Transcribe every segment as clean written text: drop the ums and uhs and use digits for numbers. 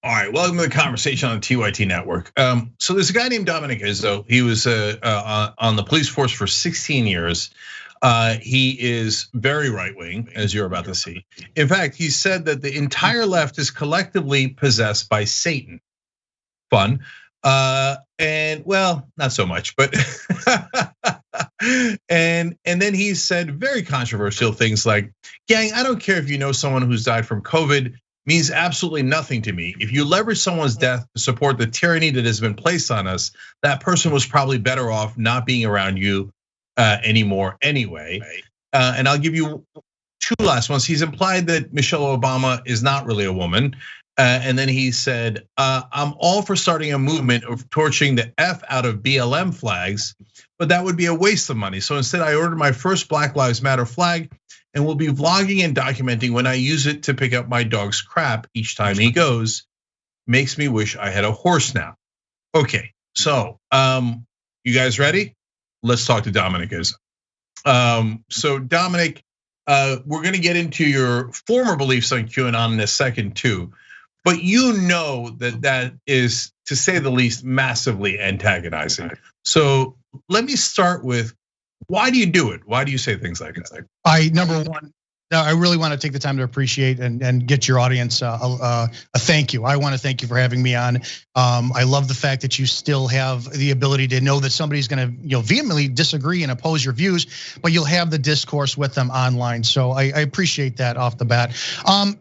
All right, welcome to the conversation on the TYT network. So there's a guy named Dominic Izzo. He was on the police force for 16 years. He is very right wing, as you're about to see. In fact, he said that the entire left is collectively possessed by Satan. Fun, and well, not so much, but and then he said very controversial things like, "Gang, I don't care if you know someone who's died from COVID." Means absolutely nothing to me. If you leverage someone's death to support the tyranny that has been placed on us, that person was probably better off not being around you anymore anyway. And I'll give you two last ones. He's implied that Michelle Obama is not really a woman. And then he said, I'm all for starting a movement of torching the F out of BLM flags, but that would be a waste of money. So instead I ordered my first Black Lives Matter flag and will be vlogging and documenting when I use it to pick up my dog's crap each time he goes. Makes me wish I had a horse now. Okay, so you guys ready? Let's talk to Dominic Izzo. So Dominic, we're gonna get into your former beliefs on QAnon in a second too, but you know that is, to say the least, massively antagonizing. So let me start with, why do you do it? Why do you say things like that? Number one, I really want to take the time to appreciate and get your audience a thank you. I want to thank you for having me on. I love the fact that you still have the ability to know that somebody's going to vehemently disagree and oppose your views, but you'll have the discourse with them online. So I appreciate that off the bat.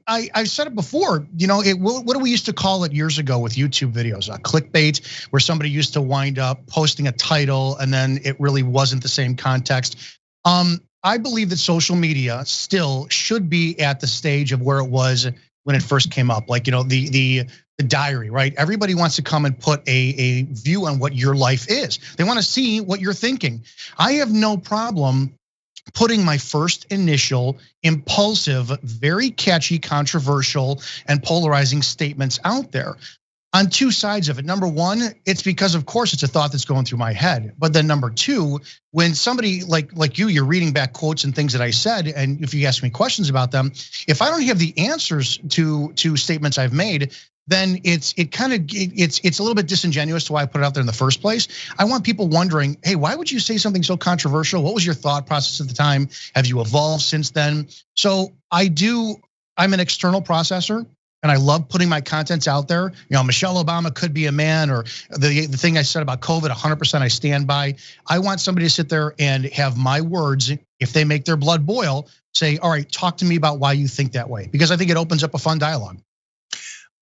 I've said it before. What do we used to call it years ago with YouTube videos? Clickbait, where somebody used to wind up posting a title and then it really wasn't the same context. I believe that social media still should be at the stage of where it was when it first came up. Like, the diary, right? Everybody wants to come and put a view on what your life is. They want to see what you're thinking. I have no problem putting my first initial impulsive, very catchy, controversial, and polarizing statements out there. On two sides of it. Number one, it's because of course it's a thought that's going through my head. But then number two, when somebody like you're reading back quotes and things that I said, and if you ask me questions about them, if I don't have the answers to statements I've made, then it's a little bit disingenuous to why I put it out there in the first place. I want people wondering, hey, why would you say something so controversial? What was your thought process at the time? Have you evolved since then? So I'm an external processor. And I love putting my contents out there. Michelle Obama could be a man, or the thing I said about COVID, 100% I stand by. I want somebody to sit there and have my words, if they make their blood boil, say, all right, talk to me about why you think that way. Because I think it opens up a fun dialogue.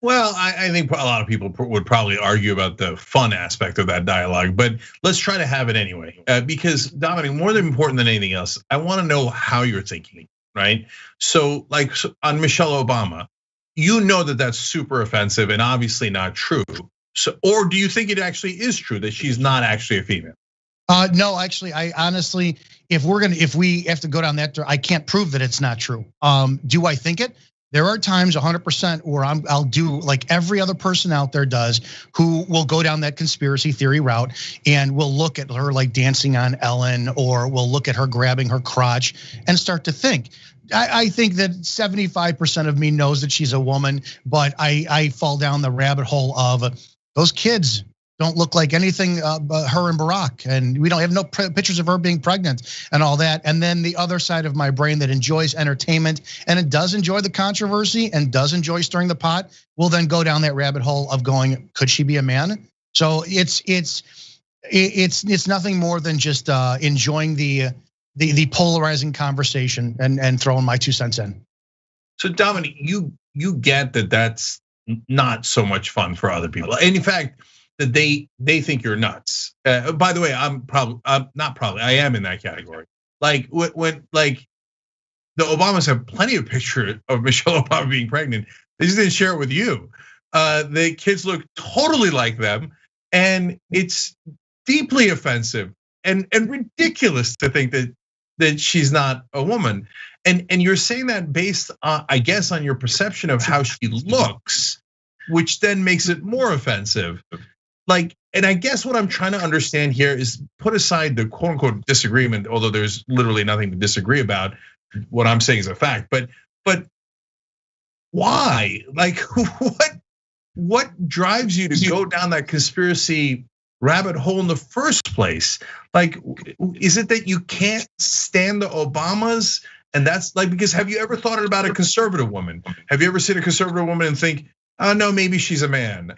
Well, I think a lot of people would probably argue about the fun aspect of that dialogue, but let's try to have it anyway. Because Dominic, more than important than anything else, I wanna know how you're thinking, right? So like on Michelle Obama, you know that that's super offensive and obviously not true. So, or do you think it actually is true that she's not actually a female? No, actually, I honestly, if we have to go down that, I can't prove that it's not true. Do I think it? There are times 100% where I'll do like every other person out there does, who will go down that conspiracy theory route and we'll look at her like dancing on Ellen, or we'll look at her grabbing her crotch and start to think. I think that 75% of me knows that she's a woman, but I fall down the rabbit hole of those kids don't look like anything but her and Barack, and we don't have no pictures of her being pregnant and all that. And then the other side of my brain that enjoys entertainment and it does enjoy the controversy and does enjoy stirring the pot will then go down that rabbit hole of going, could she be a man? So it's nothing more than just enjoying the polarizing conversation and throwing my 2 cents in. So Dominic, you get that that's not so much fun for other people. And in fact, that they think you're nuts. By the way, I am in that category. Like when like the Obamas have plenty of pictures of Michelle Obama being pregnant. They just didn't share it with you. The kids look totally like them, and it's deeply offensive and ridiculous to think that she's not a woman. And you're saying that based on, I guess, on your perception of how she looks, which then makes it more offensive. Like, and I guess what I'm trying to understand here is put aside the quote unquote disagreement, although there's literally nothing to disagree about. What I'm saying is a fact, but why? Like, what drives you to go down that conspiracy rabbit hole in the first place? Like, is it that you can't stand the Obamas? And that's like, because have you ever thought about a conservative woman? Have you ever seen a conservative woman and think, oh no, maybe she's a man?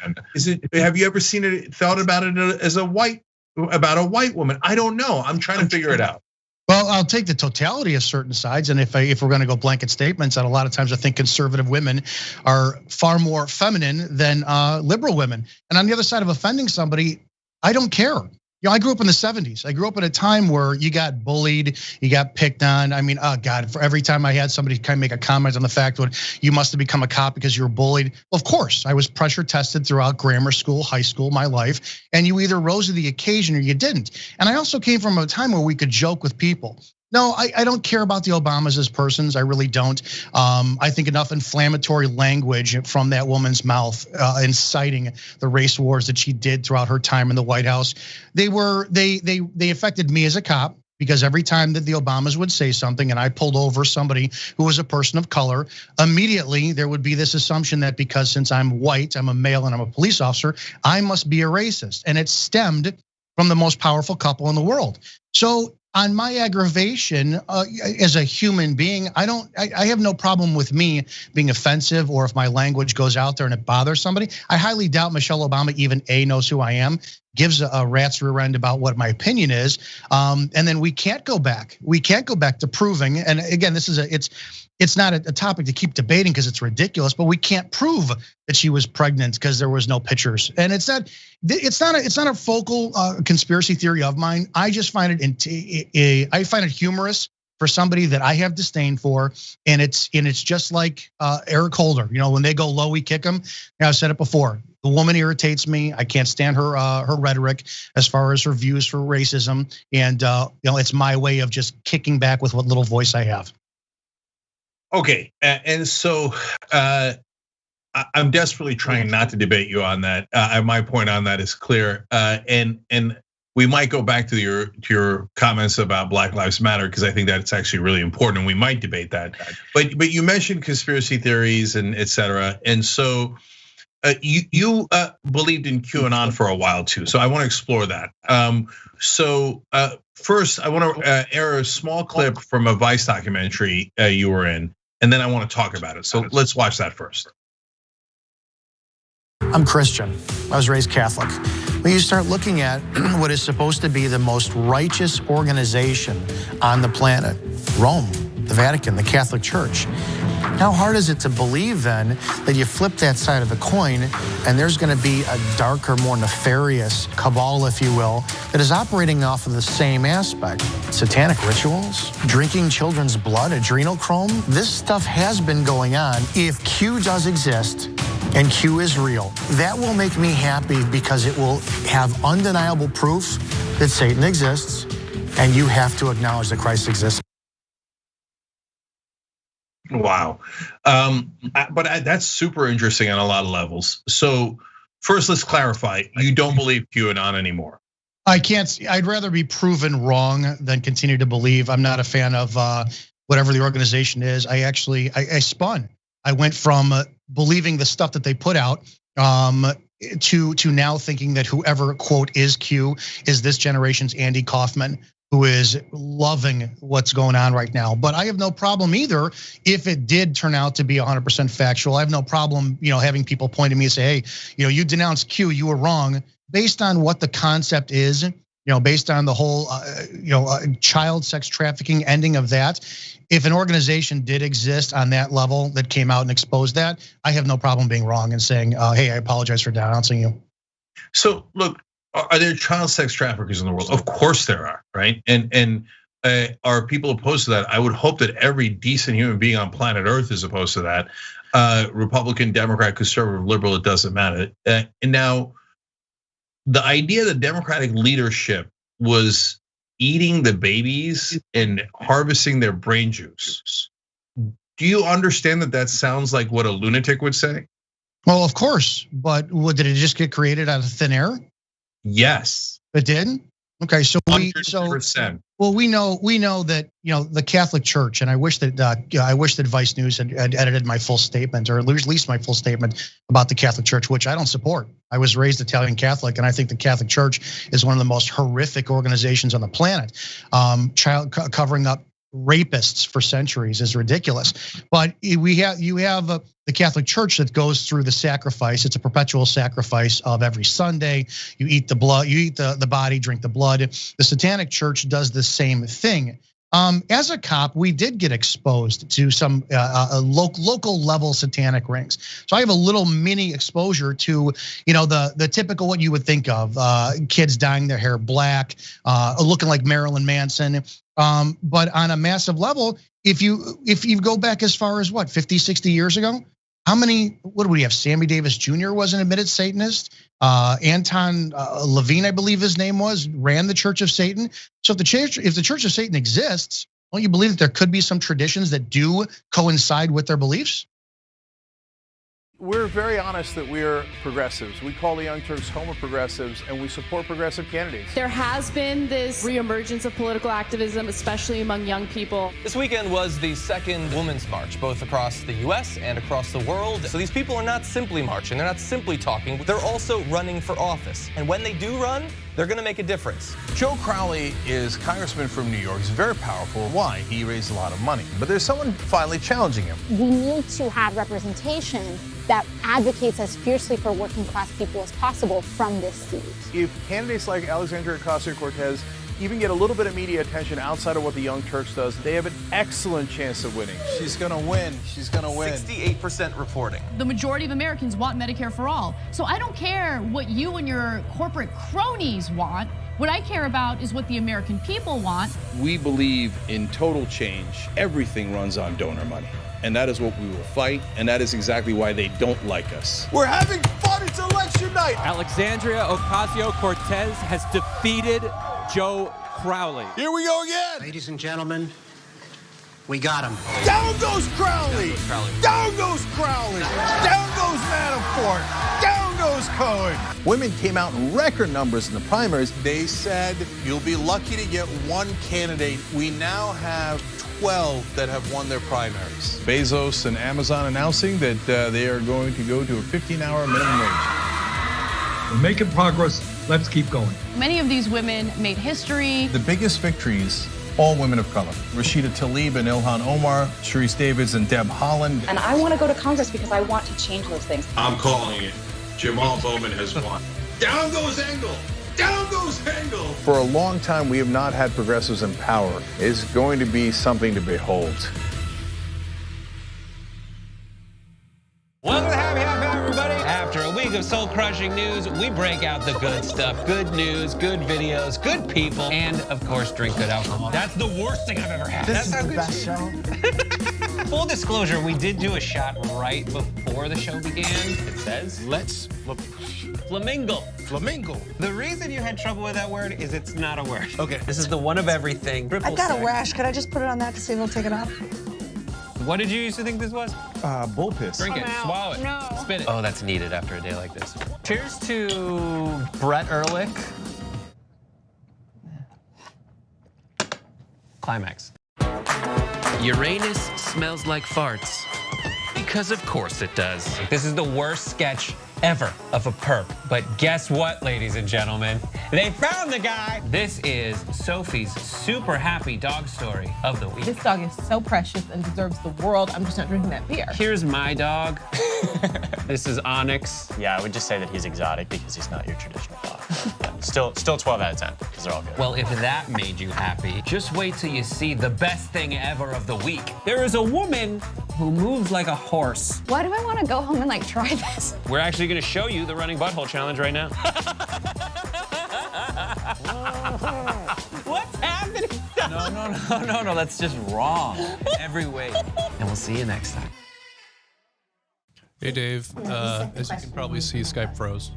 Have you ever thought about it as about a white woman? I don't know. I'm trying to figure it out. Well, I'll take the totality of certain sides, and if we're going to go blanket statements, and a lot of times I think conservative women are far more feminine than liberal women. And on the other side of offending somebody, I don't care. I grew up in the 70s. I grew up at a time where you got bullied, you got picked on. I mean, oh God, for every time I had somebody kind of make a comment on the fact that you must have become a cop because you were bullied. Well, of course, I was pressure tested throughout grammar school, high school, my life. And you either rose to the occasion or you didn't. And I also came from a time where we could joke with people. No, I don't care about the Obamas as persons. I really don't. I think enough inflammatory language from that woman's mouth, inciting the race wars that she did throughout her time in the White House. They affected me as a cop, because every time that the Obamas would say something and I pulled over somebody who was a person of color, immediately there would be this assumption that because since I'm white, I'm a male and I'm a police officer, I must be a racist. And it stemmed from the most powerful couple in the world. So on my aggravation as a human being, I have no problem with me being offensive, or if my language goes out there and it bothers somebody. I highly doubt Michelle Obama even knows who I am, gives a rat's rear end about what my opinion is. And then we can't go back. We can't go back to proving. And again, it's not a topic to keep debating because it's ridiculous, but we can't prove that she was pregnant because there was no pictures. And it's not a focal conspiracy theory of mine. I just find it humorous for somebody that I have disdain for, and it's just like Eric Holder. When they go low, we kick them. I've said it before. The woman irritates me. I can't stand her rhetoric as far as her views for racism, and it's my way of just kicking back with what little voice I have. Okay, and so I'm desperately trying not to debate you on that. My point on that is clear, and we might go back to your comments about Black Lives Matter, because I think that it's actually really important, and we might debate that. But you mentioned conspiracy theories and et cetera, and so you believed in QAnon for a while too. So I want to explore that. So first, I want to air a small clip from a Vice documentary you were in, and then I want to talk about it. So let's watch that first. I'm Christian. I was raised Catholic. When you start looking at what is supposed to be the most righteous organization on the planet, Rome, the Vatican, the Catholic Church, how hard is it to believe then that you flip that side of the coin and there's going to be a darker, more nefarious cabal, if you will, that is operating off of the same aspect? Satanic rituals, drinking children's blood, adrenochrome. This stuff has been going on. If Q does exist, and Q is real, that will make me happy, because it will have undeniable proof that Satan exists, and you have to acknowledge that Christ exists. Wow, but that's super interesting on a lot of levels. So first, let's clarify: you don't believe QAnon anymore. I can't. I'd rather be proven wrong than continue to believe. I'm not a fan of whatever the organization is. I spun. I went from believing the stuff that they put out to now thinking that whoever quote is Q is this generation's Andy Kaufman, who is loving what's going on right now. But I have no problem either if it did turn out to be 100% factual. I have no problem, having people point to me and say, hey, you denounced Q, you were wrong, based on what the concept is, based on the whole, child sex trafficking ending of that. If an organization did exist on that level that came out and exposed that, I have no problem being wrong and saying, hey, I apologize for denouncing you. So look, are there child sex traffickers in the world? Of course there are, right? And are people opposed to that? I would hope that every decent human being on planet Earth is opposed to that. Republican, Democrat, conservative, liberal, it doesn't matter. And now, the idea that Democratic leadership was eating the babies and harvesting their brain juice. Do you understand that sounds like what a lunatic would say? Well, of course, but did it just get created out of thin air? Yes. It did? Okay, so 100%. Well, we know that the Catholic Church, and I wish that Vice News had edited my full statement, or at least my full statement about the Catholic Church, which I don't support. I was raised Italian Catholic, and I think the Catholic Church is one of the most horrific organizations on the planet. Covering up rapists for centuries is ridiculous. But you have the Catholic Church that goes through the sacrifice. It's a perpetual sacrifice of every Sunday. You eat the blood, you eat the body, drink the blood. The Satanic Church does the same thing. As a cop, we did get exposed to some local level satanic rings. So I have a little mini exposure to, the typical what you would think of, kids dyeing their hair black, looking like Marilyn Manson. But on a massive level, if you go back as far as 50, 60 years ago, what do we have? Sammy Davis Jr. was an admitted Satanist. Anton Levine, I believe his name was, ran the Church of Satan. So if the Church of Satan exists, don't you believe that there could be some traditions that do coincide with their beliefs? We're very honest that we're progressives. We call the Young Turks home of progressives, and we support progressive candidates. There has been this reemergence of political activism, especially among young people. This weekend was the second Women's March, both across the US and across the world. So these people are not simply marching, they're not simply talking, they're also running for office. And when they do run, they're gonna make a difference. Joe Crowley is congressman from New York. He's very powerful. Why? He raised a lot of money. But there's someone finally challenging him. We need to have representation that advocates as fiercely for working class people as possible from this seat. If candidates like Alexandria Ocasio-Cortez even get a little bit of media attention outside of what the Young Turks does, they have an excellent chance of winning. She's gonna win. She's gonna win. 68% reporting. The majority of Americans want Medicare for all. So I don't care what you and your corporate cronies want. What I care about is what the American people want. We believe in total change. Everything runs on donor money. And that is what we will fight, and that is exactly why they don't like us. We're having fun, it's election night! Alexandria Ocasio-Cortez has defeated Joe Crowley. Here we go again! Ladies and gentlemen, we got him. Down goes Crowley! Down goes Crowley! Down goes Manafort! Down goes Cohen! Women came out in record numbers in the primaries. They said, you'll be lucky to get one candidate. We now have 12 that have won their primaries. Bezos and Amazon announcing that they are going to go to a 15-hour minimum wage. We're making progress. Let's keep going. Many of these women made history. The biggest victories, all women of color. Rashida Tlaib and Ilhan Omar, Sharice Davids and Deb Haaland. And I want to go to Congress because I want to change those things. I'm calling it. Jamal Bowman has won. Down goes Engel. Down goes Engel. For a long time, we have not had progressives in power. It's going to be something to behold. Welcome to Happy everybody. After a week of soul-crushing news, we break out the good stuff. Good news, good videos, good people, and of course, drink good alcohol. That's the worst thing I've ever had. This That's is the best show. Full disclosure, we did do a shot right before the show began. It says, let's flamingo. Flamingo. The reason you had trouble with that word is it's not a word. Okay. This is the one of everything. I've got a rash. Could I just put it on that to see if it'll take it off? What did you used to think this was? Bull piss. Drink it, swallow it, No. spit it. Oh, that's needed after a day like this. Cheers to Brett Ehrlich. Climax. Uranus smells like farts. Because of course it does. This is the worst sketch ever of a perp. But guess what, ladies and gentlemen? They found the guy. This is Sophie's super happy dog story of the week. This dog is so precious and deserves the world. I'm just not drinking that beer. Here's my dog. This is Onyx. Yeah, I would just say that he's exotic because he's not your traditional dog. Still 12 out of 10 because they're all good. Well, if that made you happy, just wait till you see the best thing ever of the week. There is a woman who moves like a horse. Why do I want to go home and like try this? We're actually gonna show you the running butthole challenge right now. What's happening? No, that's just wrong in every way. And we'll see you next time. Hey Dave, as you can probably see, Skype froze.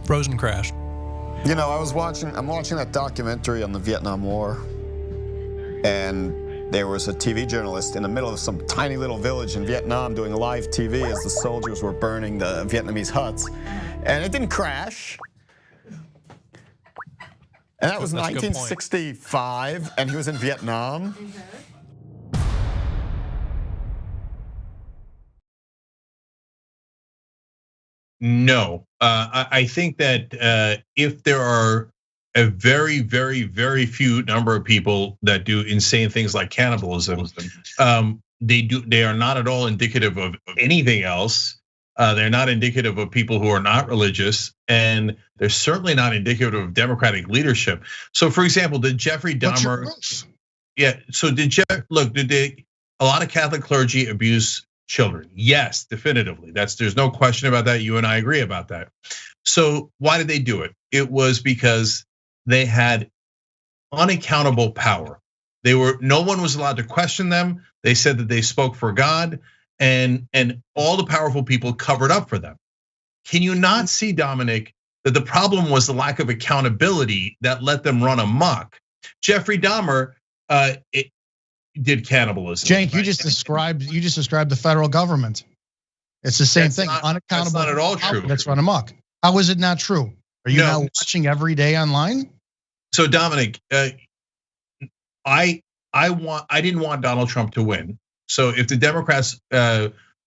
Frozen crashed. You know, I'm watching that documentary on the Vietnam War, and there was a TV journalist in the middle of some tiny little village in Vietnam doing live TV as the soldiers were burning the Vietnamese huts, and it didn't crash. And that was That's a good point. 1965, and he was in Vietnam. No, I think that if there are a very, very, very few number of people that do insane things like cannibalism, they are not at all indicative of anything else. They're not indicative of people who are not religious, and they're certainly not indicative of democratic leadership. So, for example, did Jeffrey Dahmer? Yeah. So did a lot of Catholic clergy abuse children? Yes, definitively. There's no question about that. You and I agree about that. So why did they do it? It was because they had unaccountable power. No one was allowed to question them. They said that they spoke for God, and all the powerful people covered up for them. Can you not see, Dominic, that the problem was the lack of accountability that let them run amok? Jeffrey Dahmer did cannibalism. Cenk, you just described the federal government. It's the same thing. Unaccountable. That's not at all true. That's run amok. How is it not true? Are you now watching every day online? So Dominic, I didn't want Donald Trump to win. So if the Democrats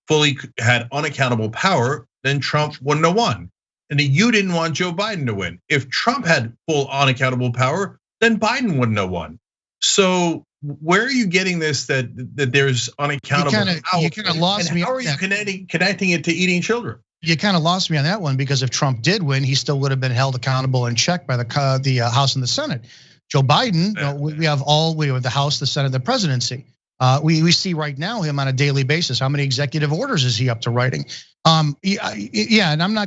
fully had unaccountable power, then Trump wouldn't have won. And you didn't want Joe Biden to win. If Trump had full unaccountable power, then Biden wouldn't have won. So where are you getting this that there's unaccountable power? You kind of lost me. How are you connecting it to eating children? You kind of lost me on that one, because if Trump did win, he still would have been held accountable and checked by the House and the Senate. Joe Biden, we have the House, the Senate, the presidency. We see right now him on a daily basis. How many executive orders is he up to writing? Yeah, and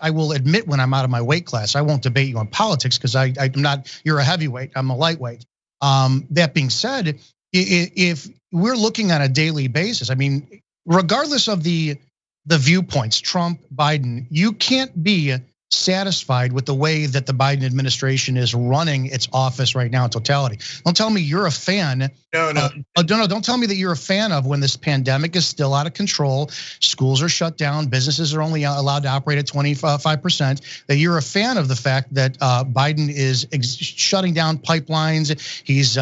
I will admit when I'm out of my weight class, I won't debate you on politics because I'm not, you're a heavyweight, I'm a lightweight. That being said, if we're looking on a daily basis, I mean, regardless of the viewpoints, Trump, Biden, you can't be satisfied with the way that the Biden administration is running its office right now in totality. Don't tell me you're a fan. No. Don't tell me that you're a fan of when this pandemic is still out of control. Schools are shut down. Businesses are only allowed to operate at 25%. That you're a fan of the fact that Biden is shutting down pipelines. He's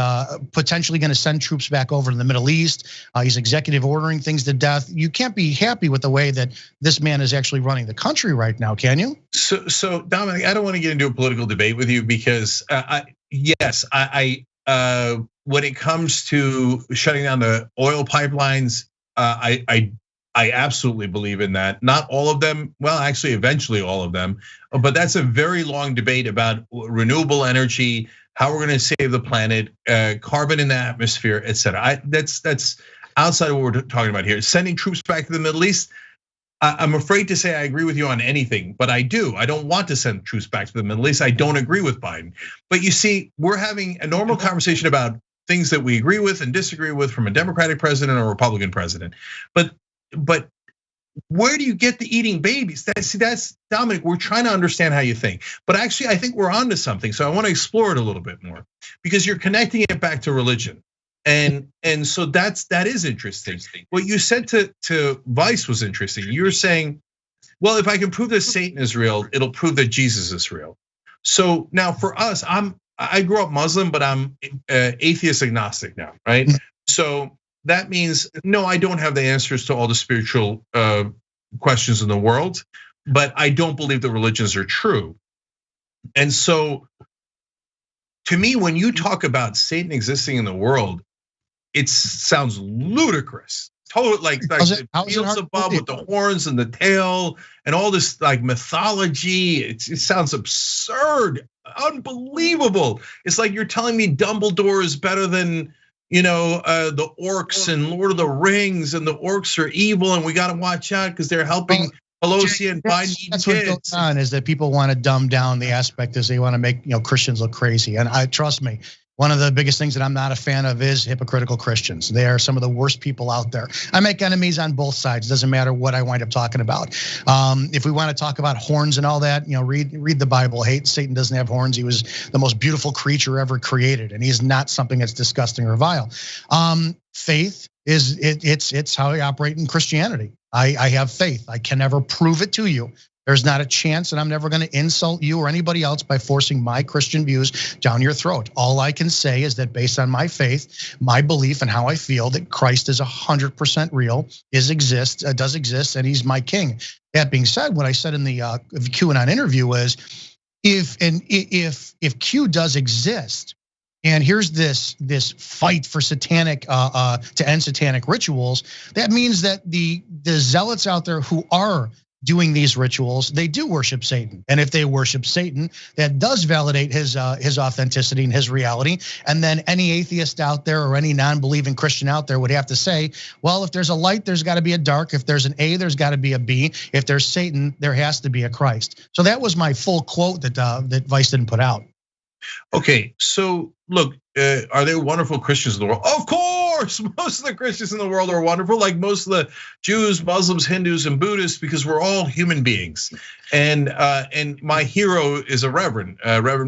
potentially going to send troops back over to the Middle East. He's executive ordering things to death. You can't be happy with the way that this man is actually running the country right now, can you? So Dominic, I don't want to get into a political debate with you because when it comes to shutting down the oil pipelines, I absolutely believe in that. Not all of them, well, actually, eventually all of them, but that's a very long debate about renewable energy, how we're going to save the planet, carbon in the atmosphere, et cetera. That's outside of what we're talking about here. Sending troops back to the Middle East. I'm afraid to say I agree with you on anything, but I do. I don't want to send troops back to the Middle East. I don't agree with Biden. But you see, we're having a normal conversation about things that we agree with and disagree with from a Democratic president or a Republican president. But where do you get the eating babies? That's Dominic, we're trying to understand how you think. But actually, I think we're onto something. So I want to explore it a little bit more because you're connecting it back to religion. And so that is interesting. What you said to Vice was interesting. You were saying, well, if I can prove that Satan is real, it'll prove that Jesus is real. So now for us, I grew up Muslim, but I'm atheist agnostic now, right? So that means no, I don't have the answers to all the spiritual questions in the world, but I don't believe that religions are true. And so to me, when you talk about Satan existing in the world, it sounds ludicrous. Totally like Beelzebub with the horns and the tail and all this like mythology. It sounds absurd, unbelievable. It's like you're telling me Dumbledore is better than the orcs in Lord of the Rings, and the orcs are evil, and we got to watch out because they're helping Pelosi and Biden. That's what goes on is that people want to dumb down the aspect as they want to make Christians look crazy. And trust me, one of the biggest things that I'm not a fan of is hypocritical Christians. They are some of the worst people out there. I make enemies on both sides. It doesn't matter what I wind up talking about. If we want to talk about horns and all that, read the Bible. Satan doesn't have horns. He was the most beautiful creature ever created, and he's not something that's disgusting or vile. Faith it's how I operate in Christianity. I have faith. I can never prove it to you, There's not a chance, and I'm never going to insult you or anybody else by forcing my Christian views down your throat. All I can say is that based on my faith, my belief, and how I feel that Christ is 100% real, does exist, and he's my king. That being said, what I said in the QAnon interview was, if Q does exist, and here's this fight for satanic to end satanic rituals, that means that the zealots out there who are doing these rituals, they do worship Satan. And if they worship Satan, that does validate his authenticity and his reality. And then any atheist out there or any non-believing Christian out there would have to say, well, if there's a light, there's got to be a dark. If there's an A, there's got to be a B. If there's Satan, there has to be a Christ. So that was my full quote that Vice didn't put out. Okay, so look, are there wonderful Christians in the world? Of course, most of the Christians in the world are wonderful, like most of the Jews, Muslims, Hindus, and Buddhists, because we're all human beings. And my hero is a Reverend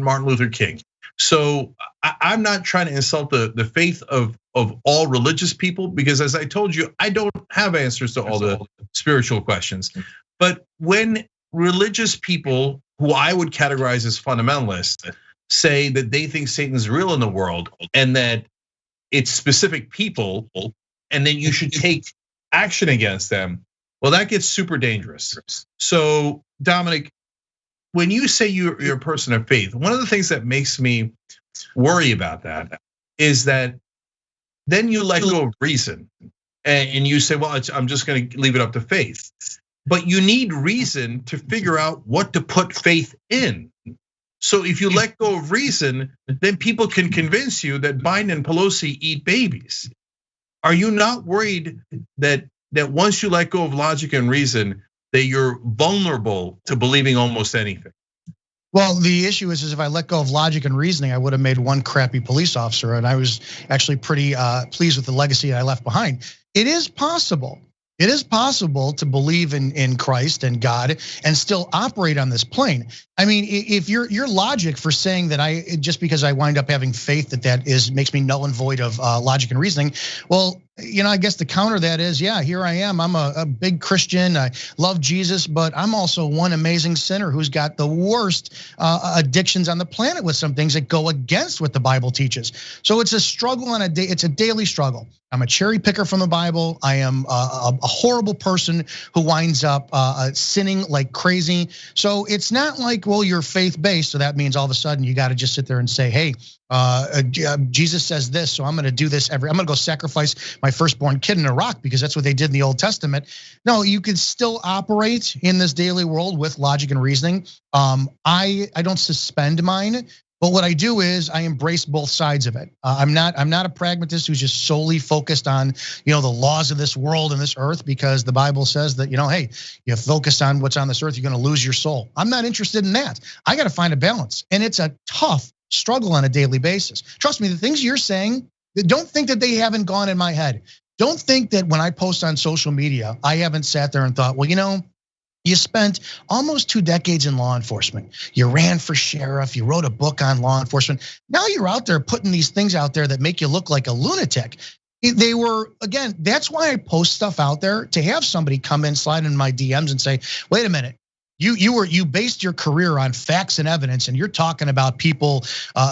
Martin Luther King. So I'm not trying to insult the faith of all religious people, because as I told you, I don't have answers to all the spiritual questions. But when religious people, who I would categorize as fundamentalists, say that they think Satan's real in the world and that it's specific people, and then you should take action against them, well, that gets super dangerous. So, Dominic, when you say you're a person of faith, one of the things that makes me worry about that is that then you let go of reason and you say, well, I'm just going to leave it up to faith. But you need reason to figure out what to put faith in. So if you let go of reason, then people can convince you that Biden and Pelosi eat babies. Are you not worried that once you let go of logic and reason, that you're vulnerable to believing almost anything? Well, the issue is if I let go of logic and reasoning, I would have made one crappy police officer, and I was actually pretty pleased with the legacy I left behind. It is possible. It is possible to believe in Christ and God and still operate on this plane. I mean, if your logic for saying that just because I wind up having faith that makes me null and void of logic and reasoning, well, I guess the counter that is, yeah, here I am. I'm a big Christian. I love Jesus, but I'm also one amazing sinner who's got the worst addictions on the planet with some things that go against what the Bible teaches. So it's a struggle it's a daily struggle. I'm a cherry picker from the Bible. I am a horrible person who winds up sinning like crazy. So it's not like, well, you're faith-based, so that means all of a sudden you got to just sit there and say, hey, Jesus says this, so I'm going to do this I'm going to go sacrifice my firstborn kid in Iraq because that's what they did in the Old Testament. No, you can still operate in this daily world with logic and reasoning. I don't suspend mine, but what I do is I embrace both sides of it. I'm not a pragmatist who's just solely focused on the laws of this world and this earth, because the Bible says that hey, you focus on what's on this earth, you're going to lose your soul. I'm not interested in that. I got to find a balance, and it's a tough struggle on a daily basis. Trust me, the things you're saying, don't think that they haven't gone in my head. Don't think that when I post on social media, I haven't sat there and thought, well, you spent almost 2 decades in law enforcement. You ran for sheriff, you wrote a book on law enforcement. Now you're out there putting these things out there that make you look like a lunatic. They were, again, that's why I post stuff out there, to have somebody come in, slide in my DMs and say, wait a minute. You based your career on facts and evidence, and you're talking about people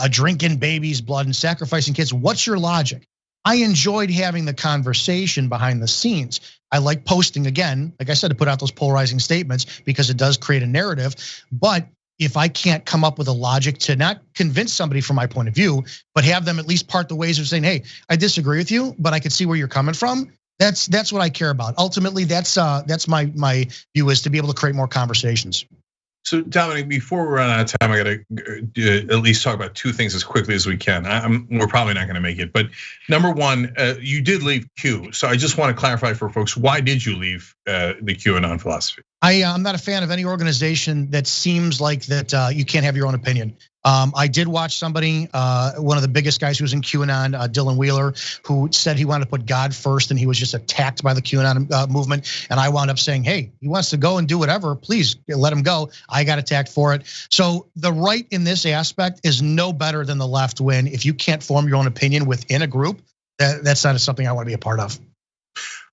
drinking babies' blood and sacrificing kids. What's your logic? I enjoyed having the conversation behind the scenes. I like posting, again, like I said, to put out those polarizing statements because it does create a narrative. But if I can't come up with a logic to not convince somebody from my point of view, but have them at least part the ways of saying, hey, I disagree with you, but I can see where you're coming from. That's what I care about. Ultimately, that's my view, is to be able to create more conversations. So Dominic, before we run out of time, I got to at least talk about 2 things as quickly as we can. We're probably not going to make it, but number one, you did leave Q. So I just want to clarify for folks, why did you leave the QAnon philosophy? I'm not a fan of any organization that seems like that you can't have your own opinion. I did watch somebody, one of the biggest guys who was in QAnon, Dylan Wheeler, who said he wanted to put God first, and he was just attacked by the QAnon movement. And I wound up saying, hey, he wants to go and do whatever, please let him go. I got attacked for it. So the right in this aspect is no better than the left, when if you can't form your own opinion within a group, that's not something I want to be a part of.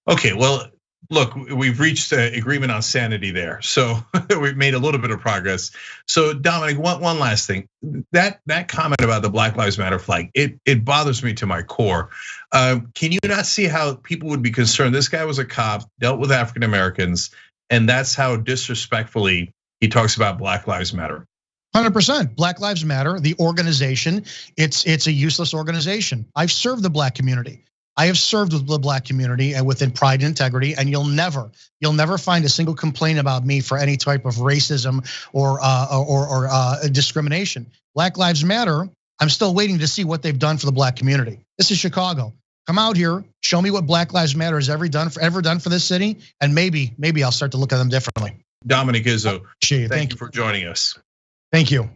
Okay, well, Look, we've reached an agreement on sanity there, so we've made a little bit of progress. So Dominic, one last thing, that comment about the Black Lives Matter flag, it bothers me to my core. Can you not see how people would be concerned? This guy was a cop, dealt with African Americans, and that's how disrespectfully he talks about Black Lives Matter. 100%. Black Lives Matter, the organization, it's a useless organization. I've served the Black community. I have served with the Black community and within pride and integrity, and you'll never find a single complaint about me for any type of racism or discrimination. Black Lives Matter, I'm still waiting to see what they've done for the Black community. This is Chicago. Come out here, show me what Black Lives Matter has ever done for this city, and maybe I'll start to look at them differently. Dominic Izzo, thank you for joining us. Thank you.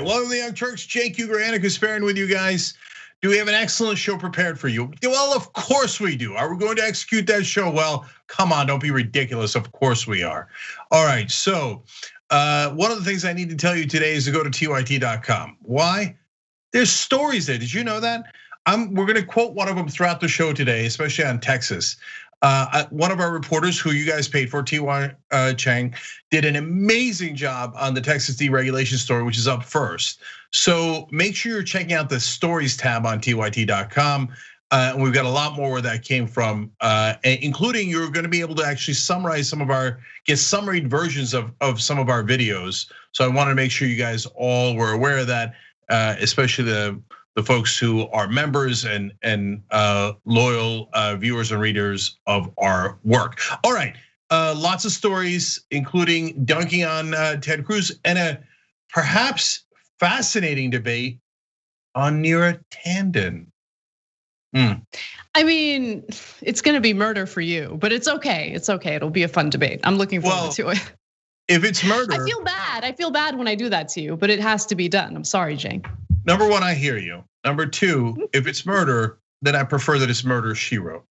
welcome to the Young Turks. Cenk Uygur, Anna Kasparian with you guys. Do we have an excellent show prepared for you? Well, of course we do. Are we going to execute that show? Well, come on, don't be ridiculous. Of course we are. All right, so one of the things I need to tell you today is to go to tyt.com. Why? There's stories there. Did you know that? We're gonna quote one of them throughout the show today, especially on Texas. One of our reporters who you guys paid for, T.Y. Chang, did an amazing job on the Texas deregulation story, which is up first. So make sure you're checking out the stories tab on tyt.com. And we've got a lot more where that came from, including you're gonna be able to actually summarize get summaried versions of some of our videos. So I wanna make sure you guys all were aware of that, especially the folks who are members and loyal viewers and readers of our work. All right, lots of stories, including dunking on Ted Cruz and a perhaps fascinating debate on Neera Tanden. I mean, it's gonna be murder for you, but it's okay. It's okay. It'll be a fun debate. I'm looking forward to it. If it's murder, I feel bad. I feel bad when I do that to you, but it has to be done. I'm sorry, Cenk. Number one, I hear you. Number two, if it's murder, then I prefer that it's murder she wrote.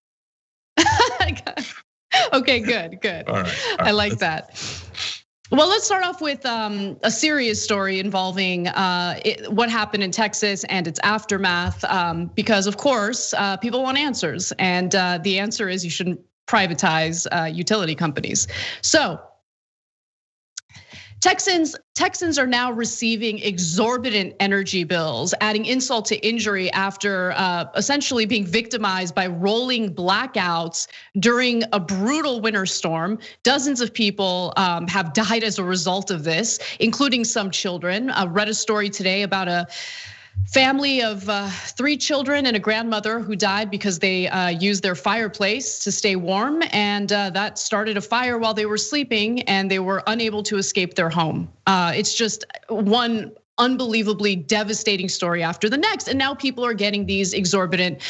Okay, good. All right. I like that. Well, let's start off with a serious story involving what happened in Texas and its aftermath, because of course, people want answers, and the answer is you shouldn't privatize utility companies. So Texans are now receiving exorbitant energy bills, adding insult to injury after essentially being victimized by rolling blackouts during a brutal winter storm. Dozens of people have died as a result of this, including some children. I read a story today about a family of 3 children and a grandmother who died because they used their fireplace to stay warm, and that started a fire while they were sleeping, and they were unable to escape their home. It's just one unbelievably devastating story after the next, and now people are getting these exorbitant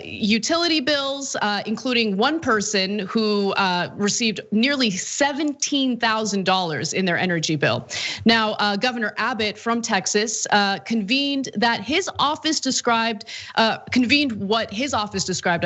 utility bills, including one person who received nearly $17,000 in their energy bill. Now, Governor Abbott from Texas convened what his office described,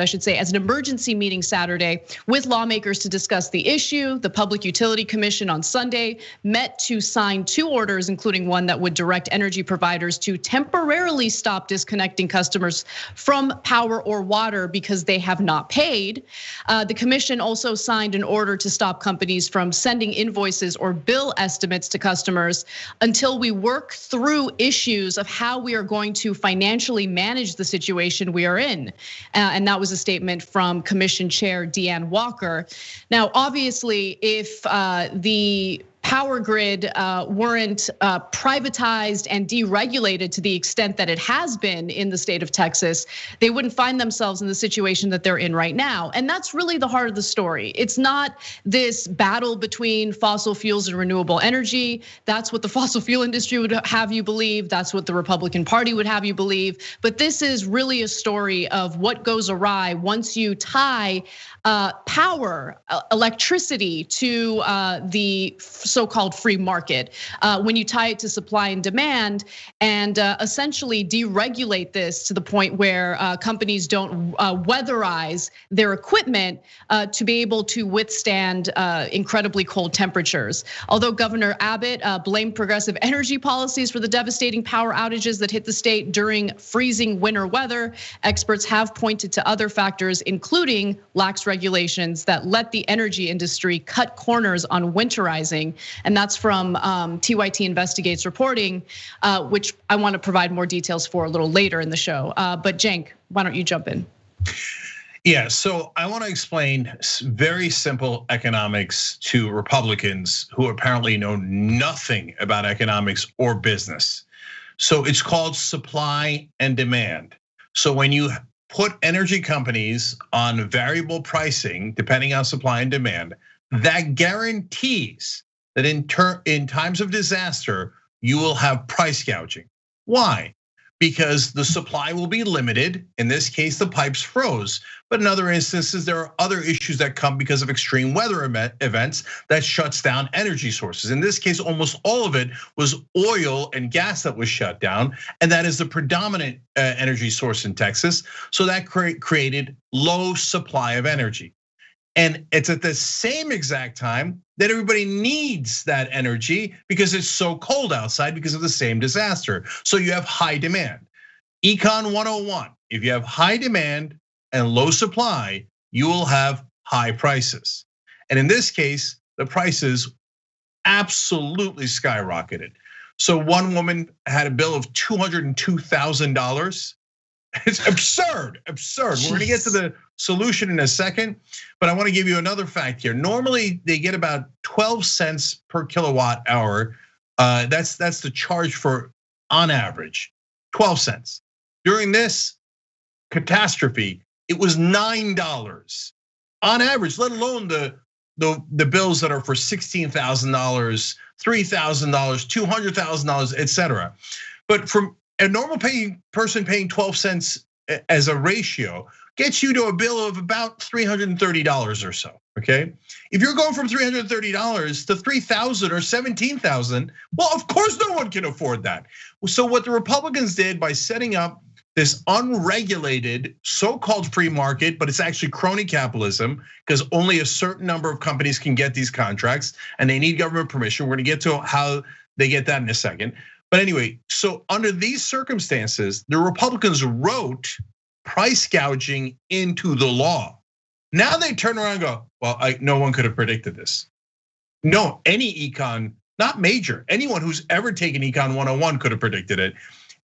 I should say, as an emergency meeting Saturday with lawmakers to discuss the issue. The Public Utility Commission on Sunday met to sign 2 orders, including one that would direct energy providers to temporarily stop disconnecting customers from power or water because they have not paid. The commission also signed an order to stop companies from sending invoices or bill estimates to customers until we work through issues of how we are going to financially manage the situation we are in. And that was a statement from Commission Chair Deanne Walker. Now, obviously, if the power grid weren't privatized and deregulated to the extent that it has been in the state of Texas, they wouldn't find themselves in the situation that they're in right now. And that's really the heart of the story. It's not this battle between fossil fuels and renewable energy. That's what the fossil fuel industry would have you believe. That's what the Republican Party would have you believe. But this is really a story of what goes awry once you tie power, electricity to the so-called free market. When you tie it to supply and demand and essentially deregulate this to the point where companies don't weatherize their equipment to be able to withstand incredibly cold temperatures. Although Governor Abbott blamed progressive energy policies for the devastating power outages that hit the state during freezing winter weather, experts have pointed to other factors, including lax regulations that let the energy industry cut corners on winterizing. And that's from TYT Investigates reporting, which I want to provide more details for a little later in the show. But Cenk, why don't you jump in? Yeah, so I want to explain very simple economics to Republicans who apparently know nothing about economics or business. So it's called supply and demand. So when you put energy companies on variable pricing, depending on supply and demand, that guarantees that in times of disaster, you will have price gouging. Why? because the supply will be limited. In this case, the pipes froze. But in other instances, there are other issues that come because of extreme weather events that shuts down energy sources. In this case, almost all of it was oil and gas that was shut down, and that is the predominant energy source in Texas. So that created low supply of energy. And it's at the same exact time that everybody needs that energy because it's so cold outside because of the same disaster. So you have high demand. Econ 101, if you have high demand and low supply, you will have high prices. And in this case, the prices absolutely skyrocketed. So one woman had a bill of $202,000. It's absurd, absurd. We're gonna get to the solution in a second, but I wanna give you another fact here. Normally, they get about 12 cents per kilowatt hour. That's the charge for, on average, 12 cents. During this catastrophe, it was $9 on average, let alone the bills that are for $16,000, $3,000, $200,000, etc. But from a normal person paying 12 cents as a ratio gets you to a bill of about $330 or so, okay? If you're going from $330 to $3,000 or $17,000, well, of course no one can afford that. So what the Republicans did by setting up this unregulated so-called free market, but it's actually crony capitalism because only a certain number of companies can get these contracts and they need government permission. We're gonna get to how they get that in a second. But anyway, so under these circumstances, the Republicans wrote price gouging into the law. Now they turn around and go, well, no one could have predicted this. No, any econ, not major, anyone who's ever taken Econ 101 could have predicted it.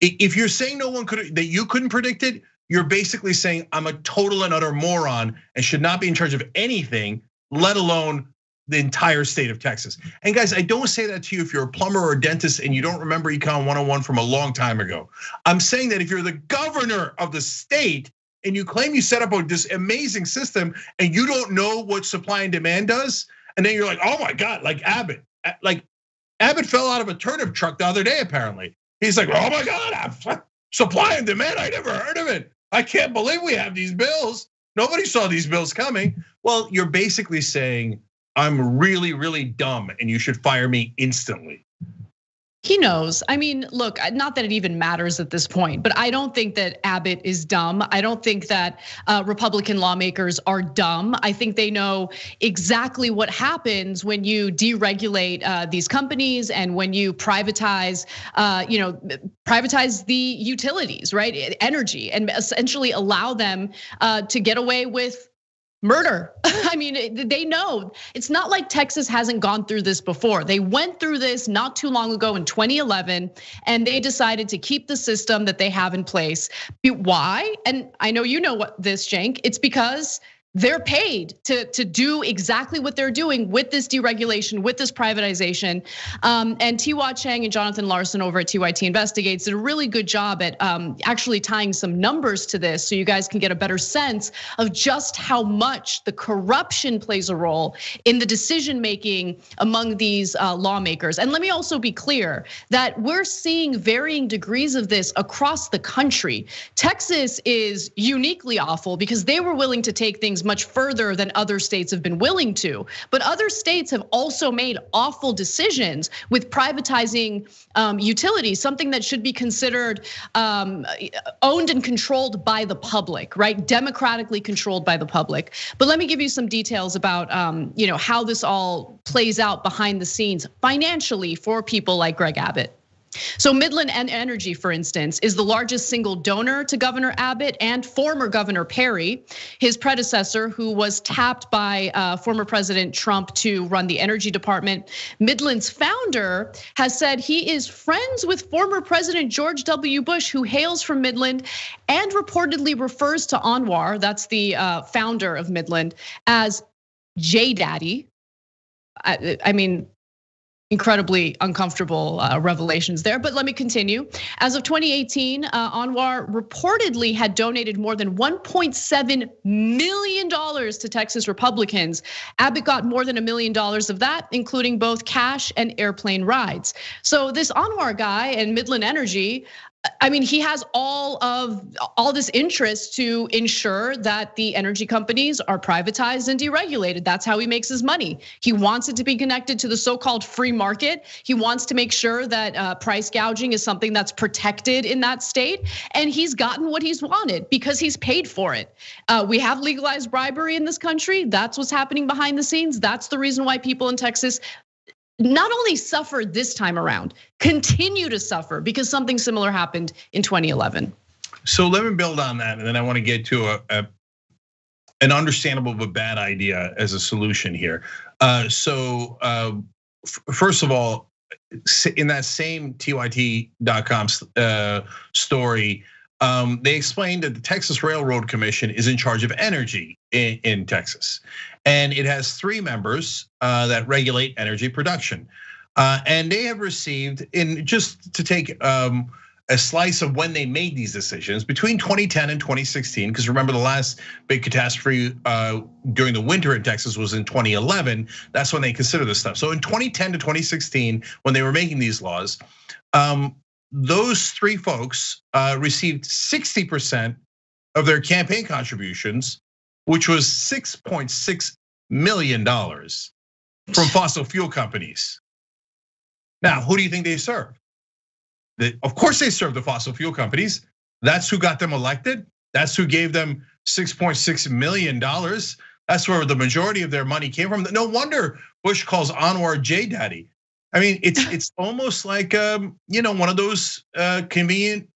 If you're saying no one could, that you couldn't predict it, you're basically saying I'm a total and utter moron and should not be in charge of anything, let alone the entire state of Texas. And guys, I don't say that to you if you're a plumber or a dentist and you don't remember Econ 101 from a long time ago. I'm saying that if you're the governor of the state and you claim you set up this amazing system and you don't know what supply and demand does, and then you're like, oh my God, like Abbott fell out of a turnip truck the other day, apparently. He's like, oh my God, supply and demand, I never heard of it. I can't believe we have these bills. Nobody saw these bills coming. Well, you're basically saying, I'm really, really dumb and you should fire me instantly. He knows. I mean, look, not that it even matters at this point, but I don't think that Abbott is dumb. I don't think that Republican lawmakers are dumb. I think they know exactly what happens when you deregulate these companies and when you privatize, privatize the utilities, right? Energy, and essentially allow them to get away with murder. I mean, they know. It's not like Texas hasn't gone through this before. They went through this not too long ago in 2011, and they decided to keep the system that they have in place. Why? And I know you know what this, Cenk. It's because they're paid to do exactly what they're doing with this deregulation, with this privatization. And Tiwa Chang and Jonathan Larson over at TYT Investigates did a really good job at actually tying some numbers to this so you guys can get a better sense of just how much the corruption plays a role in the decision making among these lawmakers. And let me also be clear that we're seeing varying degrees of this across the country. Texas is uniquely awful because they were willing to take things much further than other states have been willing to. But other states have also made awful decisions with privatizing utilities, something that should be considered owned and controlled by the public, right? Democratically controlled by the public. But let me give you some details about how this all plays out behind the scenes financially for people like Greg Abbott. So Midland Energy, for instance, is the largest single donor to Governor Abbott and former Governor Perry, his predecessor, who was tapped by former President Trump to run the energy department. Midland's founder has said he is friends with former President George W. Bush, who hails from Midland and reportedly refers to Anwar, that's the founder of Midland, as J Daddy. I mean, incredibly uncomfortable revelations there, but let me continue. As of 2018, Anwar reportedly had donated more than $1.7 million to Texas Republicans. Abbott got more than $1 million of that, including both cash and airplane rides. So this Anwar guy and Midland Energy I mean, he has all this interest to ensure that the energy companies are privatized and deregulated. That's how he makes his money. He wants it to be connected to the so-called free market. He wants to make sure that price gouging is something that's protected in that state. And he's gotten what he's wanted because he's paid for it. We have legalized bribery in this country. That's what's happening behind the scenes. That's the reason why people in Texas not only suffer this time around, continue to suffer because something similar happened in 2011. So let me build on that, and then I want to get to an understandable but bad idea as a solution here. First of all, in that same TYT.com story, they explained that the Texas Railroad Commission is in charge of energy in Texas. And it has 3 members that regulate energy production. And they have received, just to take a slice of when they made these decisions, between 2010 and 2016, because remember the last big catastrophe during the winter in Texas was in 2011. That's when they considered this stuff. So in 2010 to 2016, when they were making these laws, those 3 folks received 60% of their campaign contributions, which was $6.6 million from fossil fuel companies. Now, who do you think they serve? Of course they serve the fossil fuel companies. That's who got them elected. That's who gave them $6.6 million. That's where the majority of their money came from. No wonder Bush calls Anwar J Daddy. I mean, it's almost like one of those convenient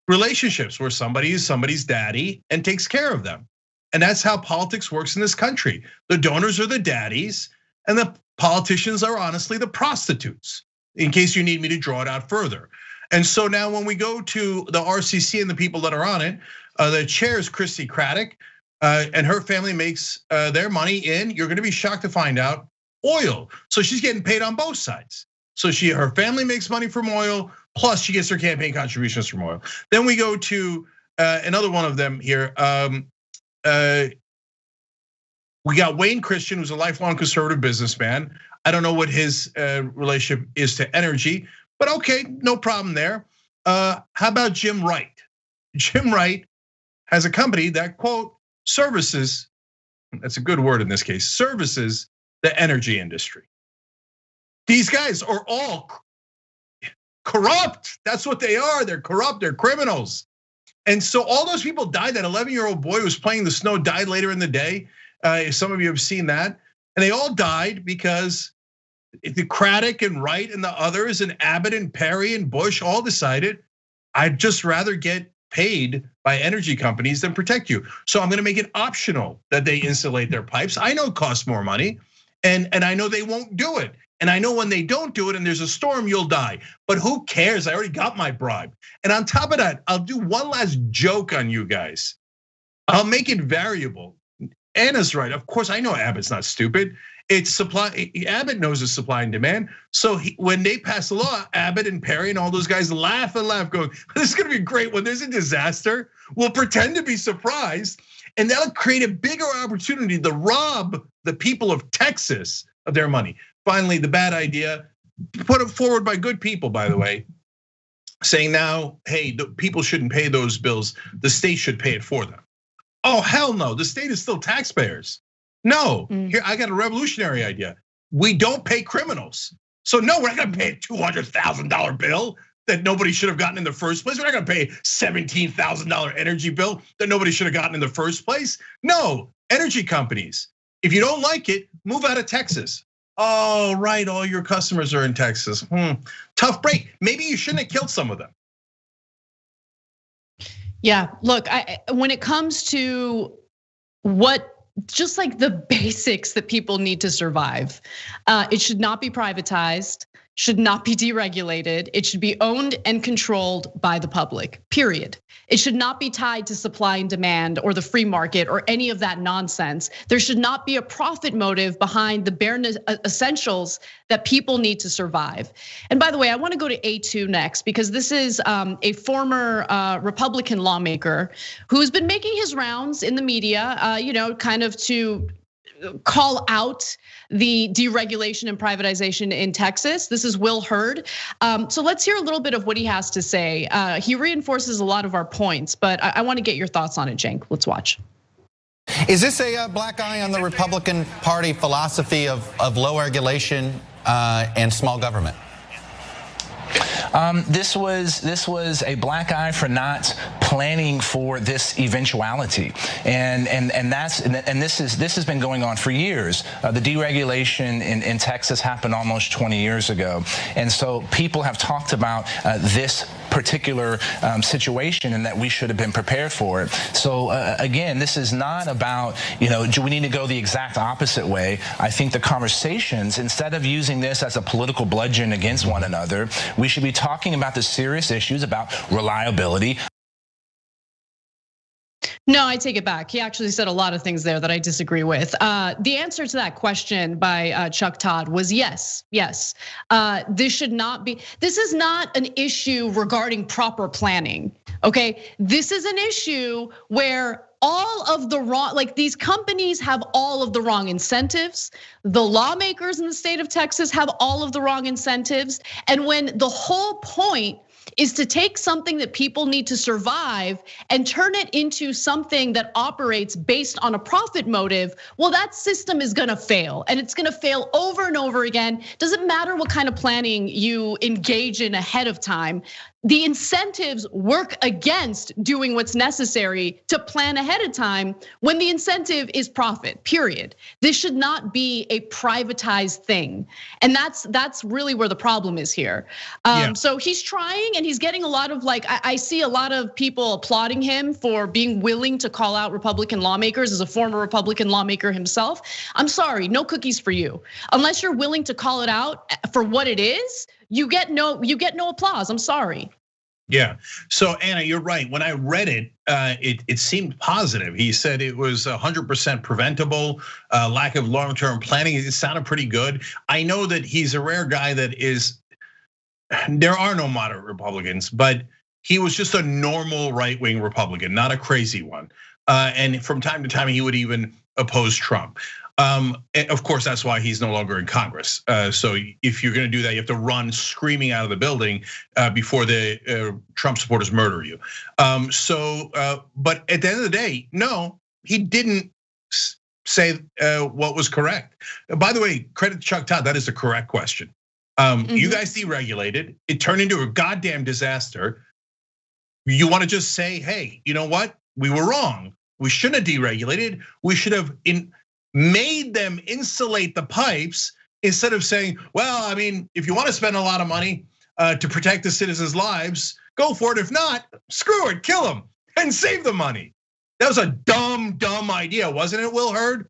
relationships where somebody is somebody's daddy and takes care of them. And that's how politics works in this country. The donors are the daddies, and the politicians are honestly the prostitutes, in case you need me to draw it out further. And so now when we go to the RCC and the people that are on it, the chair is Christy Craddock, and her family makes their money in, you're gonna be shocked to find out, oil. So she's getting paid on both sides. So her family makes money from oil, plus she gets her campaign contributions from oil. Then we go to another one of them here. We got Wayne Christian, who's a lifelong conservative businessman. I don't know what his relationship is to energy, but okay, no problem there. How about Jim Wright? Jim Wright has a company that, quote, services, that's a good word in this case, services the energy industry. These guys are all corrupt. That's what they are. They're corrupt, they're criminals. And so all those people died. That 11-year-old boy who was playing the snow died later in the day. Some of you have seen that. And they all died because the Craddock and Wright and the others and Abbott and Perry and Bush all decided, I'd just rather get paid by energy companies than protect you. So I'm gonna make it optional that they insulate their pipes. I know it costs more money, and I know they won't do it. And I know when they don't do it and there's a storm, you'll die. But who cares? I already got my bribe. And on top of that, I'll do one last joke on you guys. I'll make it variable. Anna's right. Of course, I know Abbott's not stupid. It's supply. Abbott knows it's supply and demand. So when they pass the law, Abbott and Perry and all those guys laugh and laugh, going, "This is gonna be great. When there's a disaster, we'll pretend to be surprised, and that'll create a bigger opportunity to rob the people of Texas of their money." Finally, the bad idea, put it forward by good people, by the way, saying now, hey, the people shouldn't pay those bills. The state should pay it for them. Oh, hell no, the state is still taxpayers. No, here, I got a revolutionary idea. We don't pay criminals. So no, we're not gonna pay a $200,000 bill that nobody should have gotten in the first place. We're not gonna pay $17,000 energy bill that nobody should have gotten in the first place. No, energy companies, if you don't like it, move out of Texas. Oh, right, all your customers are in Texas. Tough break. Maybe you shouldn't have killed some of them. Yeah, look, when it comes to just like the basics that people need to survive, it should not be privatized, should not be deregulated. It should be owned and controlled by the public, period. It should not be tied to supply and demand or the free market or any of that nonsense. There should not be a profit motive behind the bare essentials that people need to survive. And by the way, I wanna go to A2 next because this is a former Republican lawmaker who's been making his rounds in the media, kind of to call out the deregulation and privatization in Texas. This is Will Hurd. So let's hear a little bit of what he has to say. He reinforces a lot of our points, but I want to get your thoughts on it, Cenk. Let's watch. Is this a black eye on the Republican Party philosophy of low regulation and small government? This was a black eye for not planning for this eventuality, and this has been going on for years. The deregulation in Texas happened almost 20 years ago, and so people have talked about this particular situation and that we should have been prepared for it. So again, this is not about, do we need to go the exact opposite way? I think the conversations, instead of using this as a political bludgeon against one another, we should be talking about the serious issues about reliability. No, I take it back. He actually said a lot of things there that I disagree with. The answer to that question by Chuck Todd was yes. This is not an issue regarding proper planning, okay? This is an issue where all of the wrong, these companies have all of the wrong incentives. The lawmakers in the state of Texas have all of the wrong incentives. And when the whole point is to take something that people need to survive and turn it into something that operates based on a profit motive, well, that system is gonna fail, and it's gonna fail over and over again. Doesn't matter what kind of planning you engage in ahead of time. The incentives work against doing what's necessary to plan ahead of time when the incentive is profit, period. This should not be a privatized thing. And that's really where the problem is here. So he's trying, and he's getting a lot of I see a lot of people applauding him for being willing to call out Republican lawmakers as a former Republican lawmaker himself. I'm sorry, no cookies for you. Unless you're willing to call it out for what it is, you get no applause. I'm sorry. Yeah, so Anna, you're right. When I read it, it seemed positive. He said it was 100% preventable, lack of long-term planning. It sounded pretty good. I know that he's a rare guy that is, there are no moderate Republicans, but he was just a normal right-wing Republican, not a crazy one. And from time to time, he would even oppose Trump. Of course, that's why he's no longer in Congress. So if you're going to do that, you have to run screaming out of the building before the Trump supporters murder you. But at the end of the day, no, he didn't say what was correct. By the way, credit to Chuck Todd, that is the correct question. You guys deregulated, it turned into a goddamn disaster. You want to just say, hey, you know what? We were wrong. We shouldn't have deregulated. We should have made them insulate the pipes instead of saying, well, I mean, if you want to spend a lot of money to protect the citizens' lives, go for it. If not, screw it, kill them and save the money. That was a dumb idea, wasn't it, Will Hurd?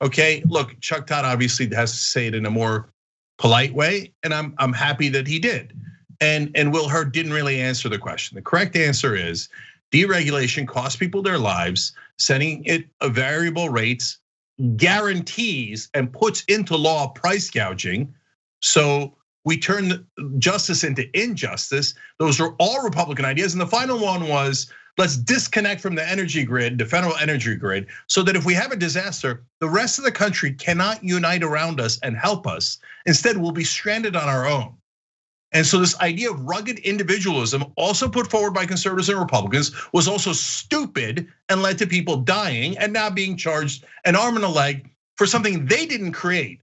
Okay, look, Chuck Todd obviously has to say it in a more polite way, and I'm happy that he did. And Will Hurd didn't really answer the question. The correct answer is deregulation costs people their lives, setting it at variable rates, guarantees and puts into law price gouging. So we turn justice into injustice. Those are all Republican ideas. And the final one was, let's disconnect from the energy grid, the federal energy grid, so that if we have a disaster, the rest of the country cannot unite around us and help us. Instead, we'll be stranded on our own. And so this idea of rugged individualism, also put forward by conservatives and Republicans, was also stupid and led to people dying and now being charged an arm and a leg for something they didn't create.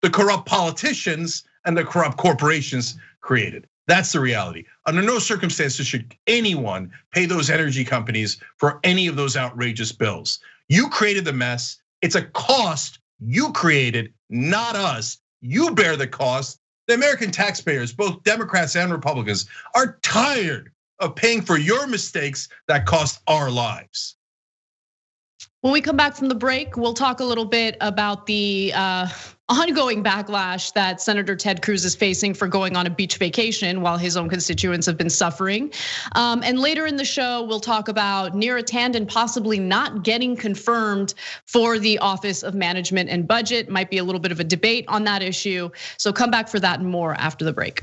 The corrupt politicians and the corrupt corporations created. That's the reality. Under no circumstances should anyone pay those energy companies for any of those outrageous bills. You created the mess. It's a cost you created, not us. You bear the cost. The American taxpayers, both Democrats and Republicans, are tired of paying for your mistakes that cost our lives. When we come back from the break, we'll talk a little bit about the ongoing backlash that Senator Ted Cruz is facing for going on a beach vacation while his own constituents have been suffering. And later in the show, we'll talk about Neera Tanden possibly not getting confirmed for the Office of Management and Budget. Might be a little bit of a debate on that issue. So come back for that and more after the break.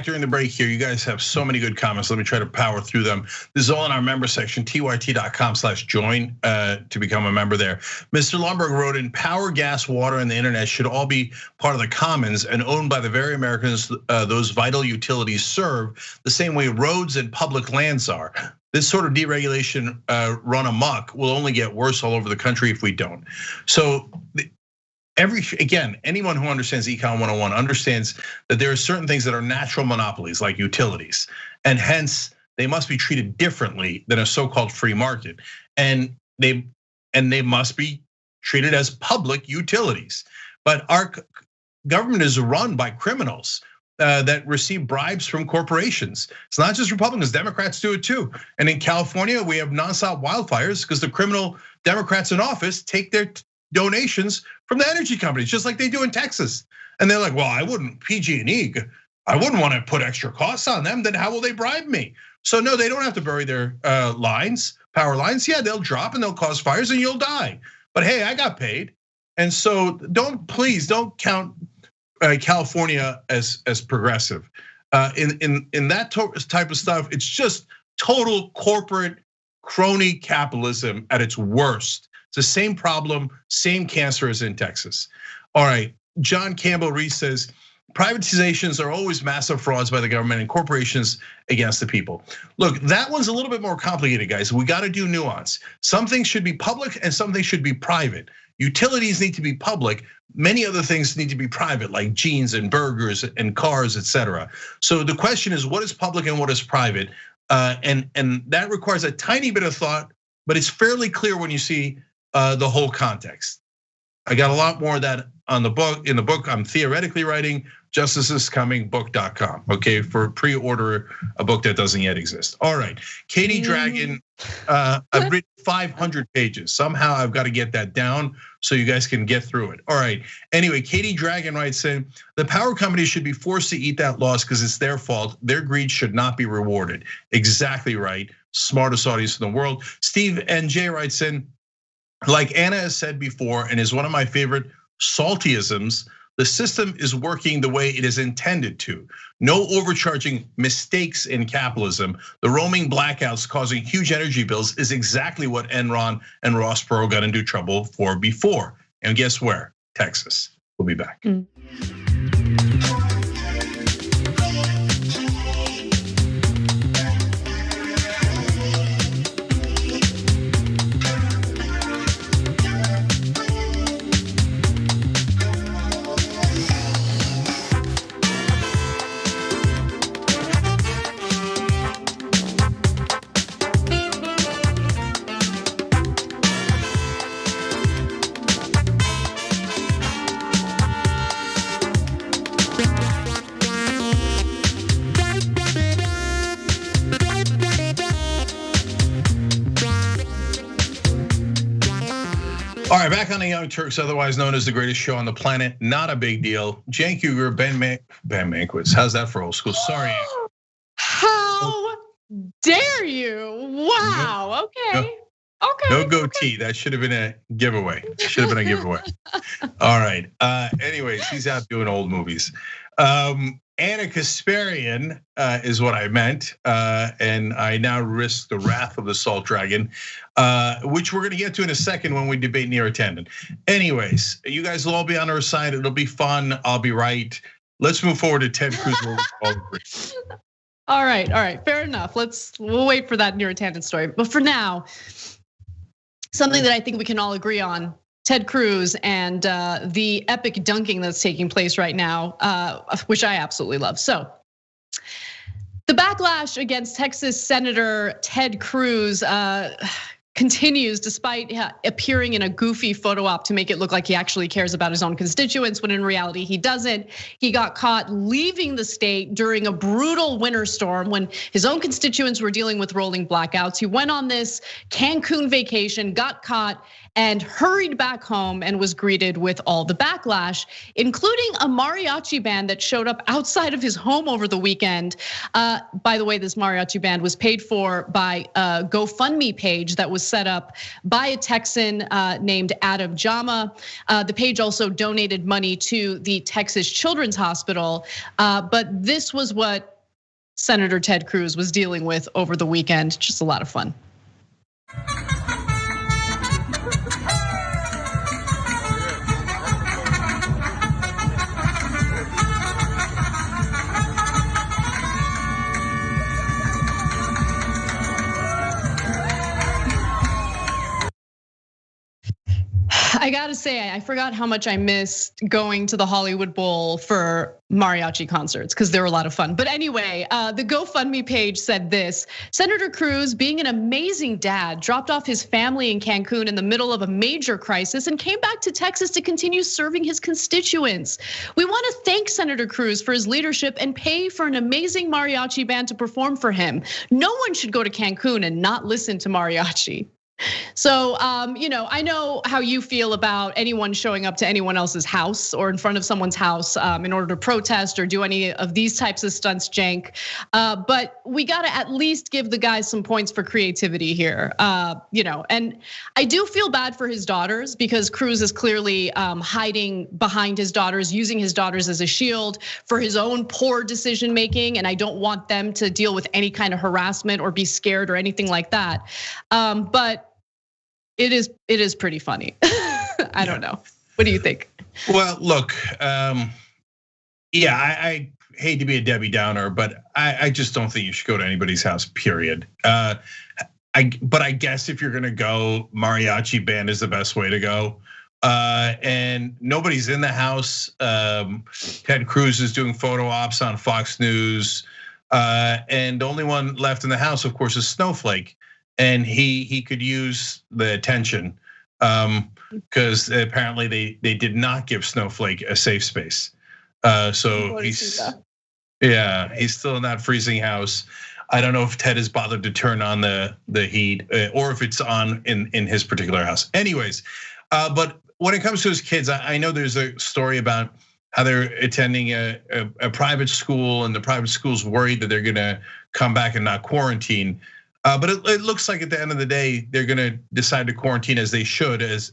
back during the break here. You guys have so many good comments. Let me try to power through them. This is all in our member section, tyt.com/join to become a member there. Mr. Lumberg wrote in, power, gas, water, and the internet should all be part of the commons and owned by the very Americans those vital utilities serve, the same way roads and public lands are. This sort of deregulation run amok will only get worse all over the country if we don't. So again, anyone who understands Econ 101 understands that there are certain things that are natural monopolies like utilities, and hence they must be treated differently than a so-called free market. And they must be treated as public utilities. But our government is run by criminals that receive bribes from corporations. It's not just Republicans, Democrats do it too. And in California, we have nonstop wildfires because the criminal Democrats in office take their donations from the energy companies, just like they do in Texas. And they're like, well, I wouldn't, PG&E, I wouldn't want to put extra costs on them, then how will they bribe me? So no, they don't have to bury their lines, power lines. Yeah, they'll drop and they'll cause fires and you'll die. But hey, I got paid. And so please don't count California as progressive. In that type of stuff, it's just total corporate crony capitalism at its worst. It's the same problem, same cancer as in Texas. All right, John Campbell Reese says, privatizations are always massive frauds by the government and corporations against the people. Look, that one's a little bit more complicated, guys. We got to do nuance. Some things should be public and some things should be private. Utilities need to be public. Many other things need to be private, like jeans and burgers and cars, etc. So the question is, what is public and what is private? And that requires a tiny bit of thought, but it's fairly clear when you see the whole context. I got a lot more of that on the book. In the book I'm theoretically writing, justicescomingbook.com. Okay, for pre-order a book that doesn't yet exist. All right, Katie Dragon, I've written 500 pages. Somehow I've got to get that down so you guys can get through it. All right. Anyway, Katie Dragon writes in, the power companies should be forced to eat that loss because it's their fault. Their greed should not be rewarded. Exactly right. Smartest audience in the world. Steve NJ writes in, like Anna has said before, and is one of my favorite saltyisms, the system is working the way it is intended to. No overcharging mistakes in capitalism. The roaming blackouts causing huge energy bills is exactly what Enron and Ross Perot got into trouble for before. And guess where? Texas. We'll be back. All right, back on the Young Turks, otherwise known as the greatest show on the planet. Not a big deal. Cenk Uygur, Ben Mankiewicz. How's that for old school? Sorry. How dare you? Wow. Okay. Okay. No goatee. That should have been a giveaway. Should have been a giveaway. All right. Anyways, he's out doing old movies. Ana Kasparian is what I meant, and I now risk the wrath of the Salt Dragon, which we're gonna get to in a second when we debate Neera Tanden. Anyways, you guys will all be on our side. It'll be fun. I'll be right. Let's move forward to Ted Cruz. All right, fair enough. We'll wait for that Neera Tanden story. But for now, something that I think we can all agree on. Ted Cruz and the epic dunking that's taking place right now, which I absolutely love. So the backlash against Texas Senator Ted Cruz continues despite appearing in a goofy photo op to make it look like he actually cares about his own constituents, when in reality he doesn't. He got caught leaving the state during a brutal winter storm when his own constituents were dealing with rolling blackouts. He went on this Cancun vacation, got caught, and hurried back home and was greeted with all the backlash, including a mariachi band that showed up outside of his home over the weekend. By the way, this mariachi band was paid for by a GoFundMe page that was set up by a Texan named Adam Jama. The page also donated money to the Texas Children's Hospital, but this was what Senator Ted Cruz was dealing with over the weekend. Just a lot of fun. I gotta say, I forgot how much I missed going to the Hollywood Bowl for mariachi concerts because they were a lot of fun. But anyway, the GoFundMe page said this: Senator Cruz, being an amazing dad, dropped off his family in Cancun in the middle of a major crisis and came back to Texas to continue serving his constituents. We want to thank Senator Cruz for his leadership and pay for an amazing mariachi band to perform for him. No one should go to Cancun and not listen to mariachi. So, I know how you feel about anyone showing up to anyone else's house or in front of someone's house in order to protest or do any of these types of stunts, Cenk. But we gotta at least give the guy some points for creativity here. And I do feel bad for his daughters because Cruz is clearly hiding behind his daughters, using his daughters as a shield for his own poor decision making. And I don't want them to deal with any kind of harassment or be scared or anything like that. But it is pretty funny. I don't know. What do you think? Well, look, I hate to be a Debbie Downer, but I just don't think you should go to anybody's house, period. But I guess if you're gonna go, mariachi band is the best way to go. And nobody's in the house. Ted Cruz is doing photo ops on Fox News. And the only one left in the house, of course, is Snowflake. And he could use the attention because apparently they did not give Snowflake a safe space. So he's still in that freezing house. I don't know if Ted has bothered to turn on the heat or if it's on in his particular house. Anyways, but when it comes to his kids, I know there's a story about how they're attending a private school and the private school's worried that they're gonna come back and not quarantine. But it looks like at the end of the day, they're gonna decide to quarantine as they should, as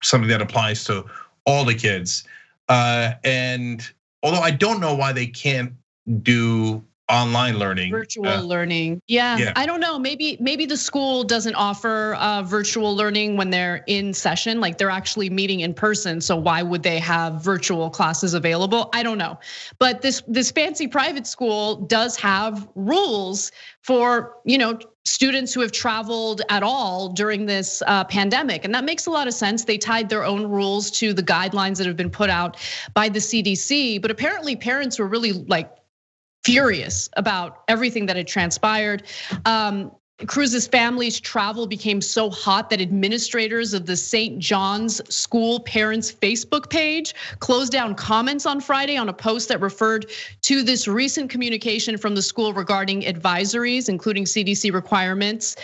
something that applies to all the kids. And although I don't know why they can't do online learning, virtual learning. Yeah, I don't know. Maybe the school doesn't offer virtual learning when they're in session, like they're actually meeting in person. So why would they have virtual classes available? I don't know. But this fancy private school does have rules for students who have traveled at all during this pandemic, and that makes a lot of sense. They tied their own rules to the guidelines that have been put out by the CDC. But apparently, parents were really furious about everything that had transpired. Cruz's family's travel became so hot that administrators of the St. John's School Parents Facebook page closed down comments on Friday on a post that referred to this recent communication from the school regarding advisories, including CDC requirements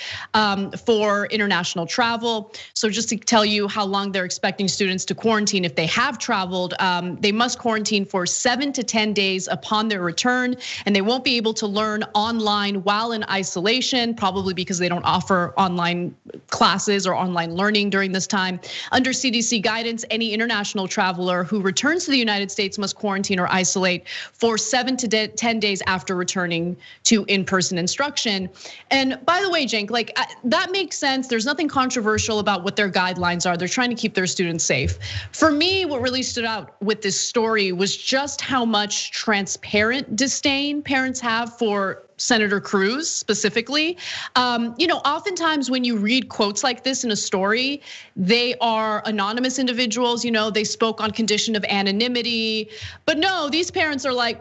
for international travel. So just to tell you how long they're expecting students to quarantine if they have traveled, they must quarantine for 7 to 10 days upon their return, and they won't be able to learn online while in isolation, probably because they don't offer online classes or online learning during this time. Under CDC guidance, any international traveler who returns to the United States must quarantine or isolate for 7 to 10 days after returning to in-person instruction. And by the way, Cenk, that makes sense. There's nothing controversial about what their guidelines are. They're trying to keep their students safe. For me, what really stood out with this story was just how much transparent disdain parents have for Senator Cruz specifically. Oftentimes when you read quotes like this in a story, they are anonymous individuals, they spoke on condition of anonymity. But no, these parents are like,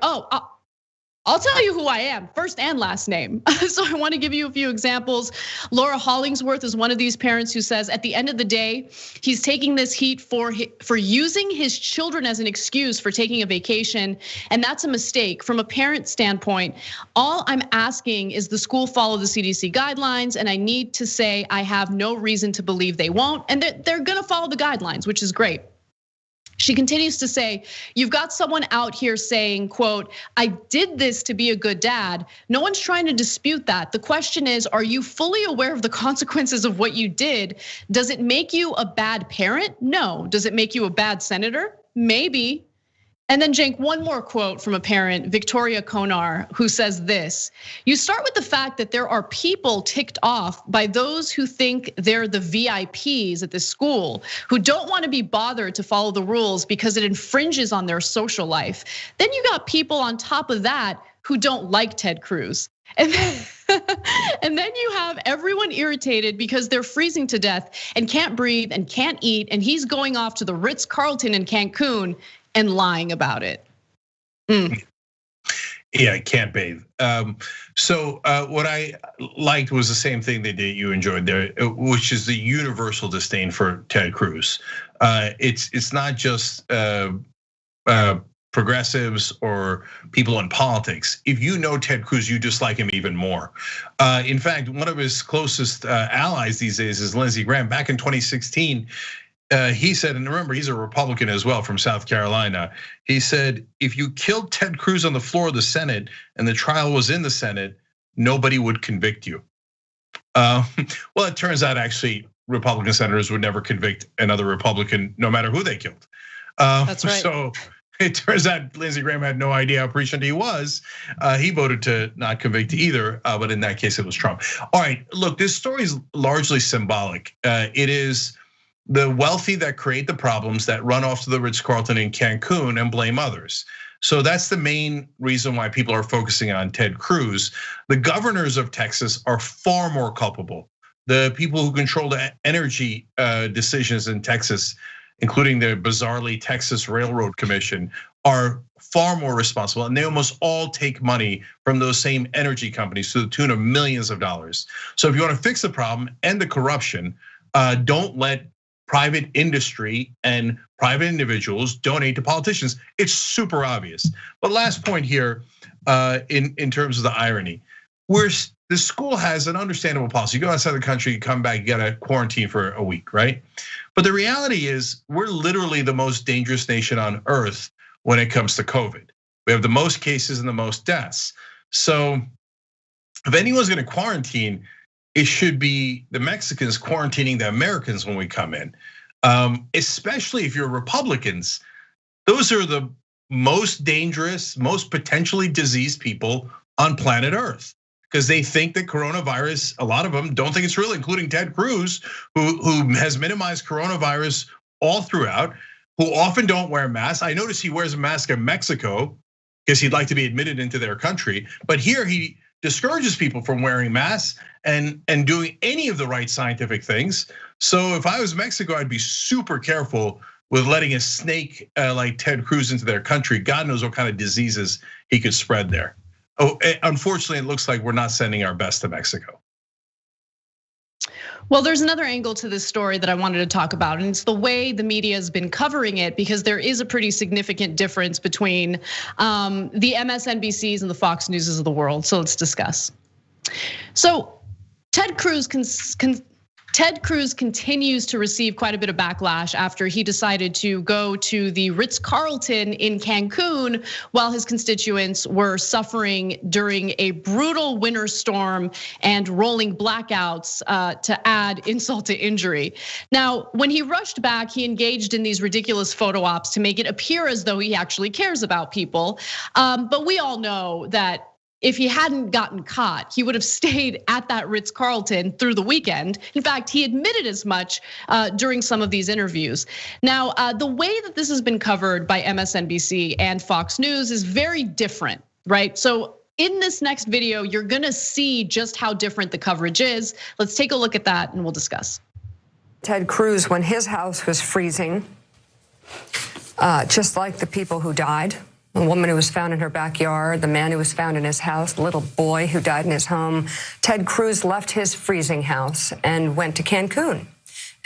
I'll tell you who I am, first and last name. So I want to give you a few examples. Laura Hollingsworth is one of these parents who says, at the end of the day, he's taking this heat for using his children as an excuse for taking a vacation, and that's a mistake. From a parent standpoint, all I'm asking is the school follow the CDC guidelines, and I need to say I have no reason to believe they won't, and they're gonna follow the guidelines, which is great. She continues to say, you've got someone out here saying, quote, I did this to be a good dad. No one's trying to dispute that. The question is, are you fully aware of the consequences of what you did? Does it make you a bad parent? No. Does it make you a bad senator? Maybe. And then Cenk, one more quote from a parent, Victoria Konar, who says this: "You start with the fact that there are people ticked off by those who think they're the VIPs at this school, who don't want to be bothered to follow the rules because it infringes on their social life. Then you got people on top of that who don't like Ted Cruz. And then you have everyone irritated because they're freezing to death and can't breathe and can't eat, and he's going off to the Ritz-Carlton in Cancun and lying about it." Yeah, can't bathe. So what I liked was the same thing they did, you enjoyed there, which is the universal disdain for Ted Cruz. It's not just progressives or people in politics. If you know Ted Cruz, you dislike him even more. In fact, one of his closest allies these days is Lindsey Graham. Back in 2016, he said, and remember, he's a Republican as well from South Carolina. He said, if you killed Ted Cruz on the floor of the Senate and the trial was in the Senate, nobody would convict you. Well, it turns out actually Republican senators would never convict another Republican, no matter who they killed. That's right. So it turns out Lindsey Graham had no idea how prescient he was. He voted to not convict either, but in that case, it was Trump. All right, look, this story is largely symbolic. It is the wealthy that create the problems, that run off to the Ritz-Carlton in Cancun and blame others. So that's the main reason why people are focusing on Ted Cruz. The governors of Texas are far more culpable. The people who control the energy decisions in Texas, including the bizarrely Texas Railroad Commission, are far more responsible, and they almost all take money from those same energy companies to the tune of millions of dollars. So if you want to fix the problem and the corruption, don't let private industry and private individuals donate to politicians. It's super obvious. But last point here, in terms of the irony, the school has an understandable policy. You go outside the country, you come back, you got to quarantine for a week, right? But the reality is, we're literally the most dangerous nation on earth when it comes to COVID. We have the most cases and the most deaths. So if anyone's going to quarantine, it should be the Mexicans quarantining the Americans when we come in. Especially if you're Republicans, those are the most dangerous, most potentially diseased people on planet Earth, because they think that coronavirus, a lot of them don't think it's real, including Ted Cruz, who has minimized coronavirus all throughout, who often don't wear masks. I notice he wears a mask in Mexico because he'd like to be admitted into their country, but here he discourages people from wearing masks and doing any of the right scientific things. So if I was Mexico, I'd be super careful with letting a snake like Ted Cruz into their country. God knows what kind of diseases he could spread there. Oh, unfortunately, it looks like we're not sending our best to Mexico. Well, there's another angle to this story that I wanted to talk about, and it's the way the media has been covering it, because there is a pretty significant difference between the MSNBCs and the Fox Newses of the world. So let's discuss. So Ted Cruz continues to receive quite a bit of backlash after he decided to go to the Ritz-Carlton in Cancun while his constituents were suffering during a brutal winter storm and rolling blackouts to add insult to injury. Now, when he rushed back, he engaged in these ridiculous photo ops to make it appear as though he actually cares about people. But we all know that if he hadn't gotten caught, he would have stayed at that Ritz-Carlton through the weekend. In fact, he admitted as much during some of these interviews. Now, the way that this has been covered by MSNBC and Fox News is very different, right? So in this next video, you're gonna see just how different the coverage is. Let's take a look at that and we'll discuss. Ted Cruz, when his house was freezing, just like the people who died, the woman who was found in her backyard, the man who was found in his house, the little boy who died in his home, Ted Cruz left his freezing house and went to Cancun.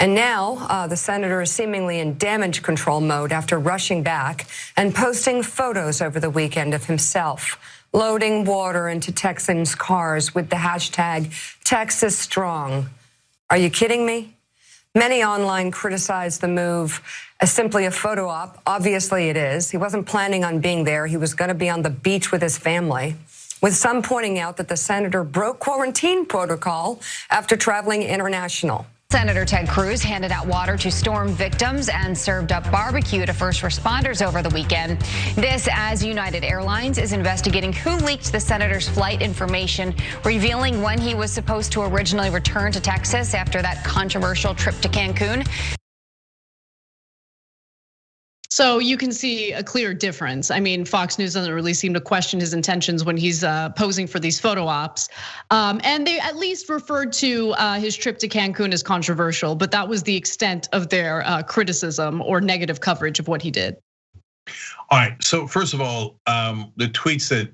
And now the senator is seemingly in damage control mode after rushing back and posting photos over the weekend of himself loading water into Texans' cars with the hashtag Texas Strong. Are you kidding me? Many online criticized the move as simply a photo op. Obviously it is. He wasn't planning on being there. He was going to be on the beach with his family, with some pointing out that the senator broke quarantine protocol after traveling international. Senator Ted Cruz handed out water to storm victims and served up barbecue to first responders over the weekend. This as United Airlines is investigating who leaked the senator's flight information, revealing when he was supposed to originally return to Texas after that controversial trip to Cancun. So you can see a clear difference. I mean, Fox News doesn't really seem to question his intentions when he's posing for these photo ops. And they at least referred to his trip to Cancun as controversial, but that was the extent of their criticism or negative coverage of what he did. All right, so first of all, the tweets that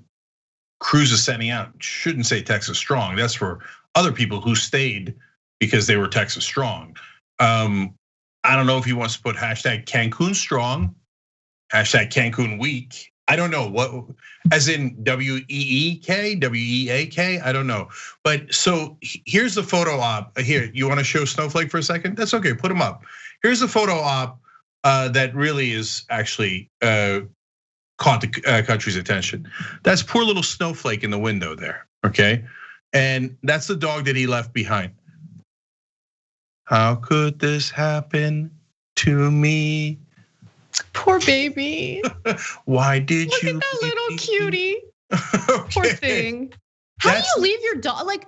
Cruz is sending out shouldn't say Texas strong. That's for other people who stayed because they were Texas strong. I don't know if he wants to put hashtag Cancun strong, hashtag Cancun week. I don't know what, as in WEEK, WEAK, I don't know. But so here's the photo op. Here, you want to show Snowflake for a second? That's okay, put him up. Here's the photo op that really is actually caught the country's attention. That's poor little Snowflake in the window there, okay? And that's the dog that he left behind. How could this happen to me? Poor baby. Why did you? Look at that little cutie. Okay. Poor thing. How do you leave your dog? Like,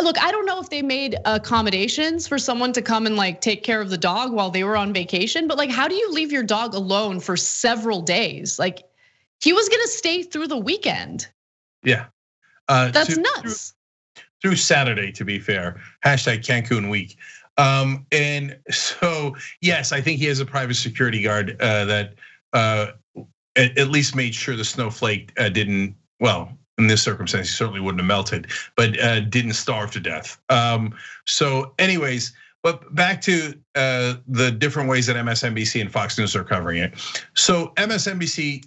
look, I don't know if they made accommodations for someone to come and like take care of the dog while they were on vacation, but like, how do you leave your dog alone for several days? Like, he was gonna stay through the weekend. Yeah. That's nuts. Through Saturday, to be fair. Hashtag Cancun week. And so, yes, I think he has a private security guard that at least made sure the Snowflake didn't, well, in this circumstance, he certainly wouldn't have melted, but didn't starve to death. So anyways, but back to the different ways that MSNBC and Fox News are covering it. So MSNBC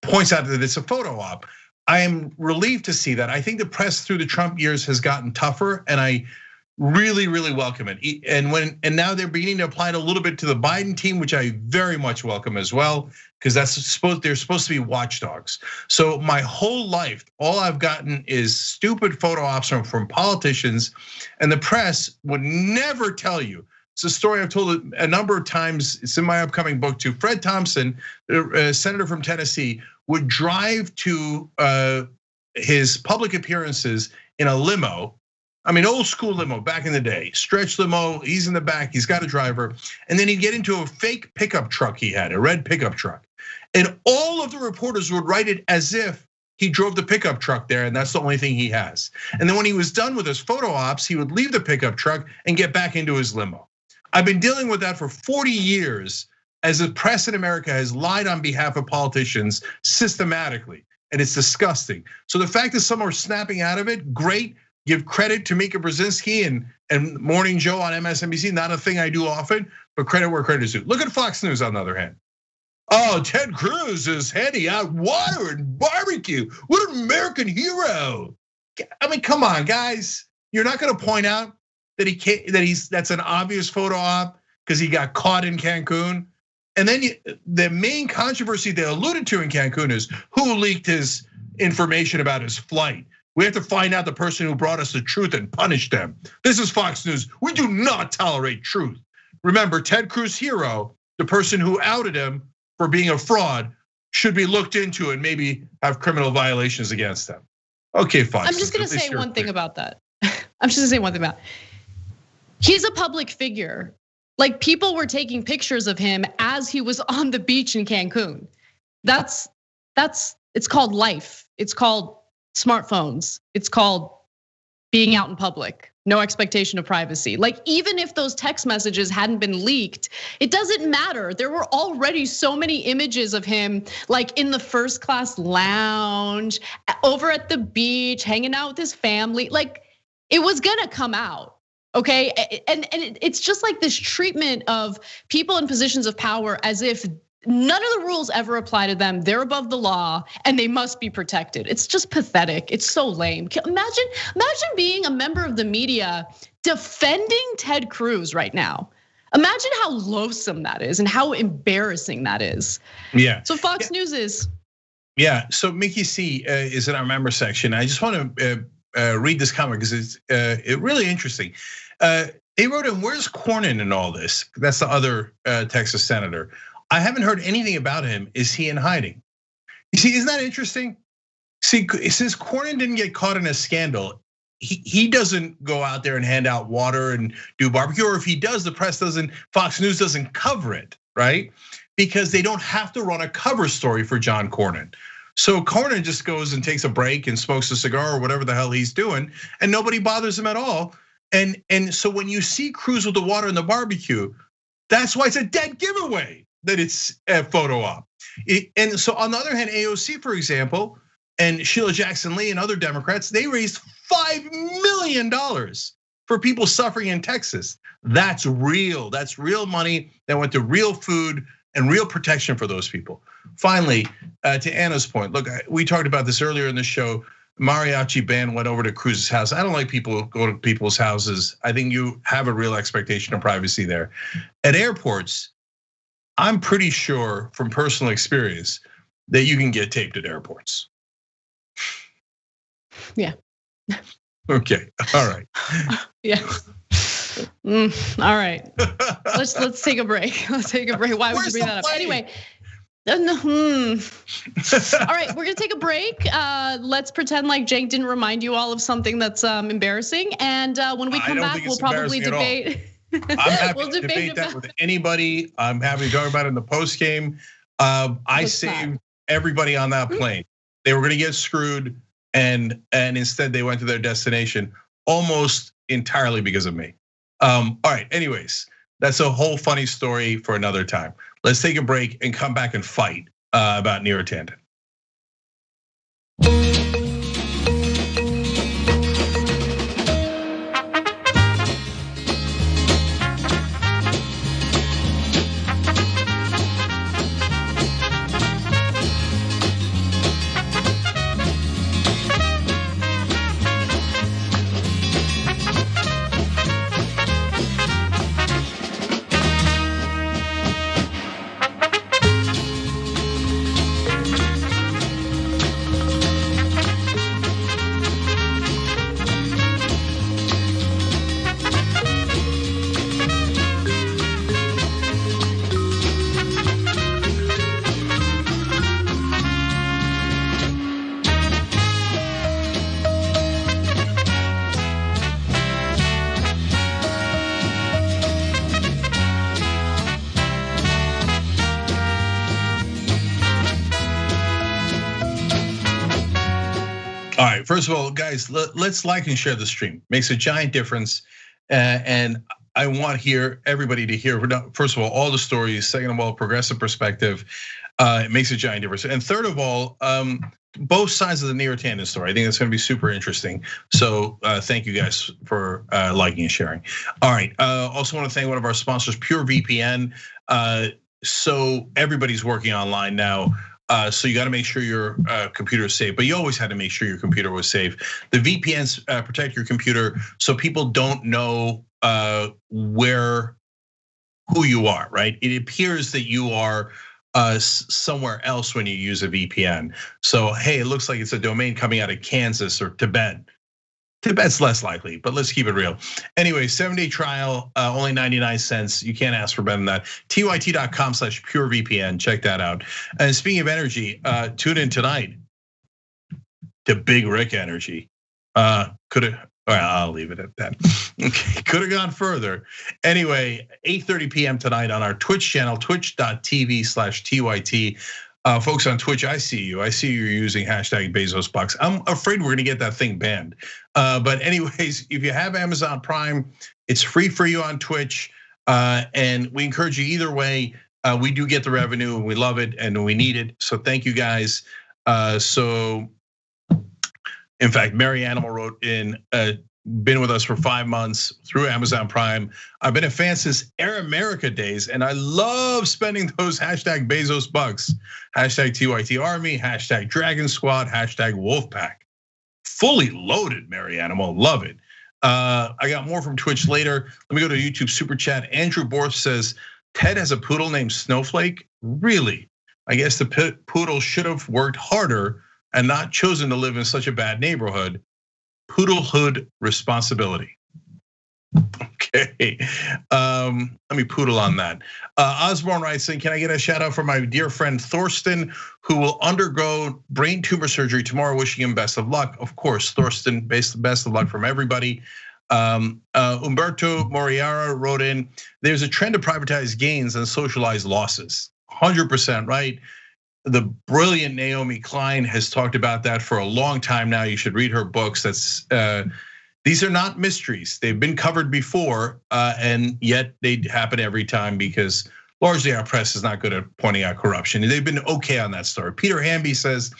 points out that it's a photo op. I am relieved to see that. I think the press through the Trump years has gotten tougher, and I really, really welcome it. And now they're beginning to apply it a little bit to the Biden team, which I very much welcome as well, because they're supposed to be watchdogs. So my whole life, all I've gotten is stupid photo ops from politicians, and the press would never tell you. It's a story I've told a number of times. It's in my upcoming book too. Fred Thompson, a senator from Tennessee, would drive to his public appearances in a limo. I mean, old school limo back in the day, stretch limo, he's in the back, he's got a driver. And then he'd get into a fake pickup truck he had, a red pickup truck. And all of the reporters would write it as if he drove the pickup truck there and that's the only thing he has. And then when he was done with his photo ops, he would leave the pickup truck and get back into his limo. I've been dealing with that for 40 years as the press in America has lied on behalf of politicians systematically, and it's disgusting. So the fact that some are snapping out of it, great. Give credit to Mika Brzezinski and Morning Joe on MSNBC, not a thing I do often, but credit where credit is due. Look at Fox News on the other hand. Oh, Ted Cruz is handing out water and barbecue. What an American hero. I mean, come on, guys. You're not gonna point out that that's an obvious photo op because he got caught in Cancun. And then the main controversy they alluded to in Cancun is who leaked his information about his flight. We have to find out the person who brought us the truth and punish them. This is Fox News. We do not tolerate truth. Remember, Ted Cruz hero, the person who outed him for being a fraud, should be looked into and maybe have criminal violations against them. Okay, Fox. I'm just gonna say one thing about that. I'm just gonna say one thing about it. He's a public figure. Like people were taking pictures of him as he was on the beach in Cancun. It's called life. It's called smartphones. It's called being out in public. No expectation of privacy. Like even if those text messages hadn't been leaked, it doesn't matter. There were already so many images of him like in the first class lounge, over at the beach, hanging out with his family. Like it was gonna come out. Okay, and it's just like this treatment of people in positions of power as if none of the rules ever apply to them. They're above the law and they must be protected. It's just pathetic. It's so lame. Imagine being a member of the media defending Ted Cruz right now. Imagine how loathsome that is and how embarrassing that is. Yeah. So Fox News is. Yeah. So Mickey C is in our member section. I just want to read this comment because it's really interesting. They wrote in, where's Cornyn in all this? That's the other Texas senator. I haven't heard anything about him. Is he in hiding? You see, isn't that interesting? See, since Cornyn didn't get caught in a scandal, he doesn't go out there and hand out water and do barbecue, or if he does, the press doesn't, Fox News doesn't cover it, right? Because they don't have to run a cover story for John Cornyn. So Cornyn just goes and takes a break and smokes a cigar or whatever the hell he's doing, and nobody bothers him at all. And so when you see Cruz with the water and the barbecue, that's why it's a dead giveaway that it's a photo op. And so on the other hand, AOC, for example, and Sheila Jackson Lee and other Democrats, they raised $5 million for people suffering in Texas. That's real. That's real money that went to real food and real protection for those people. Finally, to Anna's point, look, we talked about this earlier in the show. Mariachi band went over to Cruz's house. I don't like people who go to people's houses. I think you have a real expectation of privacy there. At airports, I'm pretty sure from personal experience that you can get taped at airports. Yeah. Okay. All right. Yeah. All right. Let's take a break. Let's take a break. Why would you bring that up? Anyway. All right, we're gonna take a break. Let's pretend like Cenk didn't remind you all of something that's embarrassing. And when we come back, we'll probably debate. I'm happy to debate that with anybody. I'm happy to talk about it in the post game. I saved everybody on that plane. They were gonna get screwed, and instead they went to their destination almost entirely because of me. All right, anyways, that's a whole funny story for another time. Let's take a break and come back and fight about Neera Tanden. All right, first of all, guys, let's like and share the stream. Makes a giant difference. And I want everybody to hear, first of all the stories. Second of all, progressive perspective. It makes a giant difference. And third of all, both sides of the Neera Tanden story. I think that's gonna be super interesting. So thank you guys for liking and sharing. All right, also wanna thank one of our sponsors, PureVPN. So everybody's working online now. So you got to make sure your computer is safe, but you always had to make sure your computer was safe. The VPNs protect your computer so people don't know who you are, right? It appears that you are somewhere else when you use a VPN. So hey, it looks like it's a domain coming out of Kansas or Tibet. Tibet's less likely, but let's keep it real. Anyway, 7-day trial, only 99 cents. You can't ask for better than that. TYT.com/PureVPN, check that out. And speaking of energy, tune in tonight to Big Rick Energy. I'll leave it at that. Okay, could have gone further. Anyway, 8:30 p.m. tonight on our Twitch channel, twitch.tv/TYT. Folks on Twitch, I see you. I see you're using #BezosBucks. I'm afraid we're gonna get that thing banned. But anyways, if you have Amazon Prime, it's free for you on Twitch. And we encourage you either way. We do get the revenue and we love it and we need it. So thank you guys. So in fact, Mary Animal wrote in, been with us for 5 months through Amazon Prime. I've been a fan since Air America days, and I love spending those #BezosBucks, #TYT Army, #Dragon Squad, #Wolfpack. Fully loaded, Mary Animal, love it. I got more from Twitch later. Let me go to YouTube Super Chat. Andrew Borth says, Ted has a poodle named Snowflake? Really? I guess the poodle should have worked harder and not chosen to live in such a bad neighborhood. Poodlehood responsibility. Okay. Okay, let me poodle on that. Osborne writes in, can I get a shout out for my dear friend Thorsten, who will undergo brain tumor surgery tomorrow, wishing him best of luck. Of course, Thorsten, best of luck from everybody. Umberto Moriara wrote in, there's a trend to privatize gains and socialize losses. 100% right. The brilliant Naomi Klein has talked about that for a long time now. You should read her books. These are not mysteries. They've been covered before, and yet they happen every time because largely our press is not good at pointing out corruption. They've been okay on that story. Peter Hamby says,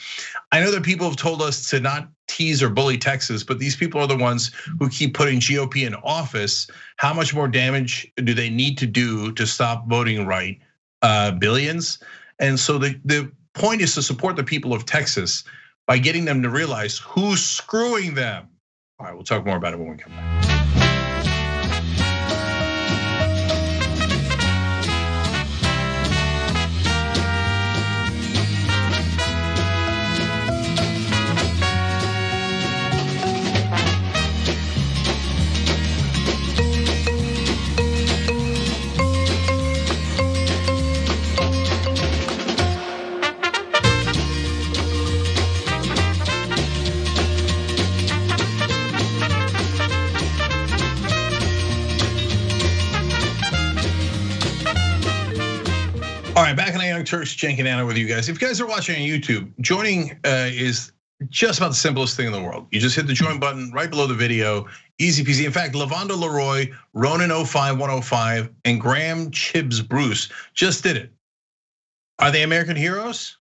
I know that people have told us to not tease or bully Texas, but these people are the ones who keep putting GOP in office. How much more damage do they need to do to stop voting right? Billions. And so the point is to support the people of Texas by getting them to realize who's screwing them. All right, we'll talk more about it when we come back. All right, back on the Young Turks, Cenk and Anna with you guys. If you guys are watching on YouTube, joining is just about the simplest thing in the world. You just hit the join button right below the video, easy peasy. In fact, Lavonda Leroy, Ronan 05105, and Graham Chibbs Bruce just did it. Are they American heroes?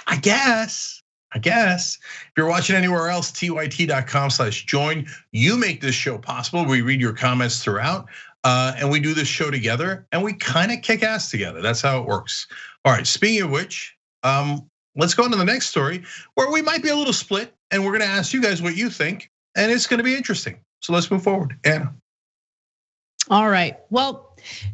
I guess. If you're watching anywhere else, tyt.com/join. You make this show possible. We read your comments throughout. And we do this show together, and we kind of kick ass together. That's how it works. All right, speaking of which, let's go on to the next story where we might be a little split, and we're gonna ask you guys what you think, and it's gonna be interesting. So let's move forward, Anna. All right, well,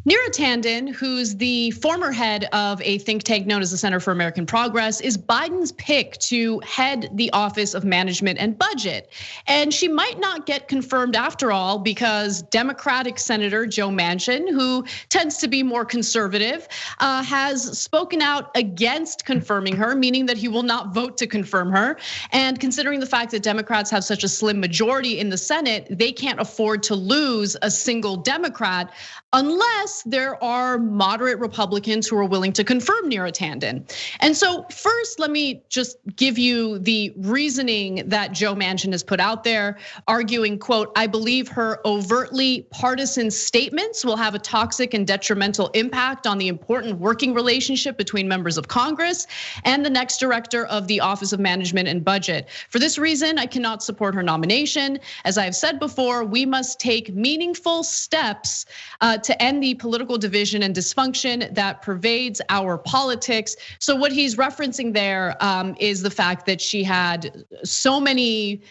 Neera Tanden, who's the former head of a think tank known as the Center for American Progress, is Biden's pick to head the Office of Management and Budget. And she might not get confirmed after all because Democratic Senator Joe Manchin, who tends to be more conservative, has spoken out against confirming her, meaning that he will not vote to confirm her. And considering the fact that Democrats have such a slim majority in the Senate, they can't afford to lose a single Democrat unless there are moderate Republicans who are willing to confirm Neera Tanden. And so first, let me just give you the reasoning that Joe Manchin has put out there, arguing, quote, I believe her overtly partisan statements will have a toxic and detrimental impact on the important working relationship between members of Congress and the next director of the Office of Management and Budget. For this reason, I cannot support her nomination. As I've said before, we must take meaningful steps to end the political division and dysfunction that pervades our politics. So what he's referencing there is the fact that she had so many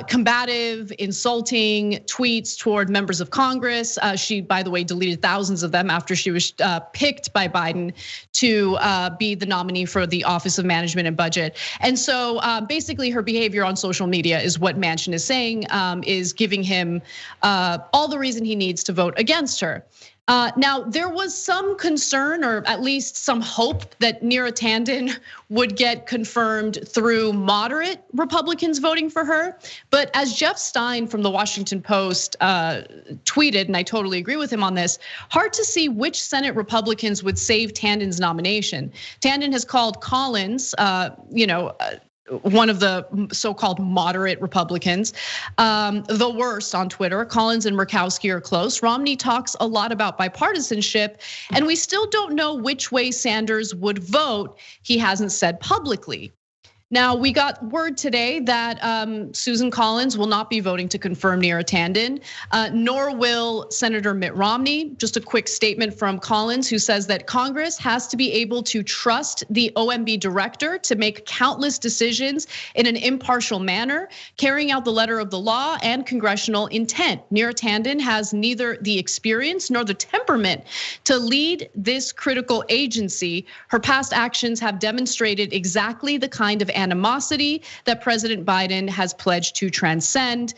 combative, insulting tweets toward members of Congress. She, by the way, deleted thousands of them after she was picked by Biden to be the nominee for the Office of Management and Budget. And so basically her behavior on social media is what Manchin is saying is giving him all the reason he needs to vote against her. Now, there was some concern, or at least some hope, that Neera Tanden would get confirmed through moderate Republicans voting for her. But as Jeff Stein from the Washington Post tweeted, and I totally agree with him on this, hard to see which Senate Republicans would save Tanden's nomination. Tanden has called Collins, one of the so-called moderate Republicans, the worst on Twitter. Collins and Murkowski are close. Romney talks a lot about bipartisanship, and we still don't know which way Sanders would vote. He hasn't said publicly. Now, we got word today that Susan Collins will not be voting to confirm Neera Tanden, nor will Senator Mitt Romney. Just a quick statement from Collins, who says that Congress has to be able to trust the OMB director to make countless decisions in an impartial manner, carrying out the letter of the law and congressional intent. Neera Tanden has neither the experience nor the temperament to lead this critical agency. Her past actions have demonstrated exactly the kind of animosity that President Biden has pledged to transcend.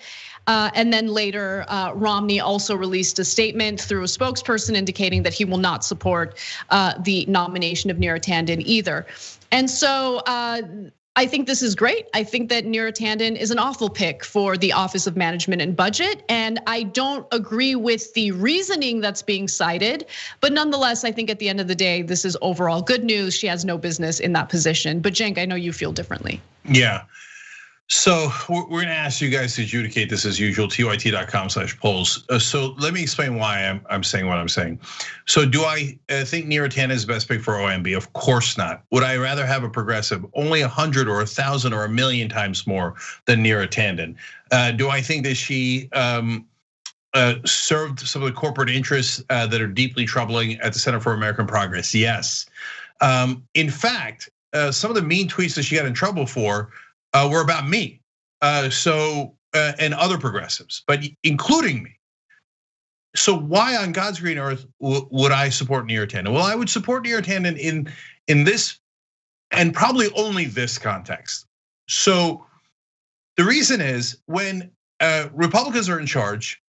And then later, Romney also released a statement through a spokesperson indicating that he will not support the nomination of Neera Tanden either. And so I think this is great. I think that Neera Tanden is an awful pick for the Office of Management and Budget. And I don't agree with the reasoning that's being cited. But nonetheless, I think at the end of the day, this is overall good news. She has no business in that position. But Cenk, I know you feel differently. Yeah. So we're gonna ask you guys to adjudicate this as usual, tyt.com/polls. So let me explain why I'm saying what I'm saying. So do I think Neera Tanden is the best pick for OMB? Of course not. Would I rather have a progressive? Only 100 or 1,000 or 1,000,000 times more than Neera Tanden. Do I think that she served some of the corporate interests that are deeply troubling at the Center for American Progress? Yes. In fact, some of the mean tweets that she got in trouble for were about me, and other progressives, but including me. So why on God's green earth would I support Neera Tanden? Well, I would support Neera Tanden in this, and probably only this context. So the reason is when Republicans are in charge,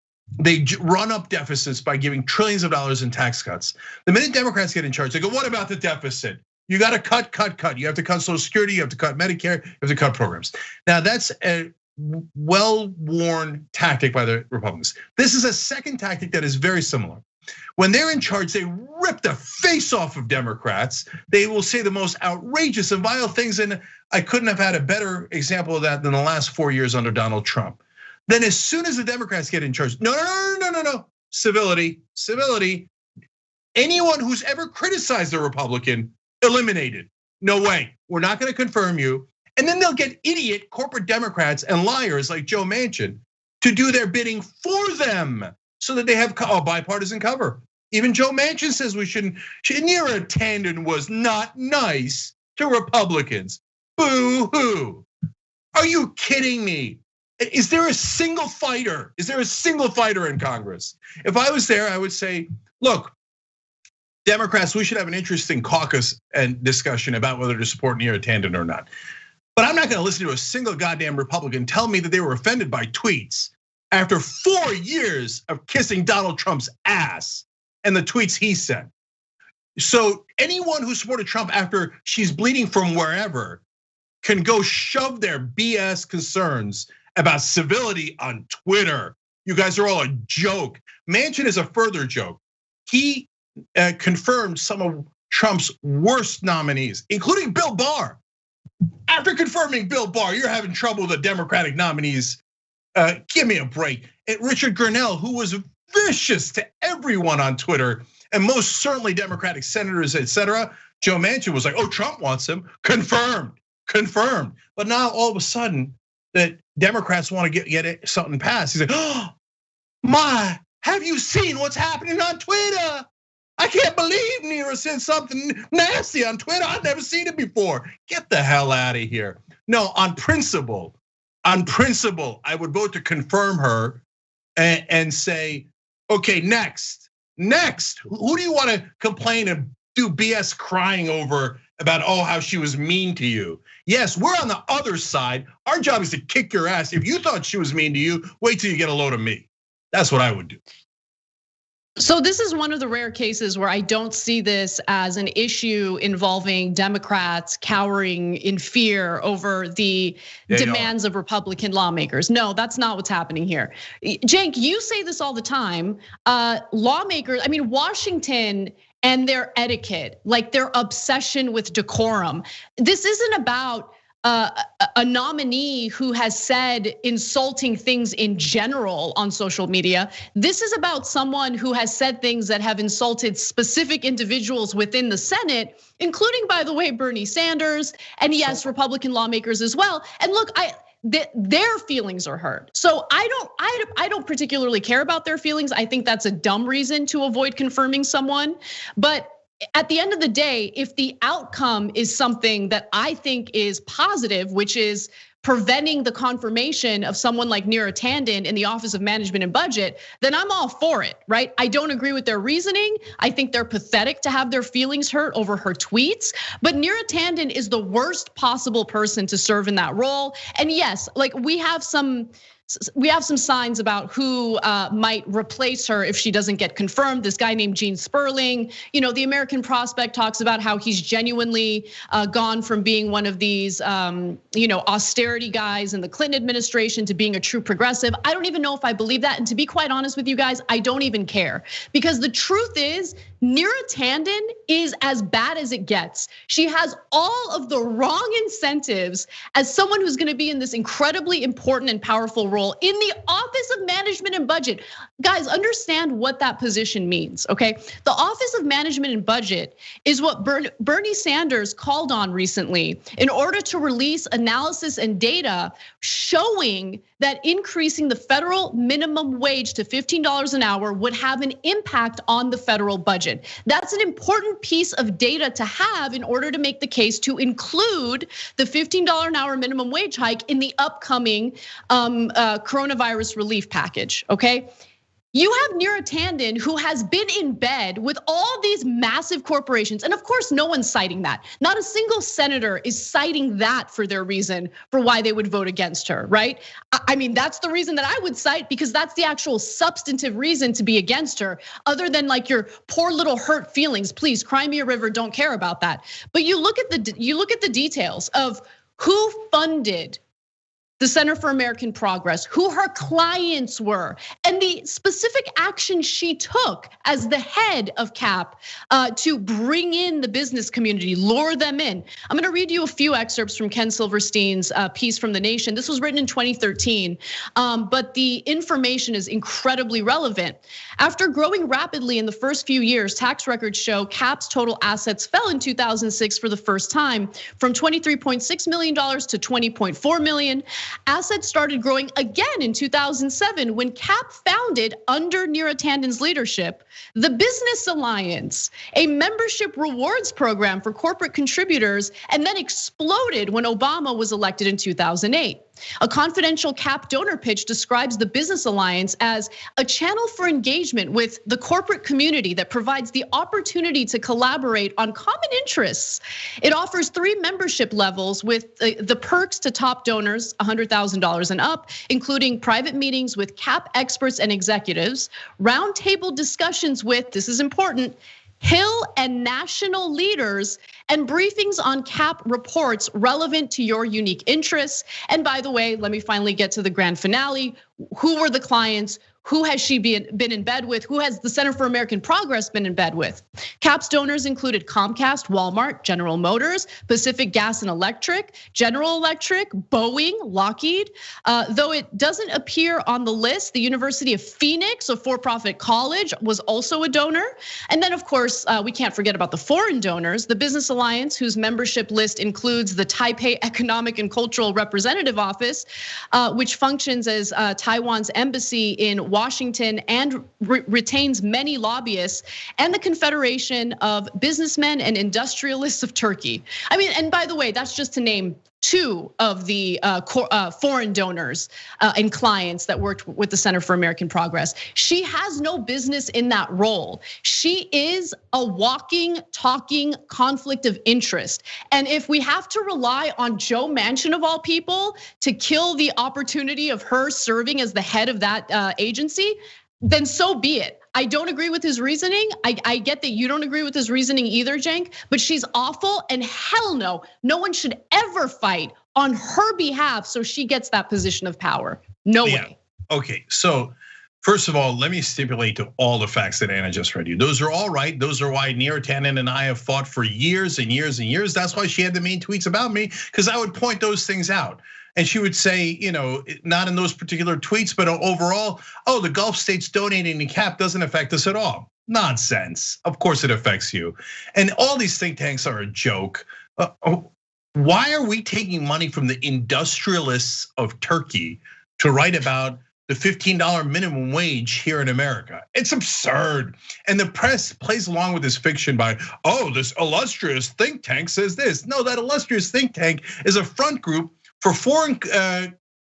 they run up deficits by giving trillions of dollars in tax cuts. The minute Democrats get in charge, they go, what about the deficit? You got to cut. You have to cut Social Security, you have to cut Medicare, you have to cut programs. Now that's a well-worn tactic by the Republicans. This is a second tactic that is very similar. When they're in charge, they rip the face off of Democrats. They will say the most outrageous and vile things, and I couldn't have had a better example of that than the last 4 years under Donald Trump. Then as soon as the Democrats get in charge, no, civility. Anyone who's ever criticized a Republican, eliminated. No way, we're not gonna confirm you. And then they'll get idiot corporate Democrats and liars like Joe Manchin to do their bidding for them so that they have a bipartisan cover. Even Joe Manchin says we shouldn't. Neera Tanden was not nice to Republicans. Boo-hoo. Are you kidding me? Is there a single fighter? Is there a single fighter in Congress? If I was there, I would say, look, Democrats, we should have an interesting caucus and discussion about whether to support Neera Tanden or not. But I'm not gonna listen to a single goddamn Republican tell me that they were offended by tweets after 4 years of kissing Donald Trump's ass and the tweets he sent. So anyone who supported Trump after she's bleeding from wherever can go shove their BS concerns about civility on Twitter. You guys are all a joke. Manchin is a further joke. He confirmed some of Trump's worst nominees, including Bill Barr. After confirming Bill Barr, you're having trouble with the Democratic nominees. Give me a break. And Richard Grenell, who was vicious to everyone on Twitter, and most certainly Democratic senators, etc. Joe Manchin was like, oh, Trump wants him. Confirmed. But now all of a sudden, that Democrats want to get something passed. He's like, oh, my, have you seen what's happening on Twitter? I can't believe Neera said something nasty on Twitter. I've never seen it before. Get the hell out of here. No, on principle, I would vote to confirm her and say, okay, next. Who do you want to complain and do BS crying over about, oh, how she was mean to you? Yes, we're on the other side. Our job is to kick your ass. If you thought she was mean to you, wait till you get a load of me. That's what I would do. So this is one of the rare cases where I don't see this as an issue involving Democrats cowering in fear over the demands of Republican lawmakers. No, that's not what's happening here. Cenk, you say this all the time. Lawmakers, I mean, Washington and their etiquette, like their obsession with decorum. This isn't about a nominee who has said insulting things in general on social media. This is about someone who has said things that have insulted specific individuals within the Senate, including, by the way, Bernie Sanders, and yes, Republican lawmakers as well. And look, their feelings are hurt. So I don't particularly care about their feelings. I think that's a dumb reason to avoid confirming someone. But at the end of the day, if the outcome is something that I think is positive, which is preventing the confirmation of someone like Neera Tanden in the Office of Management and Budget, then I'm all for it, right? I don't agree with their reasoning. I think they're pathetic to have their feelings hurt over her tweets, but Neera Tanden is the worst possible person to serve in that role. And yes, like we have some signs about who might replace her if she doesn't get confirmed. This guy named Gene Sperling, the American Prospect talks about how he's genuinely gone from being one of these, austerity guys in the Clinton administration to being a true progressive. I don't even know if I believe that. And to be quite honest with you guys, I don't even care, because the truth is Neera Tanden is as bad as it gets. She has all of the wrong incentives as someone who's gonna be in this incredibly important and powerful role in the Office of Management and Budget. Guys, understand what that position means, okay? The Office of Management and Budget is what Bernie Sanders called on recently in order to release analysis and data showing that increasing the federal minimum wage to $15 an hour would have an impact on the federal budget. That's an important piece of data to have in order to make the case to include the $15 an hour minimum wage hike in the upcoming coronavirus relief package, okay? You have Neera Tanden, who has been in bed with all these massive corporations. And of course, no one's citing that. Not a single senator is citing that for their reason for why they would vote against her, right? I mean, that's the reason that I would cite, because that's the actual substantive reason to be against her, other than like your poor little hurt feelings. Please, cry me a river, don't care about that. But you look at the details of who funded the Center for American Progress, who her clients were, and the specific action she took as the head of CAP to bring in the business community, lure them in. I'm gonna read you a few excerpts from Ken Silverstein's piece from The Nation. This was written in 2013, but the information is incredibly relevant. After growing rapidly in the first few years, tax records show CAP's total assets fell in 2006 for the first time, from $23.6 million to $20.4 million. Assets started growing again in 2007 when CAP founded, under Neera Tanden's leadership, the Business Alliance, a membership rewards program for corporate contributors, and then exploded when Obama was elected in 2008. A confidential CAP donor pitch describes the Business Alliance as a channel for engagement with the corporate community that provides the opportunity to collaborate on common interests. It offers 3 membership levels with the perks to top donors, $100,000 and up, including private meetings with CAP experts and executives, roundtable discussions with, this is important, Hill and national leaders, and briefings on CAP reports relevant to your unique interests. And by the way, let me finally get to the grand finale. Who were the clients? Who has she been in bed with? Who has the Center for American Progress been in bed with? CAP's donors included Comcast, Walmart, General Motors, Pacific Gas and Electric, General Electric, Boeing, Lockheed. Though it doesn't appear on the list, the University of Phoenix, a for-profit college, was also a donor. And then of course, we can't forget about the foreign donors, the Business Alliance, whose membership list includes the Taipei Economic and Cultural Representative Office, which functions as Taiwan's embassy in Washington and retains many lobbyists, and the Confederation of Businessmen and Industrialists of Turkey. I mean, and by the way, that's just to name 2 of the foreign donors and clients that worked with the Center for American Progress. She has no business in that role. She is a walking, talking conflict of interest. And if we have to rely on Joe Manchin of all people to kill the opportunity of her serving as the head of that agency, then so be it. I don't agree with his reasoning. I get that you don't agree with his reasoning either, Cenk, but she's awful, and hell no, no one should ever fight on her behalf so she gets that position of power. No way. Okay, so first of all, let me stipulate to all the facts that Ana just read you. Those are all right. Those are why Neera Tanden and I have fought for years and years and years. That's why she had the mean tweets about me, because I would point those things out. And she would say, not in those particular tweets, but overall, oh, the Gulf states donating to CAP doesn't affect us at all. Nonsense. Of course it affects you. And all these think tanks are a joke. Why are we taking money from the industrialists of Turkey to write about the $15 minimum wage here in America? It's absurd. And the press plays along with this fiction by, oh, this illustrious think tank says this. No, that illustrious think tank is a front group for foreign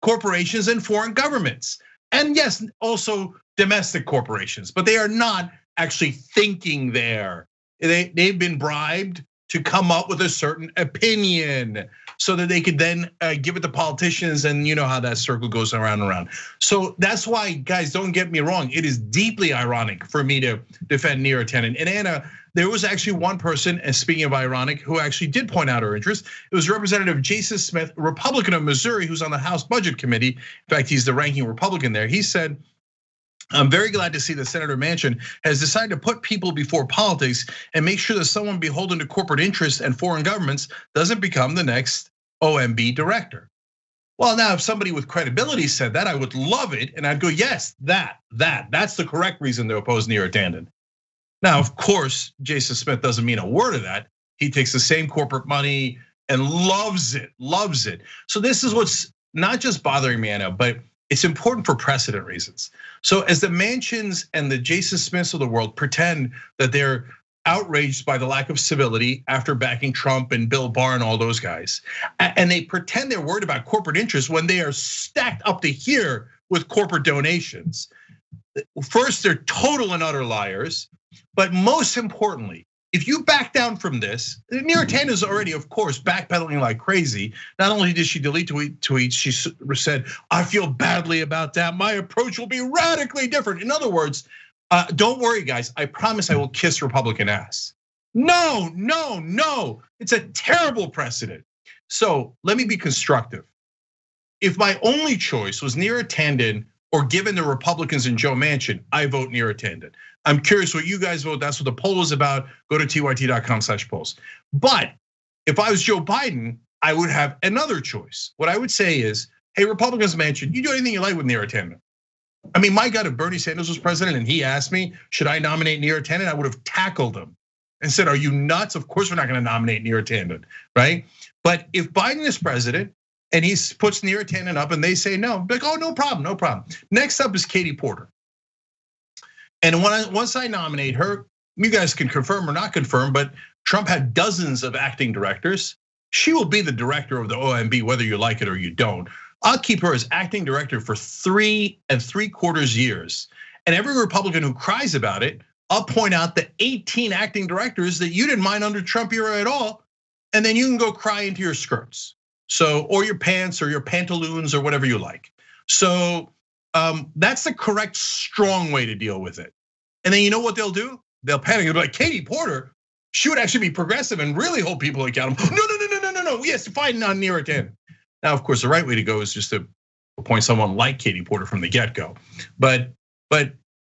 corporations and foreign governments. And yes, also domestic corporations, but they are not actually thinking there. They've been bribed to come up with a certain opinion so that they could then give it to politicians, and you know how that circle goes around and around. So that's why, guys, don't get me wrong. It is deeply ironic for me to defend Neera Tanden. And Anna, there was actually one person, and speaking of ironic, who actually did point out her interest. It was Representative Jason Smith, Republican of Missouri, who's on the House Budget Committee. In fact, he's the ranking Republican there. He said, I'm very glad to see that Senator Manchin has decided to put people before politics and make sure that someone beholden to corporate interests and foreign governments doesn't become the next OMB director. Well, now if somebody with credibility said that, I would love it, and I'd go, yes, that's the correct reason to oppose Neera Tanden. Now, of course, Jason Smith doesn't mean a word of that. He takes the same corporate money and loves it. So this is what's not just bothering me, Anna, but it's important for precedent reasons. So as the Manchins and the Jason Smiths of the world pretend that they're outraged by the lack of civility after backing Trump and Bill Barr and all those guys, and they pretend they're worried about corporate interests when they are stacked up to here with corporate donations. First, they're total and utter liars, but most importantly, if you back down from this, Neera Tanden is already, of course, backpedaling like crazy. Not only did she delete tweets, she said, I feel badly about that. My approach will be radically different. In other words, don't worry, guys. I promise I will kiss Republican ass. No. It's a terrible precedent. So let me be constructive. If my only choice was Neera Tanden or given the Republicans and Joe Manchin, I vote Neera Tanden. I'm curious what you guys vote. That's what the poll was about. Go to tyt.com/polls. But if I was Joe Biden, I would have another choice. What I would say is, hey, Republicans, Manchin, you do anything you like with Neera Tanden. I mean, my God, if Bernie Sanders was president and he asked me, should I nominate Neera Tanden? I would have tackled him and said, are you nuts? Of course we're not gonna nominate Neera Tanden, right? But if Biden is president and he puts Neera Tanden up and they say no, I'm like, oh, no problem. Next up is Katie Porter. And once I nominate her, you guys can confirm or not confirm, but Trump had dozens of acting directors. She will be the director of the OMB, whether you like it or you don't. I'll keep her as acting director for 3 3/4 years. And every Republican who cries about it, I'll point out the 18 acting directors that you didn't mind under Trump era at all. And then you can go cry into your skirts. So, or your pants or your pantaloons or whatever you like. So that's the correct, strong way to deal with it. And then you know what they'll do? They'll panic. They'll be like, Katie Porter, she would actually be progressive and really hold people accountable. No. We have to fight on Neera Tanden. Now, of course, the right way to go is just to appoint someone like Katie Porter from the get-go. But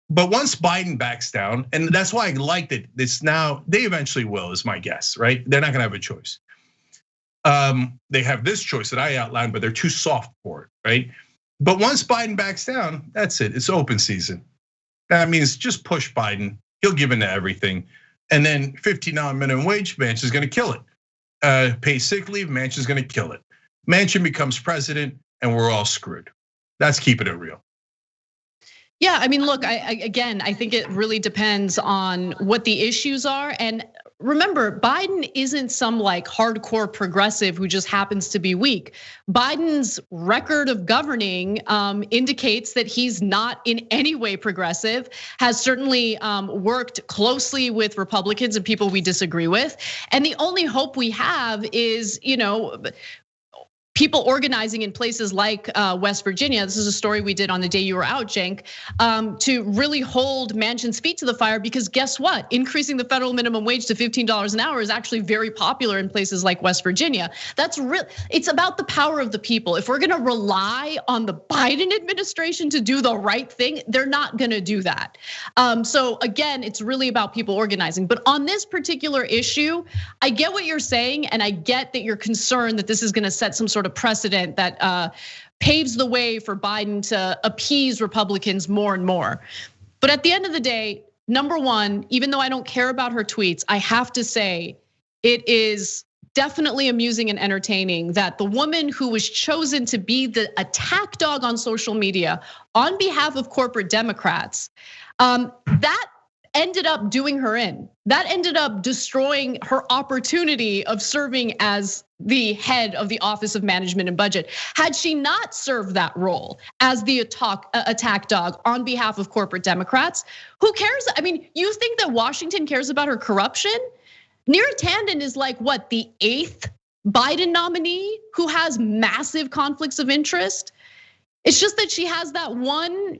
once Biden backs down, and that's why I like that it's now, they eventually will, is my guess, right? They're not gonna have a choice. They have this choice that I outlined, but they're too soft for it, right? But once Biden backs down, that's it, it's open season. That means just push Biden, he'll give in to everything. And then $15 minimum wage, Manchin's gonna kill it. Pay sick leave, Manchin's gonna kill it. Manchin becomes president and we're all screwed. That's keeping it real. Yeah, I mean, look, I think it really depends on what the issues are. And remember, Biden isn't some like hardcore progressive who just happens to be weak. Biden's record of governing indicates that he's not in any way progressive, has certainly worked closely with Republicans and people we disagree with. And the only hope we have is, people organizing in places like West Virginia. This is a story we did on the day you were out, Cenk, to really hold Manchin's feet to the fire, because guess what? Increasing the federal minimum wage to $15 an hour is actually very popular in places like West Virginia. That's real. It's about the power of the people. If we're gonna rely on the Biden administration to do the right thing, they're not gonna do that. So again, it's really about people organizing. But on this particular issue, I get what you're saying, and I get that you're concerned that this is gonna set some sort of precedent that paves the way for Biden to appease Republicans more and more. But at the end of the day, number one, even though I don't care about her tweets, I have to say it is definitely amusing and entertaining that the woman who was chosen to be the attack dog on social media on behalf of corporate Democrats, that ended up doing her in. That ended up destroying her opportunity of serving as the head of the Office of Management and Budget. Had she not served that role as the attack dog on behalf of corporate Democrats, who cares? I mean, you think that Washington cares about her corruption? Neera Tanden is like what, the 8th Biden nominee who has massive conflicts of interest? It's just that she has that one,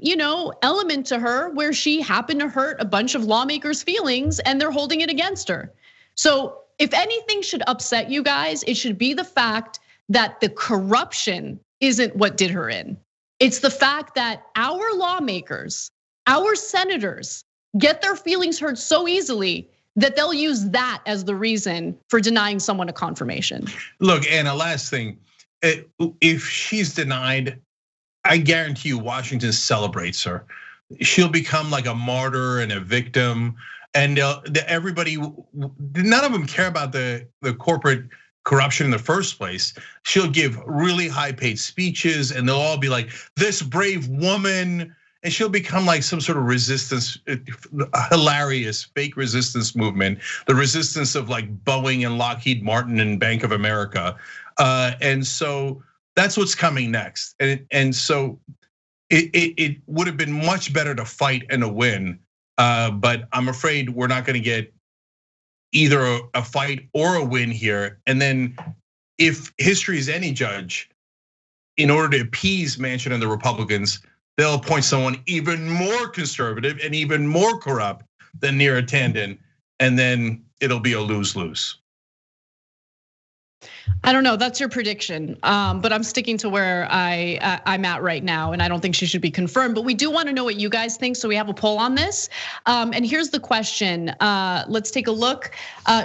element to her where she happened to hurt a bunch of lawmakers' feelings and they're holding it against her. So if anything should upset you guys, it should be the fact that the corruption isn't what did her in. It's the fact that our lawmakers, our senators get their feelings hurt so easily that they'll use that as the reason for denying someone a confirmation. Look, Anna, last thing, if she's denied, I guarantee you Washington celebrates her. She'll become like a martyr and a victim. And everybody, none of them care about the corporate corruption in the first place. She'll give really high paid speeches and they'll all be like, this brave woman. And she'll become like some sort of resistance, hilarious fake resistance movement, the resistance of like Boeing and Lockheed Martin and Bank of America. And so that's what's coming next. And so it would have been much better to fight and to win. But I'm afraid we're not going to get either a fight or a win here. And then if history is any judge, in order to appease Manchin and the Republicans, they'll appoint someone even more conservative and even more corrupt than Neera Tanden. And then it'll be a lose-lose. I don't know, that's your prediction, but I'm sticking to where I'm at right now, and I don't think she should be confirmed, but we do wanna know what you guys think, so we have a poll on this. And here's the question, let's take a look.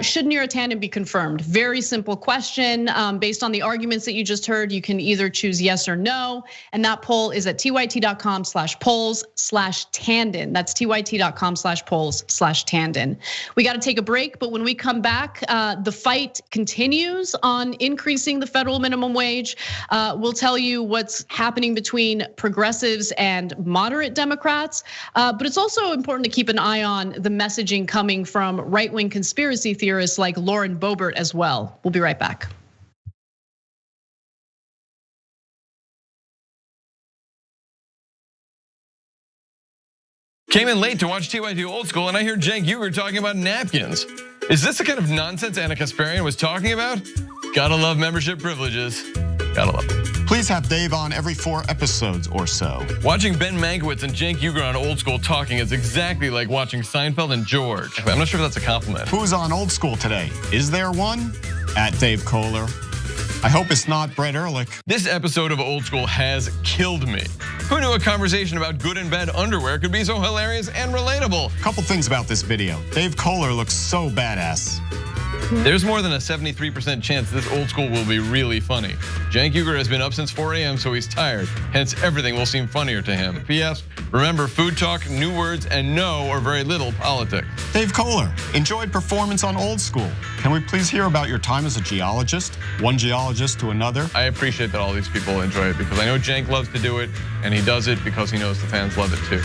Should Neera Tanden be confirmed? Very simple question, based on the arguments that you just heard, you can either choose yes or no, and that poll is at tyt.com/polls/Tanden. That's tyt.com/polls/Tanden. We gotta take a break, but when we come back, the fight continues on increasing the federal minimum wage. We'll tell you what's happening between progressives and moderate Democrats. But it's also important to keep an eye on the messaging coming from right-wing conspiracy theorists like Lauren Boebert as well. We'll be right back. Came in late to watch TYT Old School, and I hear Cenk Uygur talking about napkins. Is this the kind of nonsense Anna Kasparian was talking about? Gotta love membership privileges. Gotta love them. Please have Dave on every 4 episodes or so. Watching Ben Mankiewicz and Cenk Uygur on Old School talking is exactly like watching Seinfeld and George. I'm not sure if that's a compliment. Who's on Old School today? Is there one? At Dave Kohler. I hope it's not Brett Ehrlich. This episode of Old School has killed me. Who knew a conversation about good and bad underwear could be so hilarious and relatable? Couple things about this video. Dave Kohler looks so badass. There's more than a 73% chance this Old School will be really funny. Cenk Uygur has been up since 4 a.m., so he's tired. Hence, everything will seem funnier to him. P.S. Remember, food talk, new words, and no or very little politics. Dave Kohler, enjoyed performance on Old School. Can we please hear about your time as a geologist? One geologist to another? I appreciate that all these people enjoy it because I know Cenk loves to do it, and he does it because he knows the fans love it too.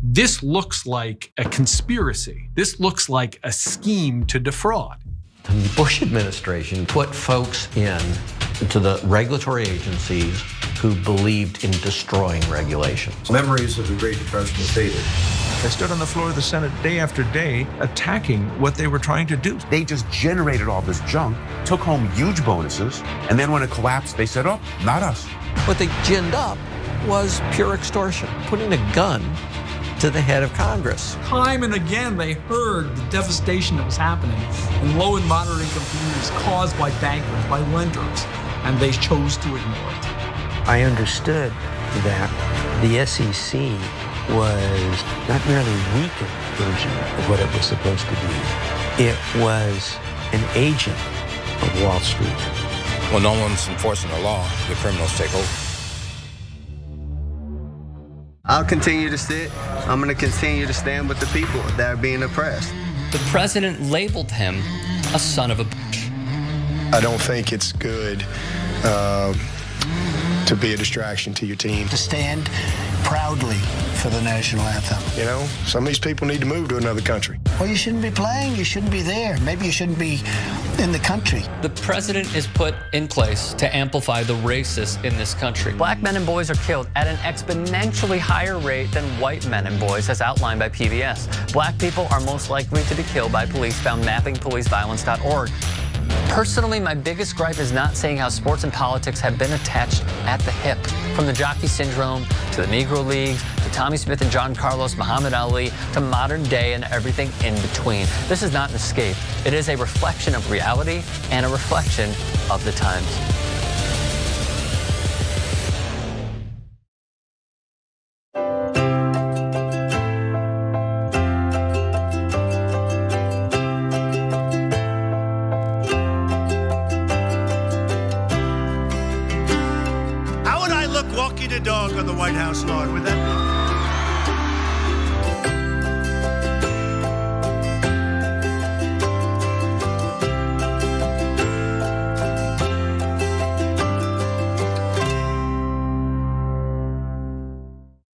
This looks like a conspiracy. This looks like a scheme to defraud. The Bush administration put folks into the regulatory agencies who believed in destroying regulation. Memories of the Great Depression faded. They stood on the floor of the Senate day after day attacking what they were trying to do. They just generated all this junk, took home huge bonuses, and then when it collapsed, they said, oh, not us. What they ginned up was pure extortion, putting a gun to the head of Congress. Time and again, they heard the devastation that was happening in low and moderate income communities caused by bankers, by lenders, and they chose to ignore it. I understood that the SEC was not merely a weakened version of what it was supposed to be. It was an agent of Wall Street. When no one's enforcing the law, the criminals take over. I'll continue to sit. I'm going to continue to stand with the people that are being oppressed. The president labeled him a son of a bitch. I don't think it's good to be a distraction to your team. To stand proudly for the national anthem. You know, some of these people need to move to another country. Well, you shouldn't be playing. You shouldn't be there. Maybe you shouldn't be in the country. The president is put in place to amplify the racists in this country. Black men and boys are killed at an exponentially higher rate than white men and boys, as outlined by PBS. Black people are most likely to be killed by police, found mappingpoliceviolence.org. Personally, my biggest gripe is not saying how sports and politics have been attached at the hip. From the jockey syndrome, to the Negro Leagues, to Tommy Smith and John Carlos, Muhammad Ali, to modern day and everything in between. This is not an escape. It is a reflection of reality and a reflection of the times. Dog on the White House lawn, would that be?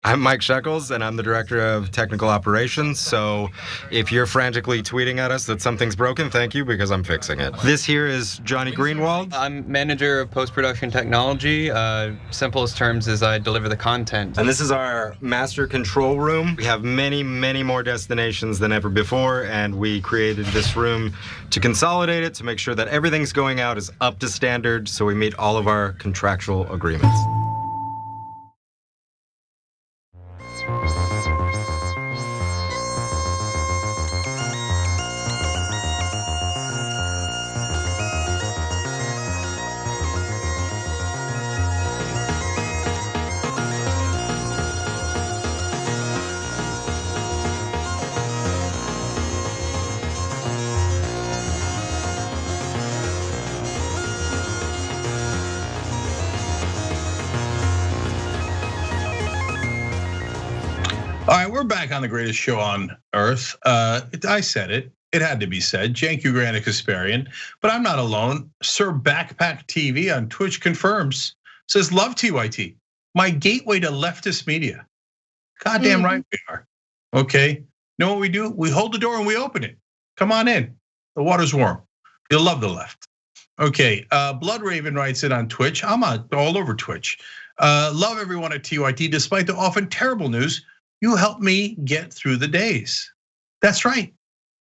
I'm Mike Shekels, and I'm the Director of Technical Operations, so if you're frantically tweeting at us that something's broken, thank you, because I'm fixing it. This here is Johnny Greenwald. I'm Manager of Post-Production Technology. Simplest terms is I deliver the content. And this is our master control room. We have many, many more destinations than ever before, and we created this room to consolidate it, to make sure that everything's going out is up to standard, so we meet all of our contractual agreements. All right, we're back on the greatest show on earth. I said it. It had to be said. Cenk Uygur, Kasparian, but I'm not alone. Sir Backpack TV on Twitch confirms, says, love TYT, my gateway to leftist media. Goddamn right we are. Okay, know what we do? We hold the door and we open it. Come on in. The water's warm. You'll love the left. Okay, Blood Raven writes it on Twitch. I'm all over Twitch. Love everyone at TYT, despite the often terrible news. You help me get through the days. That's right.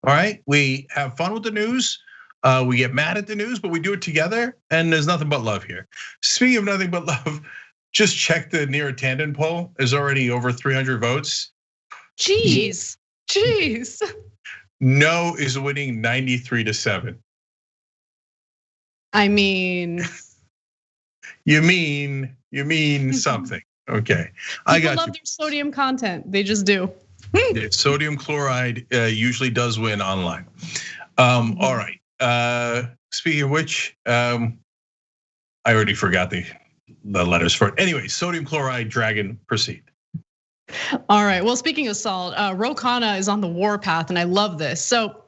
All right. We have fun with the news. We get mad at the news, but we do it together. And there's nothing but love here. Speaking of nothing but love, just check the Neera Tanden poll. There's already over 300 votes. Jeez. No is winning 93-7. I mean. You mean something. Okay, I got you. People love their sodium content. They just do. Yeah, sodium chloride usually does win online. All right. Speaking of which, I already forgot the letters for it. Anyway, sodium chloride dragon, proceed. All right. Well, speaking of salt, Ro Khanna is on the warpath, and I love this. So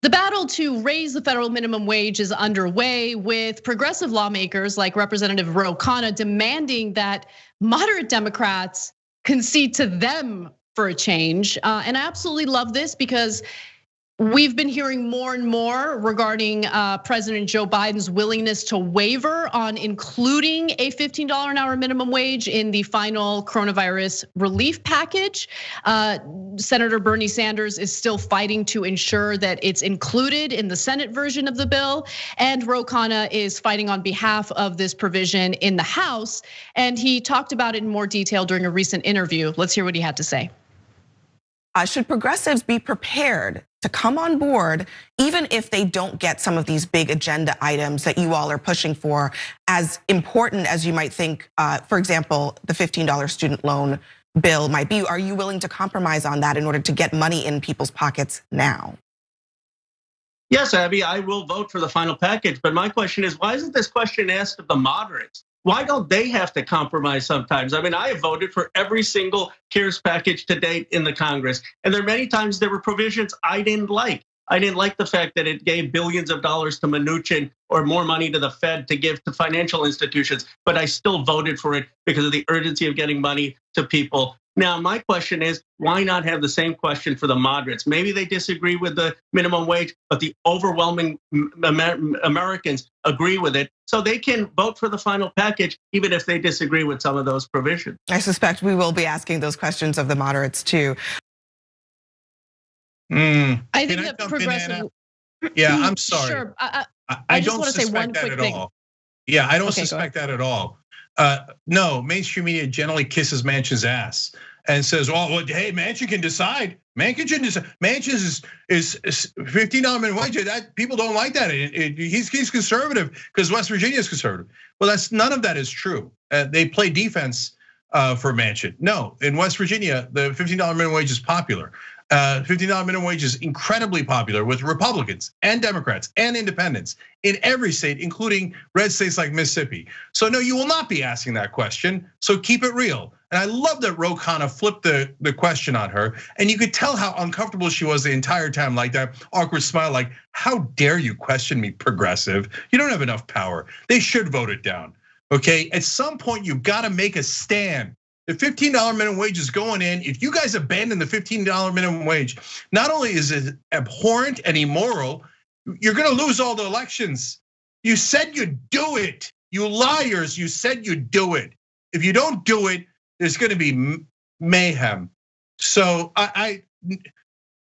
the battle to raise the federal minimum wage is underway, with progressive lawmakers like Representative Ro Khanna demanding that moderate Democrats concede to them for a change. And I absolutely love this because we've been hearing more and more regarding President Joe Biden's willingness to waver on including a $15 an hour minimum wage in the final coronavirus relief package. Senator Bernie Sanders is still fighting to ensure that it's included in the Senate version of the bill. And Ro Khanna is fighting on behalf of this provision in the House. And he talked about it in more detail during a recent interview. Let's hear what he had to say. Should progressives be prepared to come on board, even if they don't get some of these big agenda items that you all are pushing for, as important as you might think, for example, the $15 student loan bill might be? Are you willing to compromise on that in order to get money in people's pockets now? Yes, Abby, I will vote for the final package. But my question is, why isn't this question asked of the moderates? Why don't they have to compromise sometimes? I mean, I have voted for every single CARES package to date in the Congress. And there are many times there were provisions I didn't like. I didn't like the fact that it gave billions of dollars to Mnuchin or more money to the Fed to give to financial institutions, but I still voted for it because of the urgency of getting money to people. Now, my question is, why not have the same question for the moderates? Maybe they disagree with the minimum wage, but the overwhelming Americans agree with it. So they can vote for the final package, even if they disagree with some of those provisions. I suspect we will be asking those questions of the moderates too. I think that progressive. Yeah, I'm sorry. Sure. I don't suspect that at all. Yeah, I don't suspect that at all. No, mainstream media generally kisses Manchin's ass and says, "Oh, well, hey, Manchin can decide. Manchin is $15 minimum wage. That people don't like that. He's conservative because West Virginia is conservative." Well, none of that is true. They play defense for Manchin. No, in West Virginia, the $15 minimum wage is popular. $15 minimum wage is incredibly popular with Republicans and Democrats and independents in every state, including red states like Mississippi. So no, you will not be asking that question. So keep it real. And I love that Ro Khanna flipped the question on her, and you could tell how uncomfortable she was the entire time, like that awkward smile, like, how dare you question me, progressive? You don't have enough power. They should vote it down. Okay, at some point you've got to make a stand. The $15 minimum wage is going in. If you guys abandon the $15 minimum wage, not only is it abhorrent and immoral, you're gonna lose all the elections. You said you'd do it. You liars, you said you'd do it. If you don't do it, there's gonna be mayhem. So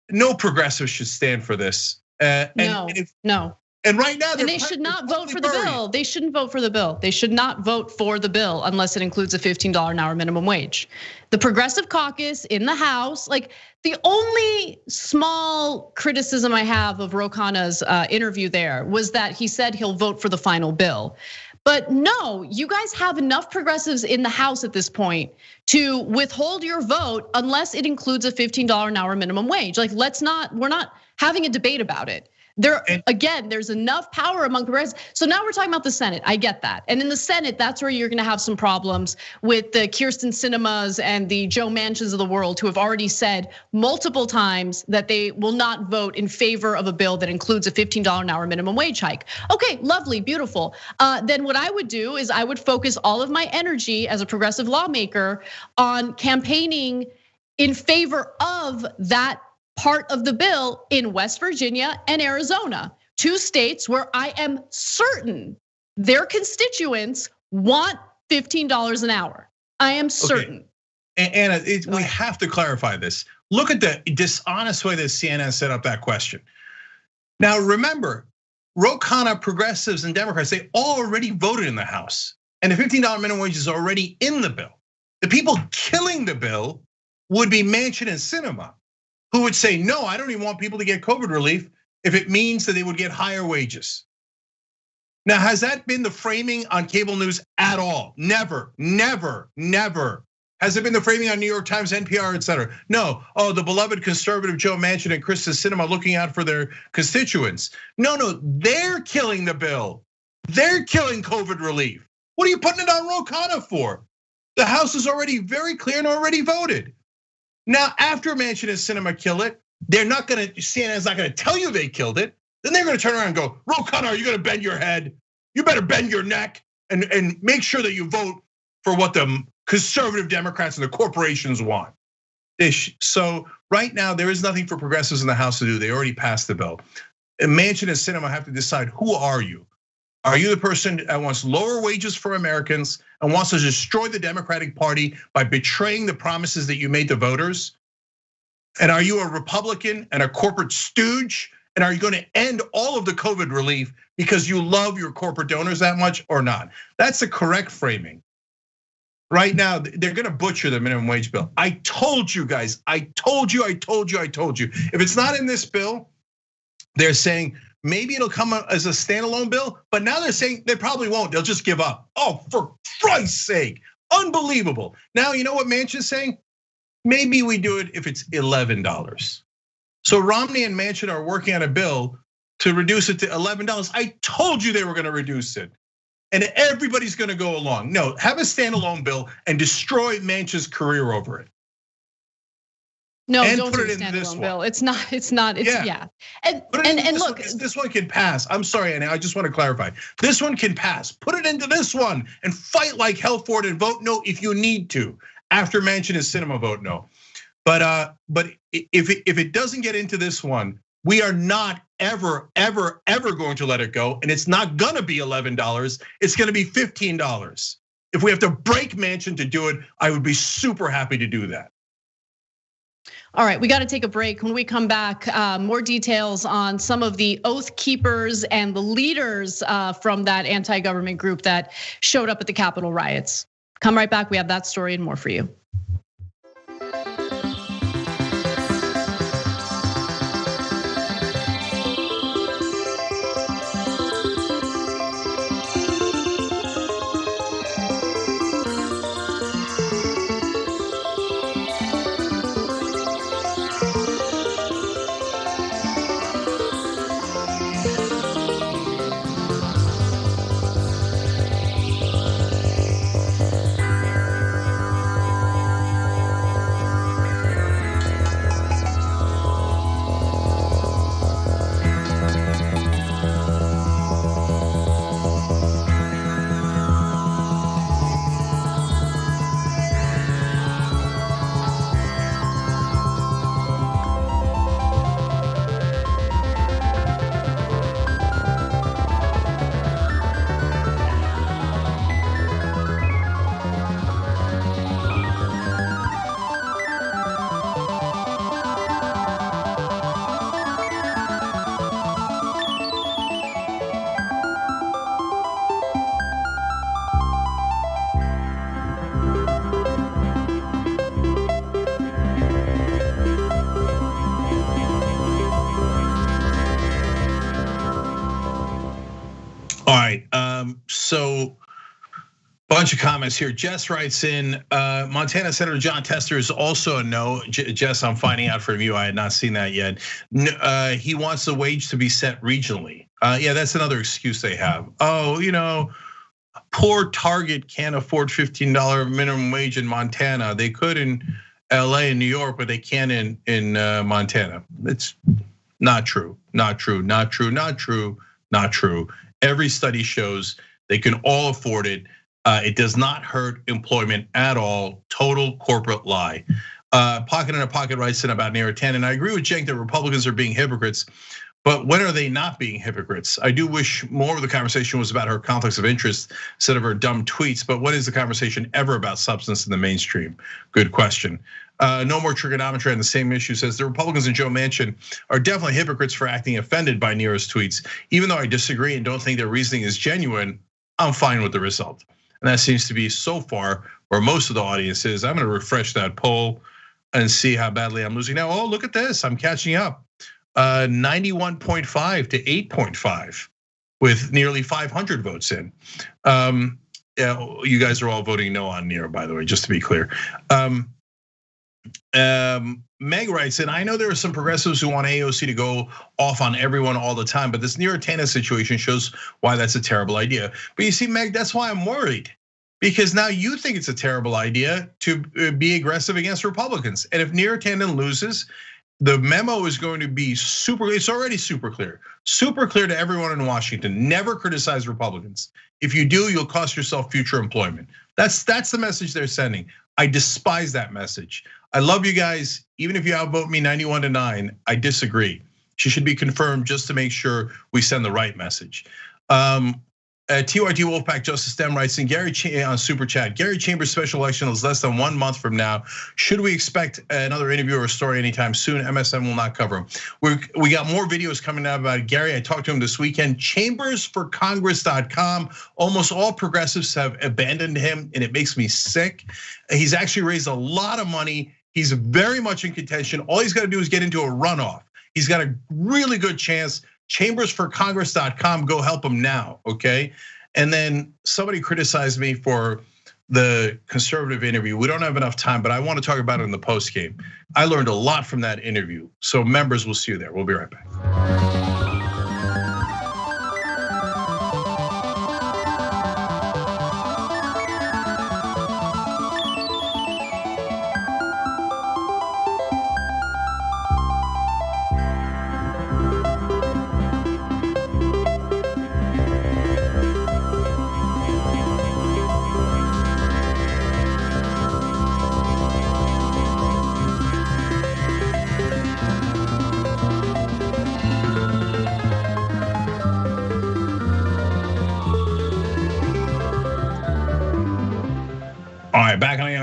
no progressive should stand for this. No. And right now, and they should not vote for the bill. They shouldn't vote for the bill. They should not vote for the bill unless it includes a $15 an hour minimum wage. The Progressive Caucus in the House, like the only small criticism I have of Ro Khanna's interview there was that he said he'll vote for the final bill. But no, you guys have enough progressives in the House at this point to withhold your vote unless it includes a $15 an hour minimum wage. Like, we're not having a debate about it. There's enough power among progressives. So now we're talking about the Senate. I get that. And in the Senate, that's where you're gonna have some problems with the Kyrsten Sinemas and the Joe Manchins of the world who have already said multiple times that they will not vote in favor of a bill that includes a $15 an hour minimum wage hike. Okay, lovely, beautiful. Then what I would do is I would focus all of my energy as a progressive lawmaker on campaigning in favor of that part of the bill in West Virginia and Arizona, 2 states where I am certain their constituents want $15 an hour. I am certain. Okay. Anna, we have to clarify this. Look at the dishonest way that CNN set up that question. Now remember, Ro Khanna, progressives and Democrats, they already voted in the House, and the $15 minimum wage is already in the bill. The people killing the bill would be Manchin and Sinema, who would say, no, I don't even want people to get COVID relief if it means that they would get higher wages. Now, has that been the framing on cable news at all? Never, never, never. Has it been the framing on New York Times, NPR, et cetera? No, the beloved conservative Joe Manchin and Kyrsten Sinema looking out for their constituents. No, they're killing the bill. They're killing COVID relief. What are you putting it on Ro Khanna for? The House is already very clear and already voted. Now, after Manchin and Sinema kill it, CNN's not gonna tell you they killed it. Then they're gonna turn around and go, Ro Khanna, are you gonna bend your head? You better bend your neck and make sure that you vote for what the conservative Democrats and the corporations want. So right now, there is nothing for progressives in the House to do. They already passed the bill. And Manchin and Sinema have to decide, who are you? Are you the person that wants lower wages for Americans and wants to destroy the Democratic Party by betraying the promises that you made to voters? And are you a Republican and a corporate stooge? And are you going to end all of the COVID relief because you love your corporate donors that much or not? That's the correct framing. Right now, they're gonna butcher the minimum wage bill. I told you guys, I told you. If it's not in this bill, they're saying, maybe it'll come as a standalone bill, but now they're saying they probably won't. They'll just give up. Oh, for Christ's sake, unbelievable. Now, you know what Manchin's saying? Maybe we do it if it's $11. So Romney and Manchin are working on a bill to reduce it to $11. I told you they were gonna reduce it. And everybody's gonna go along. No, have a standalone bill and destroy Manchin's career over it. No, and don't put do it a into this standalone one. bill. It's not. Yeah. And look, this one can pass. I'm sorry, Anna. I just want to clarify. This one can pass. Put it into this one and fight like hell for it and vote no if you need to. After Manchin and Sinema vote no. But if it doesn't get into this one, we are not ever going to let it go, and it's not gonna be $11. It's gonna be $15. If we have to break Manchin to do it, I would be super happy to do that. All right, we got to take a break. When we come back, more details on some of the Oath Keepers and the leaders from that anti-government group that showed up at the Capitol riots. Come right back. We have that story and more for you. All right, so bunch of comments here. Jess writes in, Montana Senator John Tester is also a no. Jess, I'm finding out from you. I had not seen that yet. He wants the wage to be set regionally. Yeah, that's another excuse they have. Oh, poor Target can't afford $15 minimum wage in Montana. They could in LA and New York, but they can't in Montana. It's not true, not true, not true, not true, not true. Every study shows they can all afford it. It does not hurt employment at all. Total corporate lie. Pocket in a Pocket writes in about Neera Tanden. I agree with Cenk that Republicans are being hypocrites, but when are they not being hypocrites? I do wish more of the conversation was about her conflicts of interest instead of her dumb tweets, but when is the conversation ever about substance in the mainstream? Good question. No more trigonometry on the same issue says the Republicans and Joe Manchin are definitely hypocrites for acting offended by Neera's tweets. Even though I disagree and don't think their reasoning is genuine, I'm fine with the result. And that seems to be so far where most of the audience is. I'm gonna refresh that poll and see how badly I'm losing now. Oh, look at this, I'm catching up. 91.5 to 8.5 with nearly 500 votes in. Yeah, you guys are all voting no on Neera, by the way, just to be clear. Meg writes in, I know there are some progressives who want AOC to go off on everyone all the time, but this Neera Tanden situation shows why that's a terrible idea. But you see, Meg, that's why I'm worried. Because now you think it's a terrible idea to be aggressive against Republicans. And if Neera Tanden loses, the memo is going to be it's already super clear to everyone in Washington. Never criticize Republicans. If you do, you'll cost yourself future employment. That's the message they're sending. I despise that message. I love you guys, even if you outvote me 91-9, I disagree. She should be confirmed just to make sure we send the right message. TYT Wolfpack Justice Dem writes in Gary on Super Chat. Gary Chambers' special election is less than 1 month from now. Should we expect another interview or story anytime soon? MSM will not cover him. We got more videos coming out about Gary. I talked to him this weekend. Chambersforcongress.com. Almost all progressives have abandoned him, and it makes me sick. He's actually raised a lot of money. He's very much in contention. All he's got to do is get into a runoff. He's got a really good chance. Chambersforcongress.com, go help him now, okay? And then somebody criticized me for the conservative interview. We don't have enough time, but I want to talk about it in the post game. I learned a lot from that interview. So members, will see you there. We'll be right back.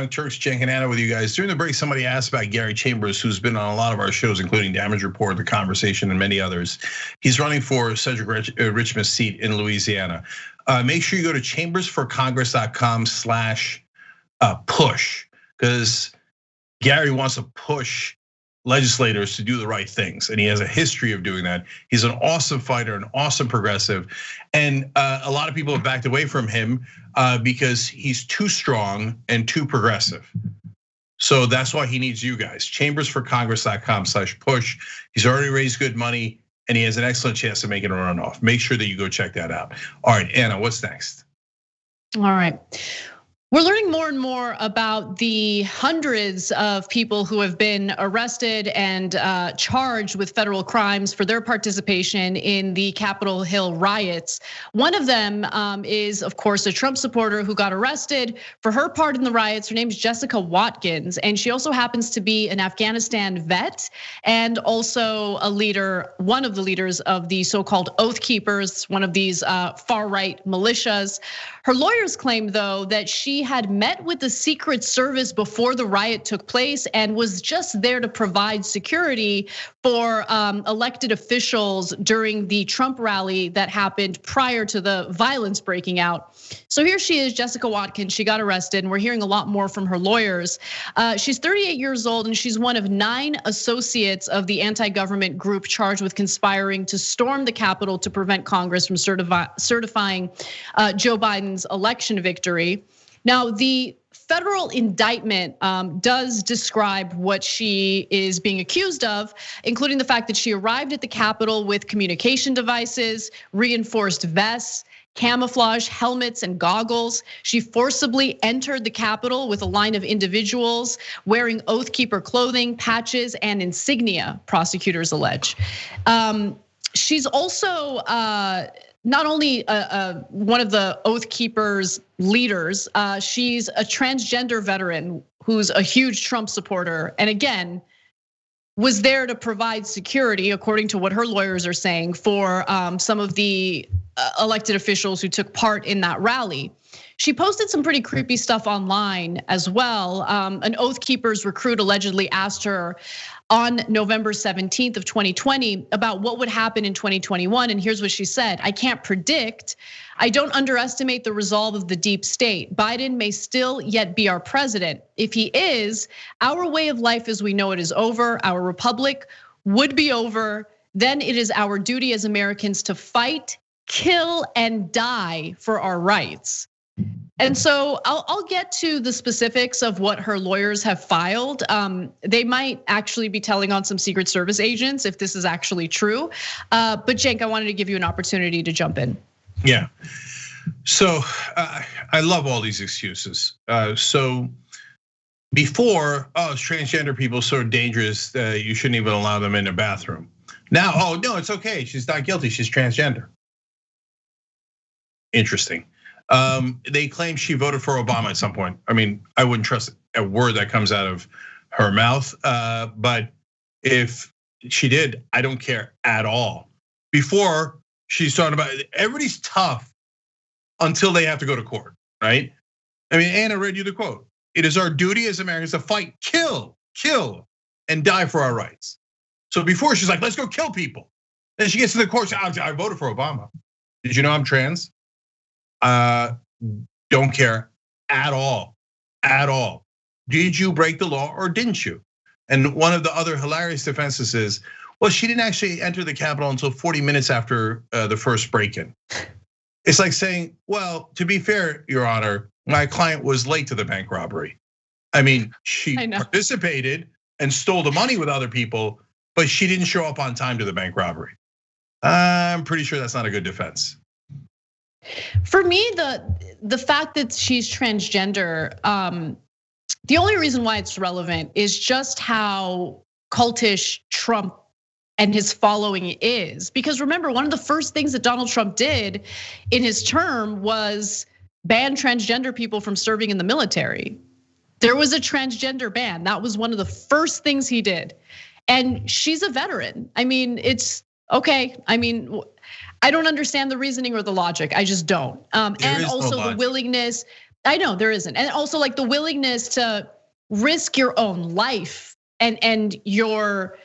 Young Turks, Cenk and Anna with you guys. During the break, somebody asked about Gary Chambers, who's been on a lot of our shows, including Damage Report, The Conversation, and many others. He's running for Cedric Richmond's seat in Louisiana. Make sure you go to chambersforcongress.com/push, because Gary wants to push legislators to do the right things, and he has a history of doing that. He's an awesome fighter, an awesome progressive, and a lot of people have backed away from him because he's too strong and too progressive. So that's why he needs you guys. chambersforcongress.com/push. He's already raised good money, and he has an excellent chance of making a runoff. Make sure that you go check that out. All right, Anna, what's next? All right. We're learning more and more about the hundreds of people who have been arrested and charged with federal crimes for their participation in the Capitol Hill riots. One of them is, of course, a Trump supporter who got arrested for her part in the riots. Her name is Jessica Watkins, and she also happens to be an Afghanistan vet and also a leader, one of the leaders of the so-called Oath Keepers, one of these far-right militias. Her lawyers claim, though, that she had met with the Secret Service before the riot took place and was just there to provide security for elected officials during the Trump rally that happened prior to the violence breaking out. So here she is, Jessica Watkins. She got arrested, and we're hearing a lot more from her lawyers. She's 38 years old, and she's one of 9 associates of the anti-government group charged with conspiring to storm the Capitol to prevent Congress from certifying Joe Biden's election victory. Now, the federal indictment does describe what she is being accused of, including the fact that she arrived at the Capitol with communication devices, reinforced vests, camouflage helmets and goggles. She forcibly entered the Capitol with a line of individuals wearing Oath Keeper clothing, patches, and insignia, prosecutors allege. She's also not only one of the Oath Keepers leaders, she's a transgender veteran who's a huge Trump supporter, and again, was there to provide security, according to what her lawyers are saying, for some of the elected officials who took part in that rally. She posted some pretty creepy stuff online as well. An Oath Keepers recruit allegedly asked her on November 17th of 2020 about what would happen in 2021. And here's what she said: "I can't predict. I don't underestimate the resolve of the deep state. Biden may still yet be our president. If he is, our way of life as we know it is over. Our republic would be over. Then it is our duty as Americans to fight, kill, and die for our rights." And so I'll get to the specifics of what her lawyers have filed. They might actually be telling on some Secret Service agents if this is actually true. But Cenk, I wanted to give you an opportunity to jump in. Yeah, so I love all these excuses. So before, transgender people are so dangerous that you shouldn't even allow them in a bathroom. Now, oh no, it's okay, she's not guilty, she's transgender. Interesting. They claim she voted for Obama at some point. I mean, I wouldn't trust a word that comes out of her mouth, but if she did, I don't care at all. Before, she's talking about everybody's tough until they have to go to court, right? I mean, Anna read you the quote. "It is our duty as Americans to fight, kill, and die for our rights." So before she's like, "Let's go kill people." Then she gets to the court, I voted for Obama. Did you know I'm trans? Don't care at all, at all. Did you break the law or didn't you? And one of the other hilarious defenses is, well, she didn't actually enter the Capitol until 40 minutes after the first break-in. It's like saying, well, to be fair, Your Honor, my client was late to the bank robbery. I mean, she participated and stole the money with other people, but she didn't show up on time to the bank robbery. I'm pretty sure that's not a good defense. For me, the fact that she's transgender, the only reason why it's relevant is just how cultish Trump and his following is. Because remember, one of the first things that Donald Trump did in his term was ban transgender people from serving in the military. There was a transgender ban. That was one of the first things he did. And she's a veteran. I mean, it's okay. I mean, I don't understand the reasoning or the logic. I just don't. And also the willingness. I know there isn't. And also like the willingness to risk your own life and your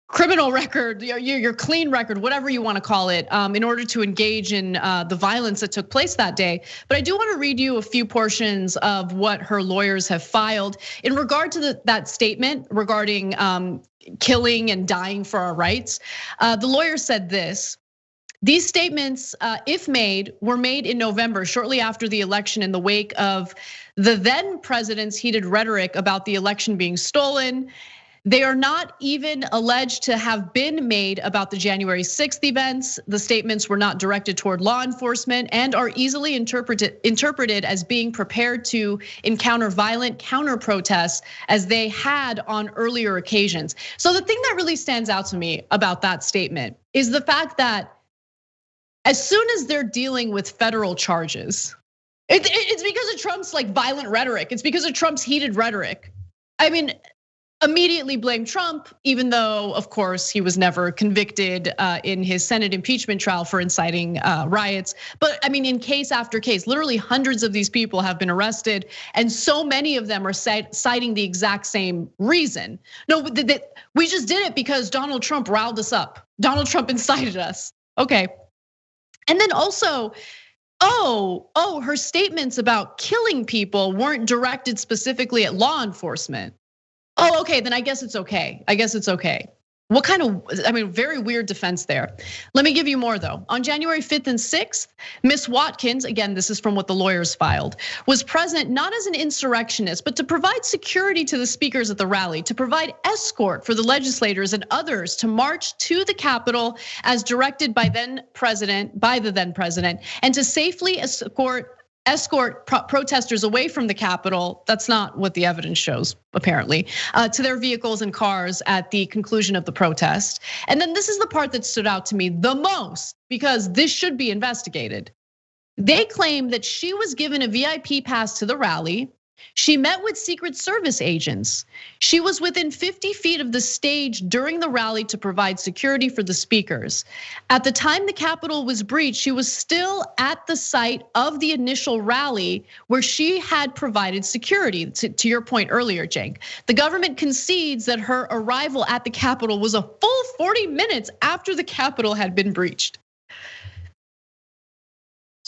criminal record, your clean record, whatever you want to call it, in order to engage in the violence that took place that day. But I do want to read you a few portions of what her lawyers have filed in regard to that statement regarding killing and dying for our rights. The lawyer said this: these statements, if made, were made in November, shortly after the election, in the wake of the then president's heated rhetoric about the election being stolen. They are not even alleged to have been made about the January 6th events. The statements were not directed toward law enforcement and are easily interpreted as being prepared to encounter violent counter protests as they had on earlier occasions. So the thing that really stands out to me about that statement is the fact that as soon as they're dealing with federal charges, it's because of Trump's like violent rhetoric. It's because of Trump's heated rhetoric. I mean, immediately blame Trump, even though, of course, he was never convicted in his Senate impeachment trial for inciting riots. But I mean, in case after case, literally hundreds of these people have been arrested, and so many of them are citing the exact same reason. No, we just did it because Donald Trump riled us up. Donald Trump incited us. Okay. And then also, her statements about killing people weren't directed specifically at law enforcement. Oh, okay, then I guess it's okay. What kind of, very weird defense there. Let me give you more though. On January 5th and 6th, Ms. Watkins, again, this is from what the lawyers filed, was present not as an insurrectionist, but to provide security to the speakers at the rally, to provide escort for the legislators and others to march to the Capitol as directed by the then president, and to safely escort protesters away from the Capitol. That's not what the evidence shows, apparently, to their vehicles and cars at the conclusion of the protest. And then this is the part that stood out to me the most, because this should be investigated. They claim that she was given a VIP pass to the rally. She met with Secret Service agents. She was within 50 feet of the stage during the rally to provide security for the speakers. At the time the Capitol was breached, she was still at the site of the initial rally where she had provided security, to your point earlier, Cenk. The government concedes that her arrival at the Capitol was a full 40 minutes after the Capitol had been breached.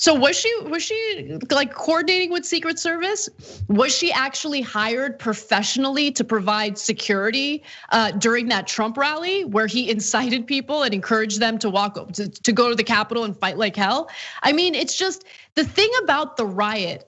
So was she like coordinating with Secret Service? Was she actually hired professionally to provide security during that Trump rally where he incited people and encouraged them to go to the Capitol and fight like hell? I mean, it's just the thing about the riot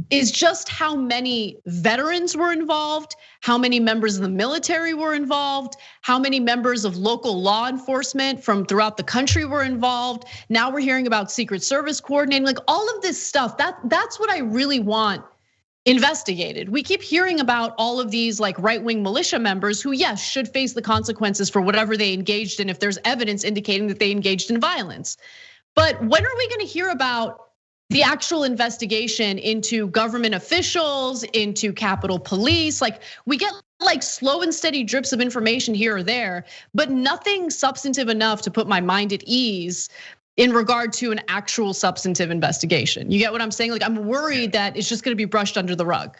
is just how many veterans were involved, how many members of the military were involved, how many members of local law enforcement from throughout the country were involved. Now we're hearing about Secret Service coordinating, like all of this stuff. That's what I really want investigated. We keep hearing about all of these like right-wing militia members who, yes, should face the consequences for whatever they engaged in if there's evidence indicating that they engaged in violence. But when are we gonna hear about the actual investigation into government officials, into Capitol Police? Like we get like slow and steady drips of information here or there, but nothing substantive enough to put my mind at ease in regard to an actual substantive investigation. You get what I'm saying? Like I'm worried that it's just gonna be brushed under the rug.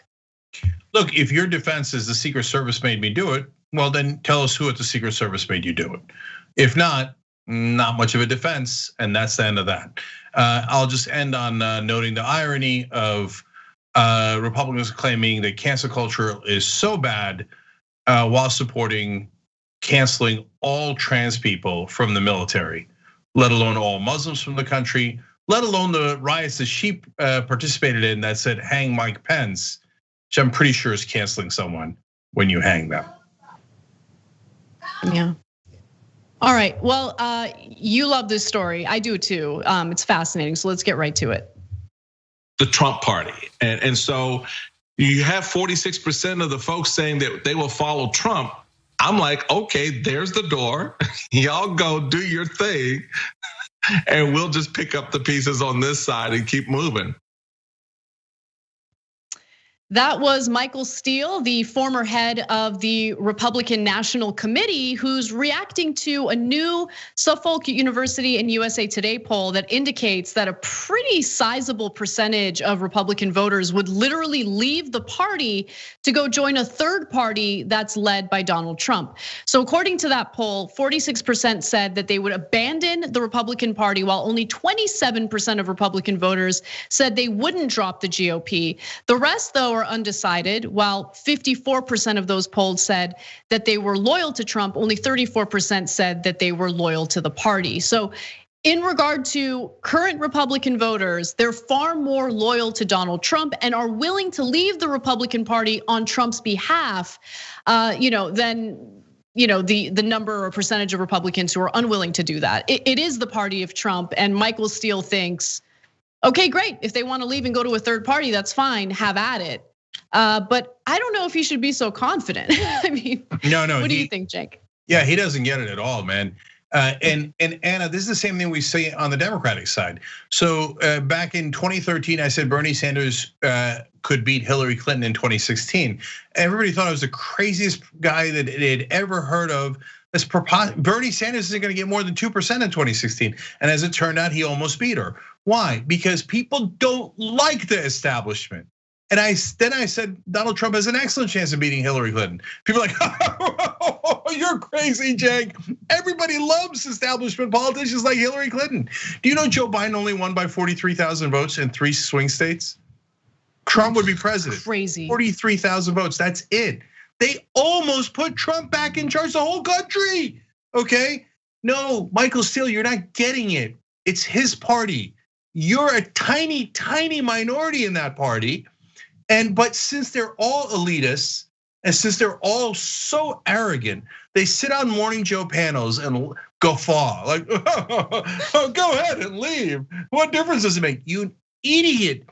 Look, if your defense is the Secret Service made me do it, well then tell us who at the Secret Service made you do it. If not much of a defense, and that's the end of that. I'll just end on noting the irony of Republicans claiming that cancel culture is so bad while supporting canceling all trans people from the military, let alone all Muslims from the country, let alone the riots that she participated in that said hang Mike Pence, which I'm pretty sure is canceling someone when you hang them. Yeah. All right, well, you love this story. I do too, it's fascinating, so let's get right to it. The Trump party, and so you have 46% of the folks saying that they will follow Trump. I'm like, okay, there's the door. Y'all go do your thing, and we'll just pick up the pieces on this side and keep moving. That was Michael Steele, the former head of the Republican National Committee, who's reacting to a new Suffolk University and USA Today poll that indicates that a pretty sizable percentage of Republican voters would literally leave the party to go join a third party that's led by Donald Trump. So according to that poll, 46% said that they would abandon the Republican Party, while only 27% of Republican voters said they wouldn't drop the GOP. The rest, though, are undecided. While 54% of those polled said that they were loyal to Trump, only 34% said that they were loyal to the party. So in regard to current Republican voters, they're far more loyal to Donald Trump and are willing to leave the Republican Party on Trump's behalf, than the number or percentage of Republicans who are unwilling to do that. It is the party of Trump, and Michael Steele thinks, okay, great. If they want to leave and go to a third party, that's fine. Have at it. But I don't know if he should be so confident. I mean, no. What do you think, Jake? Yeah, he doesn't get it at all, man. And Anna, this is the same thing we say on the Democratic side. So back in 2013, I said Bernie Sanders could beat Hillary Clinton in 2016. Everybody thought I was the craziest guy that they'd ever heard of. Bernie Sanders isn't going to get more than 2% in 2016. And as it turned out, he almost beat her. Why? Because people don't like the establishment. And then I said Donald Trump has an excellent chance of beating Hillary Clinton. People are like, oh, you're crazy, Jake. Everybody loves establishment politicians like Hillary Clinton. Do you know Joe Biden only won by 43,000 votes in 3 swing states? Trump would be president. Crazy. 43,000 votes, that's it. They almost put Trump back in charge of the whole country, okay? No, Michael Steele, you're not getting it. It's his party. You're a tiny, tiny minority in that party. But since they're all elitists, and since they're all so arrogant, they sit on Morning Joe panels and guffaw, like, oh, go ahead and leave. What difference does it make? You idiot.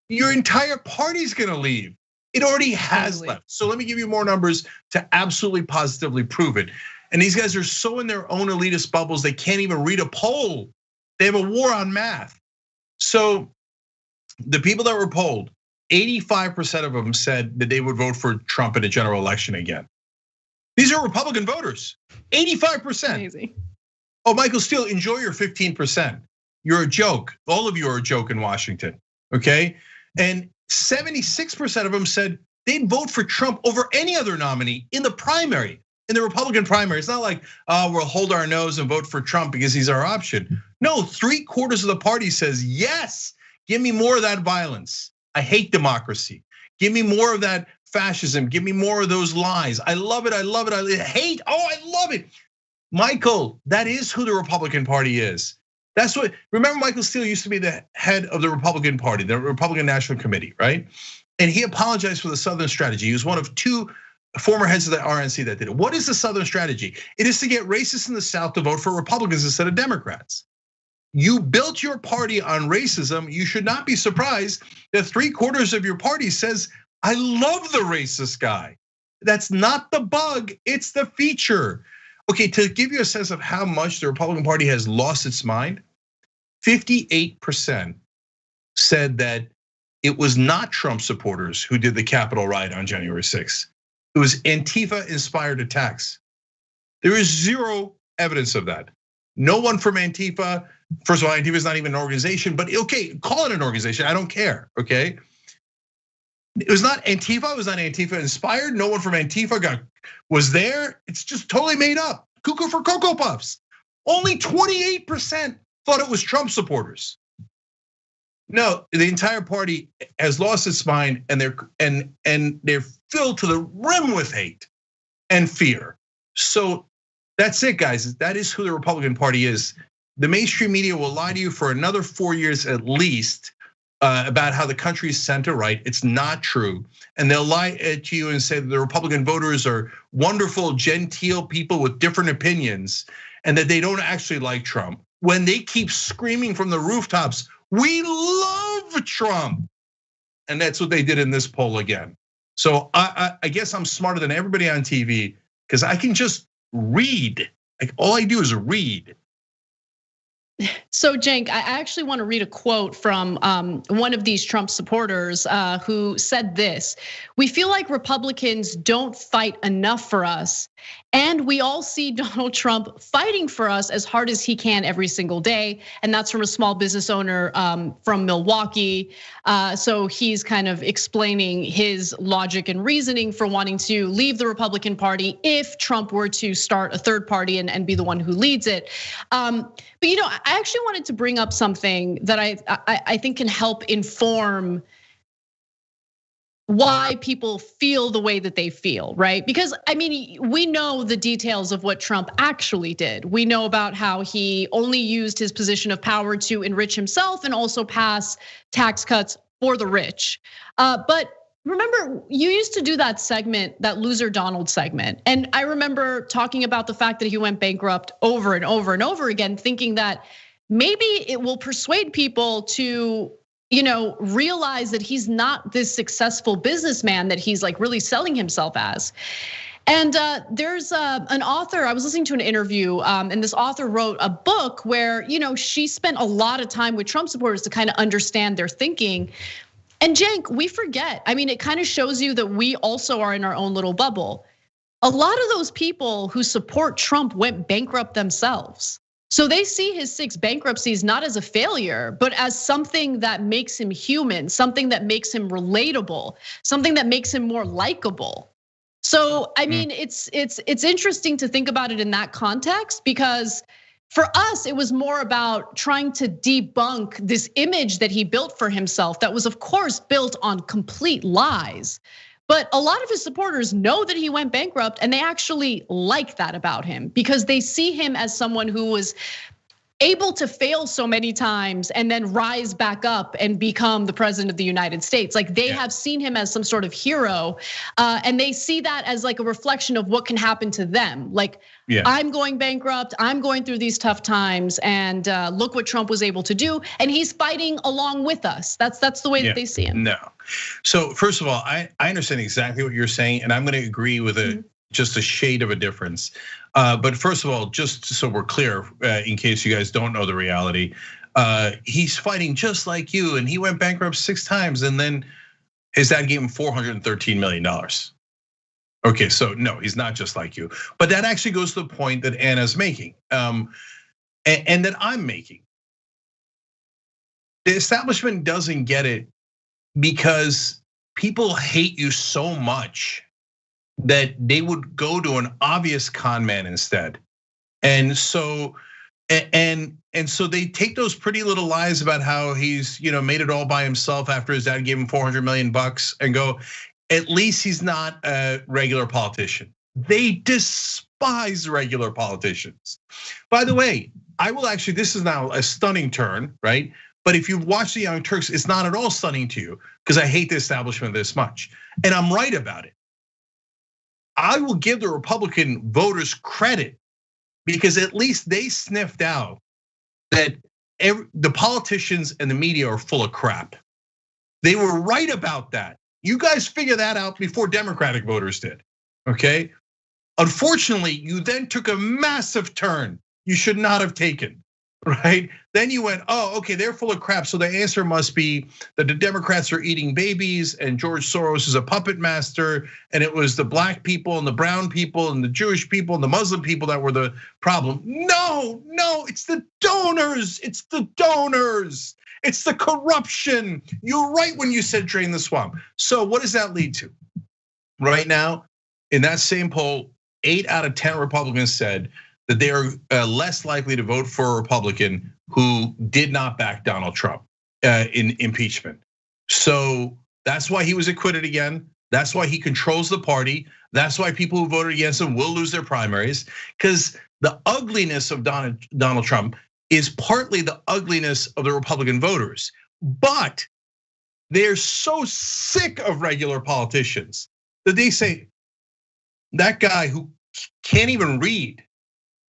Your entire party's gonna leave. It already has left. So let me give you more numbers to absolutely positively prove it. And these guys are so in their own elitist bubbles, they can't even read a poll. They have a war on math. So the people that were polled, 85% of them said that they would vote for Trump in a general election again. These are Republican voters, 85%. Amazing. Oh, Michael Steele, enjoy your 15%. You're a joke. All of you are a joke in Washington, okay? And 76% of them said they'd vote for Trump over any other nominee in the primary, in the Republican primary. It's not like, we'll hold our nose and vote for Trump because he's our option. No, 3/4 of the party says, yes, give me more of that violence. I hate democracy. Give me more of that fascism. Give me more of those lies. I love it, I love it, I hate, I love it. Michael, that is who the Republican Party is. That's what, remember Michael Steele used to be the head of the Republican Party, the Republican National Committee, right? And he apologized for the Southern strategy. He was one of 2 former heads of the RNC that did it. What is the Southern strategy? It is to get racists in the South to vote for Republicans instead of Democrats. You built your party on racism. You should not be surprised that 3/4 of your party says, I love the racist guy. That's not the bug, it's the feature. Okay, to give you a sense of how much the Republican Party has lost its mind, 58% said that it was not Trump supporters who did the Capitol riot on January 6th. It was Antifa-inspired attacks. There is 0 evidence of that. No one from Antifa, first of all, Antifa is not even an organization, but okay, call it an organization, I don't care, okay? It was not Antifa, it was not Antifa inspired. No one from Antifa was there. It's just totally made up. Cuckoo for Cocoa Puffs. Only 28% thought it was Trump supporters. No, the entire party has lost its mind, and they're filled to the rim with hate and fear. So that's it, guys. That is who the Republican Party is. The mainstream media will lie to you for another 4 years at least about how the country is center right. It's not true. And they'll lie to you and say that the Republican voters are wonderful, genteel people with different opinions, and that they don't actually like Trump. When they keep screaming from the rooftops, we love Trump. And that's what they did in this poll again. So I guess I'm smarter than everybody on TV because I can just read. Like all I do is read. So, Cenk, I actually want to read a quote from one of these Trump supporters who said this: "We feel like Republicans don't fight enough for us, and we all see Donald Trump fighting for us as hard as he can every single day." And that's from a small business owner from Milwaukee. So he's kind of explaining his logic and reasoning for wanting to leave the Republican Party if Trump were to start a third party and be the one who leads it. But I actually wanted to bring up something that I think can help inform why people feel the way that they feel, right? Because we know the details of what Trump actually did. We know about how he only used his position of power to enrich himself and also pass tax cuts for the rich. But remember, you used to do that segment, that Loser Donald segment. And I remember talking about the fact that he went bankrupt over and over and over again, thinking that maybe it will persuade people to realize that he's not this successful businessman that he's like really selling himself as. And there's an author, I was listening to an interview, and this author wrote a book where she spent a lot of time with Trump supporters to kind of understand their thinking. And Cenk, we forget. It kind of shows you that we also are in our own little bubble. A lot of those people who support Trump went bankrupt themselves. So they see his 6 bankruptcies not as a failure, but as something that makes him human, something that makes him relatable, something that makes him more likable. So it's interesting to think about it in that context, because for us, it was more about trying to debunk this image that he built for himself that was, of course, built on complete lies. But a lot of his supporters know that he went bankrupt, and they actually like that about him because they see him as someone who was able to fail so many times and then rise back up and become the president of the United States. Like they have seen him as some sort of hero, and they see that as like a reflection of what can happen to them. Like, I'm going bankrupt, I'm going through these tough times, and look what Trump was able to do, and he's fighting along with us. That's the way that they see him. No, so first of all, I understand exactly what you're saying, and I'm going to agree with just a shade of a difference. But first of all, just so we're clear, in case you guys don't know the reality, he's fighting just like you, and he went bankrupt 6 times, and then his dad gave him $413 million. Okay, so no, he's not just like you. But that actually goes to the point that Anna's making, and that I'm making. The establishment doesn't get it because people hate you so much that they would go to an obvious con man instead. And so they take those pretty little lies about how he's made it all by himself after his dad gave him $400 million and go, at least he's not a regular politician. They despise regular politicians. By the way, I will actually, this is now a stunning turn, right? But if you've watched the Young Turks, it's not at all stunning to you because I hate the establishment this much. And I'm right about it. I will give the Republican voters credit because at least they sniffed out that the politicians and the media are full of crap. They were right about that. You guys figured that out before Democratic voters did, okay? Unfortunately, you then took a massive turn you should not have taken, right? Then you went, oh, okay, they're full of crap. So the answer must be that the Democrats are eating babies and George Soros is a puppet master. And it was the black people and the brown people and the Jewish people and the Muslim people that were the problem. No, it's the donors. It's the donors. It's the corruption. You're right when you said drain the swamp. So what does that lead to? Right now, in that same poll, 8 out of 10 Republicans said that they are less likely to vote for a Republican who did not back Donald Trump in impeachment. So that's why he was acquitted again. That's why he controls the party. That's why people who voted against him will lose their primaries, because the ugliness of Donald Trump is partly the ugliness of the Republican voters. But they're so sick of regular politicians that they say, that guy who can't even read,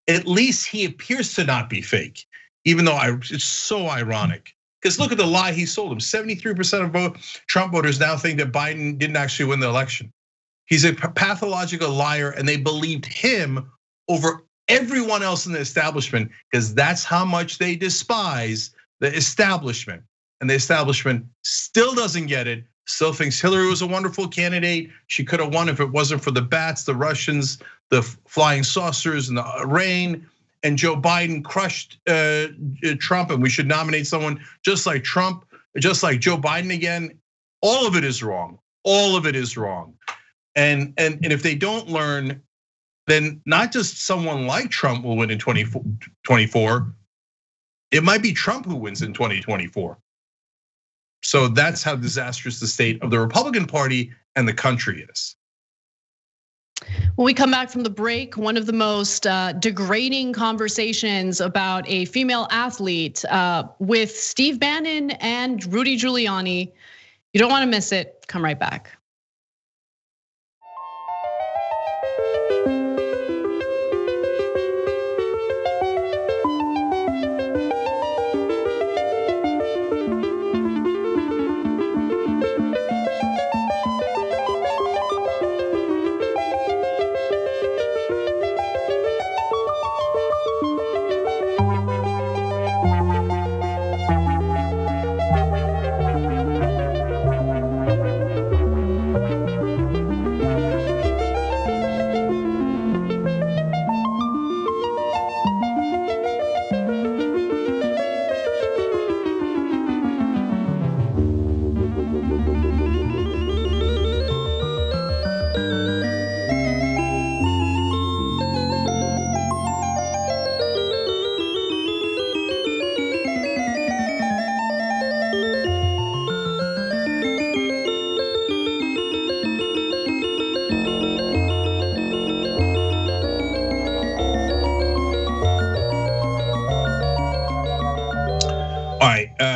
at least he appears to not be fake, even though it's so ironic. Because look at the lie he sold them. 73% of Trump voters now think that Biden didn't actually win the election. He's a pathological liar, and they believed him over everyone else in the establishment, because that's how much they despise the establishment. And the establishment still doesn't get it, still thinks Hillary was a wonderful candidate. She could have won if it wasn't for the bats, the Russians, the flying saucers, and the rain. And Joe Biden crushed Trump, and we should nominate someone just like Trump, just like Joe Biden again. All of it is wrong. All of it is wrong. And if they don't learn, then not just someone like Trump will win in 2024. It might be Trump who wins in 2024. So that's how disastrous the state of the Republican Party and the country is. When we come back from the break, one of the most degrading conversations about a female athlete with Steve Bannon and Rudy Giuliani. You don't want to miss it. Come right back.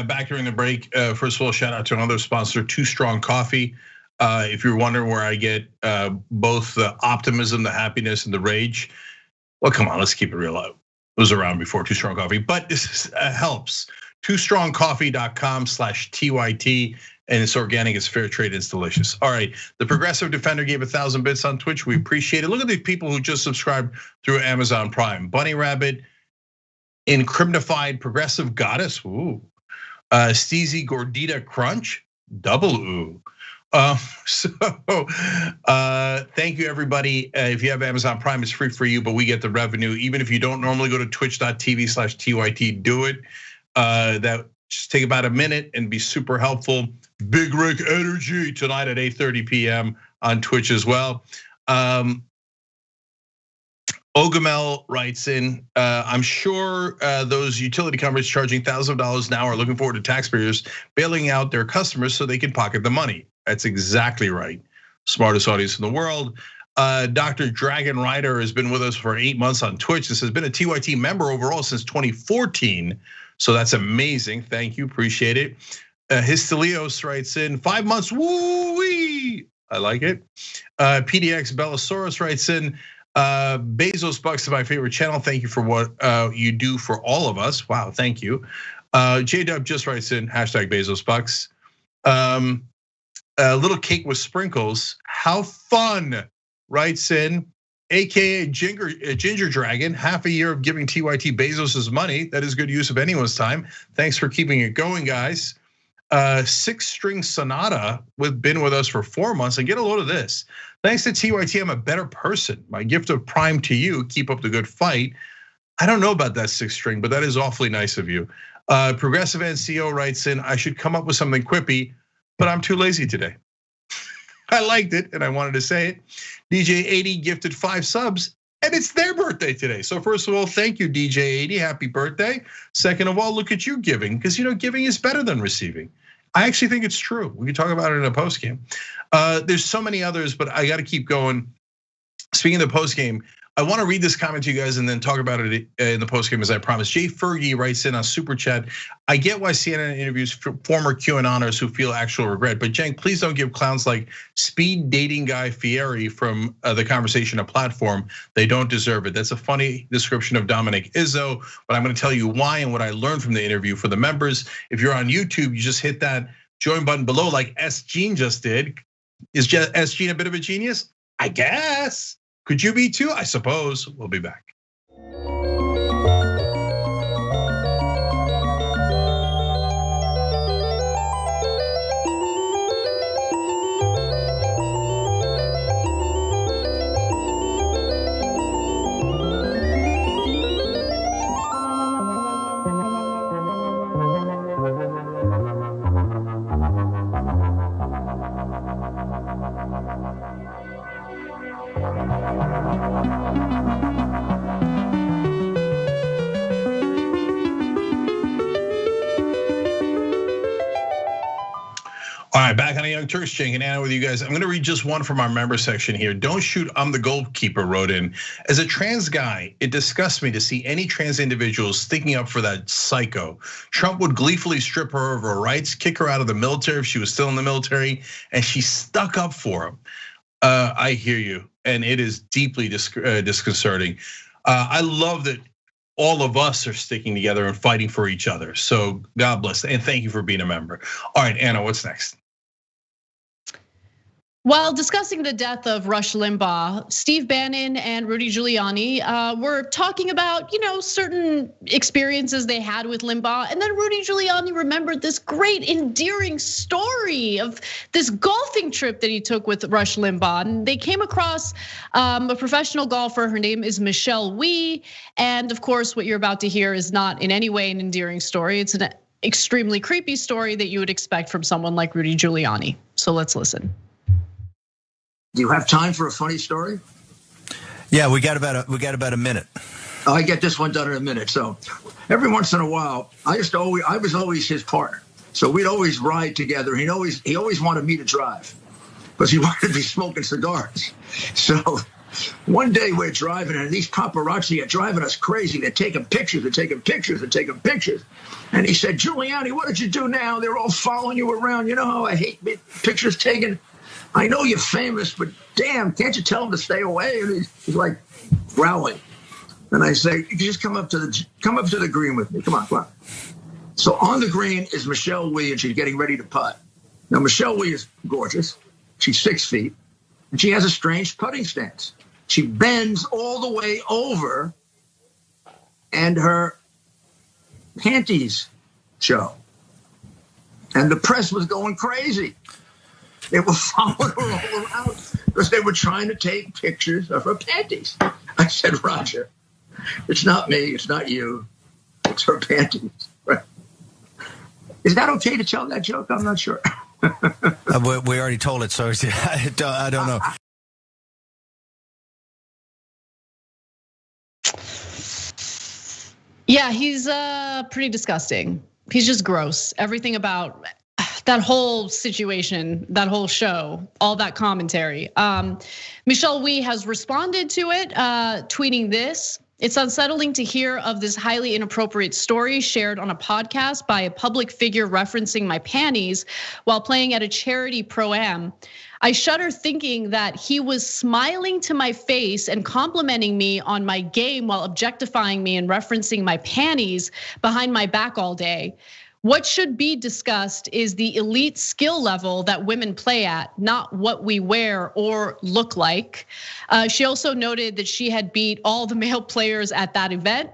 Back during the break, first of all, shout out to another sponsor, Too Strong Coffee. If you're wondering where I get both the optimism, the happiness, and the rage, well, come on, let's keep it real. It was around before Too Strong Coffee, but this helps. TooStrongCoffee.com/TYT, and it's organic, it's fair trade, it's delicious. All right, the Progressive Defender gave 1,000 bits on Twitch. We appreciate it. Look at the people who just subscribed through Amazon Prime. Bunny Rabbit, Incriminafied Progressive Goddess, ooh. Steezy Gordita Crunch, double ooh. Thank you everybody. If you have Amazon Prime, it's free for you, but we get the revenue. Even if you don't normally go to twitch.tv/TYT, do it. That just take about a minute and be super helpful. Big Rick Energy tonight at 8:30 p.m. on Twitch as well. Ogamel writes in, I'm sure those utility companies charging $1,000 now are looking forward to taxpayers bailing out their customers so they can pocket the money. That's exactly right. Smartest audience in the world. Dr. Dragon Rider has been with us for 8 months on Twitch. This has been a TYT member overall since 2014. So that's amazing. Thank you, appreciate it. Histelios writes in, 5 months, woo-wee. I like it. PDX Bellasaurus writes in, Bezos Bucks is my favorite channel. Thank you for what you do for all of us. Wow, thank you. J-Dub just writes in, #Bezos Bucks. Little cake with sprinkles, how fun, writes in, AKA Ginger Dragon, half a year of giving TYT Bezos' money. That is good use of anyone's time. Thanks for keeping it going, guys. 6-string Sonata been with us for 4 months, and get a load of this. Thanks to TYT, I'm a better person. My gift of Prime to you, keep up the good fight. I don't know about that 6-string, but that is awfully nice of you. Progressive NCO writes in, I should come up with something quippy, but I'm too lazy today. I liked it and I wanted to say it. DJ80 gifted 5 subs and it's their birthday today. So first of all, thank you DJ80, happy birthday. Second of all, look at you giving, because giving is better than receiving. I actually think it's true. We can talk about it in a post game. There's so many others, but I got to keep going. Speaking of the post game, I want to read this comment to you guys and then talk about it in the post game as I promised. Jay Fergie writes in on Super Chat, I get why CNN interviews former QAnoners who feel actual regret, but Cenk, please don't give clowns like speed dating guy Fieri from The Conversation a platform. They don't deserve it. That's a funny description of Dominic Izzo, but I'm going to tell you why and what I learned from the interview for the members. If you're on YouTube, you just hit that join button below like S. Gene just did. Is S. Gene a bit of a genius? I guess. Could you be too? I suppose. We'll be back. All right, back on the Young Turks, Cenk and Anna with you guys. I'm gonna read just one from our member section here. Don't shoot, I'm the goalkeeper wrote in. As a trans guy, it disgusts me to see any trans individuals sticking up for that psycho. Trump would gleefully strip her of her rights, kick her out of the military if she was still in the military, and she stuck up for him. I hear you, and it is deeply disconcerting. I love that all of us are sticking together and fighting for each other. So God bless, and thank you for being a member. All right, Anna, what's next? While discussing the death of Rush Limbaugh, Steve Bannon and Rudy Giuliani were talking about, certain experiences they had with Limbaugh. And then Rudy Giuliani remembered this great endearing story of this golfing trip that he took with Rush Limbaugh. And they came across a professional golfer. Her name is Michelle Wie. And of course, what you're about to hear is not in any way an endearing story. It's an extremely creepy story that you would expect from someone like Rudy Giuliani. So let's listen. Do you have time for a funny story? Yeah, we got about a minute. I get this one done in a minute. So every once in a while, I was always his partner. So we'd always ride together. He always wanted me to drive because he wanted to be smoking cigars. So one day we're driving, and these paparazzi are driving us crazy. They're taking pictures, they're taking pictures, they're taking pictures. And he said, Giuliani, what did you do now? They're all following you around. You know how I hate pictures taken? I know you're famous, but damn, can't you tell him to stay away? And he's like growling. And I say, you just come up to the green with me. Come on. So on the green is Michelle Wie, and she's getting ready to putt. Now, Michelle Wie is gorgeous. She's 6 feet, and she has a strange putting stance. She bends all the way over, and her panties show. And the press was going crazy. They were following her all around because they were trying to take pictures of her panties. I said, Roger, it's not me, it's not you, it's her panties. Right? Is that okay to tell that joke? I'm not sure. We already told it, so I don't know. Yeah, he's pretty disgusting. He's just gross. Everything about that whole situation, that whole show, all that commentary. Michelle Wie has responded to it, tweeting this. It's unsettling to hear of this highly inappropriate story shared on a podcast by a public figure referencing my panties while playing at a charity pro-am. I shudder thinking that he was smiling to my face and complimenting me on my game while objectifying me and referencing my panties behind my back all day. What should be discussed is the elite skill level that women play at, not what we wear or look like. She also noted that she had beat all the male players at that event.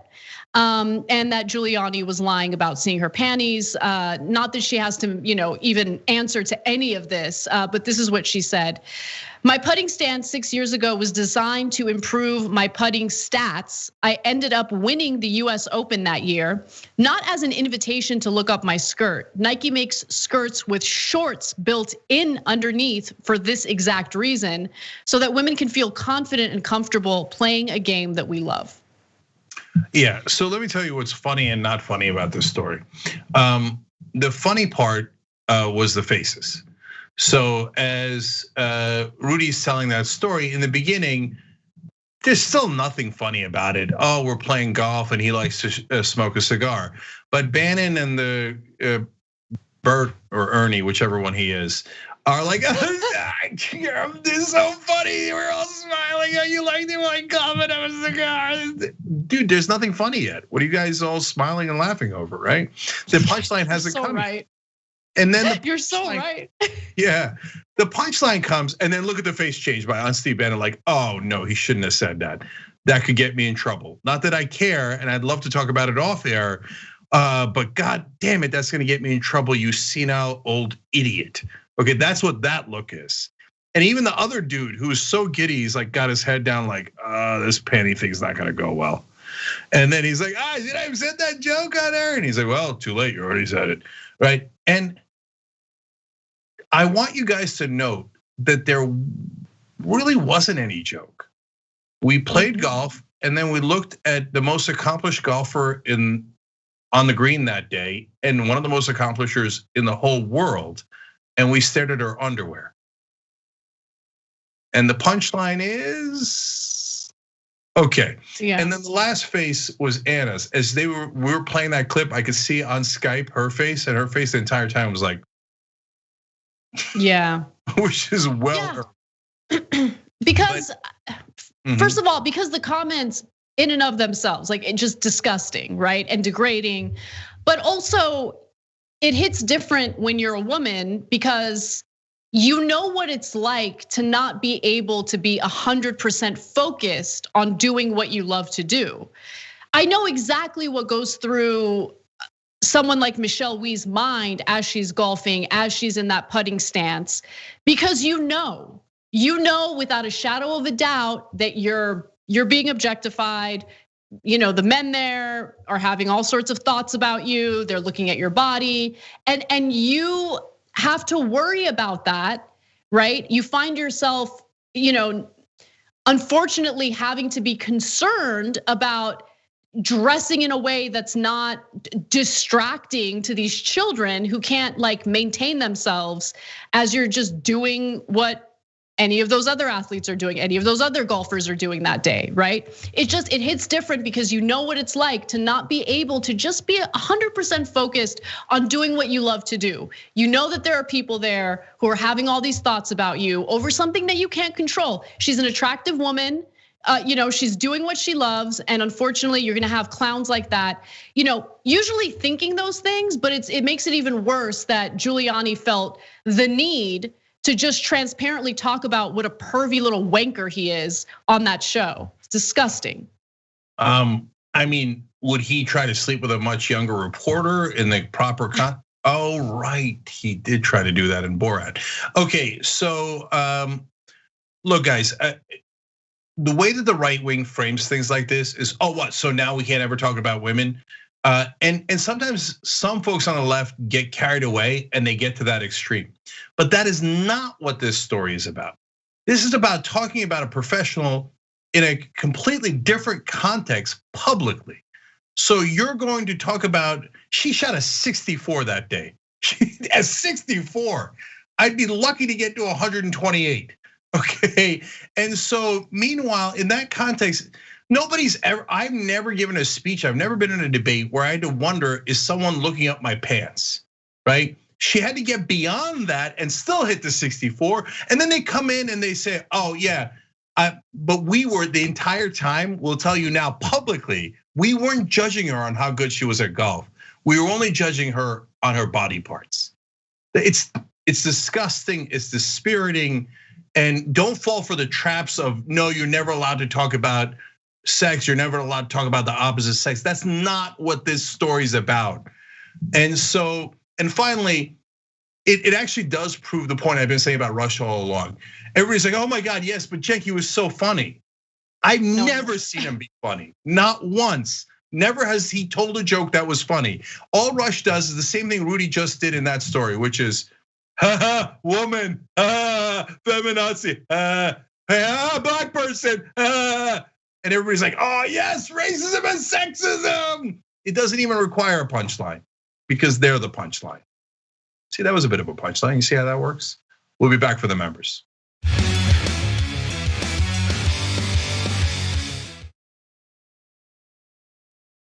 And that Giuliani was lying about seeing her panties. Not that she has to, even answer to any of this, but this is what she said. My putting stance 6 years ago was designed to improve my putting stats. I ended up winning the US Open that year, not as an invitation to look up my skirt. Nike makes skirts with shorts built in underneath for this exact reason, so that women can feel confident and comfortable playing a game that we love. Yeah, so let me tell you what's funny and not funny about this story. The funny part was the faces. So as Rudy's telling that story, in the beginning, there's still nothing funny about it. Oh, we're playing golf and he likes to smoke a cigar. But Bannon and the Bert or Ernie, whichever one he is, are like, this is so funny. We're all smiling. Oh, you like my comment of a cigar? Dude, there's nothing funny yet. What are you guys all smiling and laughing over, right? The punchline hasn't come. Right. And then you're so right. Yeah, the punchline comes, and then look at the face change on Steve Bannon, like, oh no, he shouldn't have said that. that could get me in trouble. Not that I care, and I'd love to talk about it off air, but God damn it, that's gonna get me in trouble, you senile old idiot. Okay, that's what that look is. And even the other dude who was so giddy, he's like got his head down like, this panty thing's not gonna go well. And then he's like, did I have said that joke on air? And he's like, well, too late, you already said it, right? And I want you guys to note that there really wasn't any joke. We played golf, and then we looked at the most accomplished golfer on the green that day, and one of the most accomplishers in the whole world, and we stared at her underwear. And the punchline is, okay. Yeah. And then the last face was Anna's. As we were playing that clip, I could see on Skype her face, and her face the entire time was like, yeah, which is well. Yeah. Because first of all, because the comments in and of themselves, like it's just disgusting, right? And degrading, but also it hits different when you're a woman because you know what it's like to not be able to be 100% focused on doing what you love to do. I know exactly what goes through someone like Michelle Wie's mind as she's golfing, as she's in that putting stance, because you know without a shadow of a doubt that you're being objectified. You know, the men there are having all sorts of thoughts about you. They're looking at your body, and you have to worry about that, right? You find yourself, unfortunately having to be concerned about dressing in a way that's not distracting to these children who can't like maintain themselves as you're just doing what any of those other athletes are doing, any of those other golfers are doing that day, right? It hits different because you know what it's like to not be able to just be 100% focused on doing what you love to do. You know that there are people there who are having all these thoughts about you over something that you can't control. She's an attractive woman. She's doing what she loves, and unfortunately, you're gonna have clowns like that. Usually thinking those things, but it makes it even worse that Giuliani felt the need to just transparently talk about what a pervy little wanker he is on that show. It's disgusting. I mean, would he try to sleep with a much younger reporter in the proper Oh, right, he did try to do that in Borat. Okay, so look, guys. The way that the right wing frames things like this is, what? So now we can't ever talk about women, and sometimes some folks on the left get carried away and they get to that extreme. But that is not what this story is about. This is about talking about a professional in a completely different context publicly. So you're going to talk about, she shot a 64 that day. A 64. I'd be lucky to get to 128. Okay, and so meanwhile, in that context, I've never given a speech, I've never been in a debate where I had to wonder, is someone looking up my pants, right? She had to get beyond that and still hit the 64. And then they come in and they say, oh yeah, but we were the entire time, we'll tell you now publicly, we weren't judging her on how good she was at golf. We were only judging her on her body parts. It's disgusting, it's dispiriting. And don't fall for the traps of, no, you're never allowed to talk about sex. You're never allowed to talk about the opposite sex. That's not what this story's about. And finally, it actually does prove the point I've been saying about Rush all along. Everybody's like, oh my God, yes, but Cenk, he was so funny. I've never seen him be funny, not once. Never has he told a joke that was funny. All Rush does is the same thing Rudy just did in that story, which is, woman, feminazi, black person, and everybody's like, oh yes, racism and sexism. It doesn't even require a punchline because they're the punchline. See, that was a bit of a punchline. You see how that works? We'll be back for the members.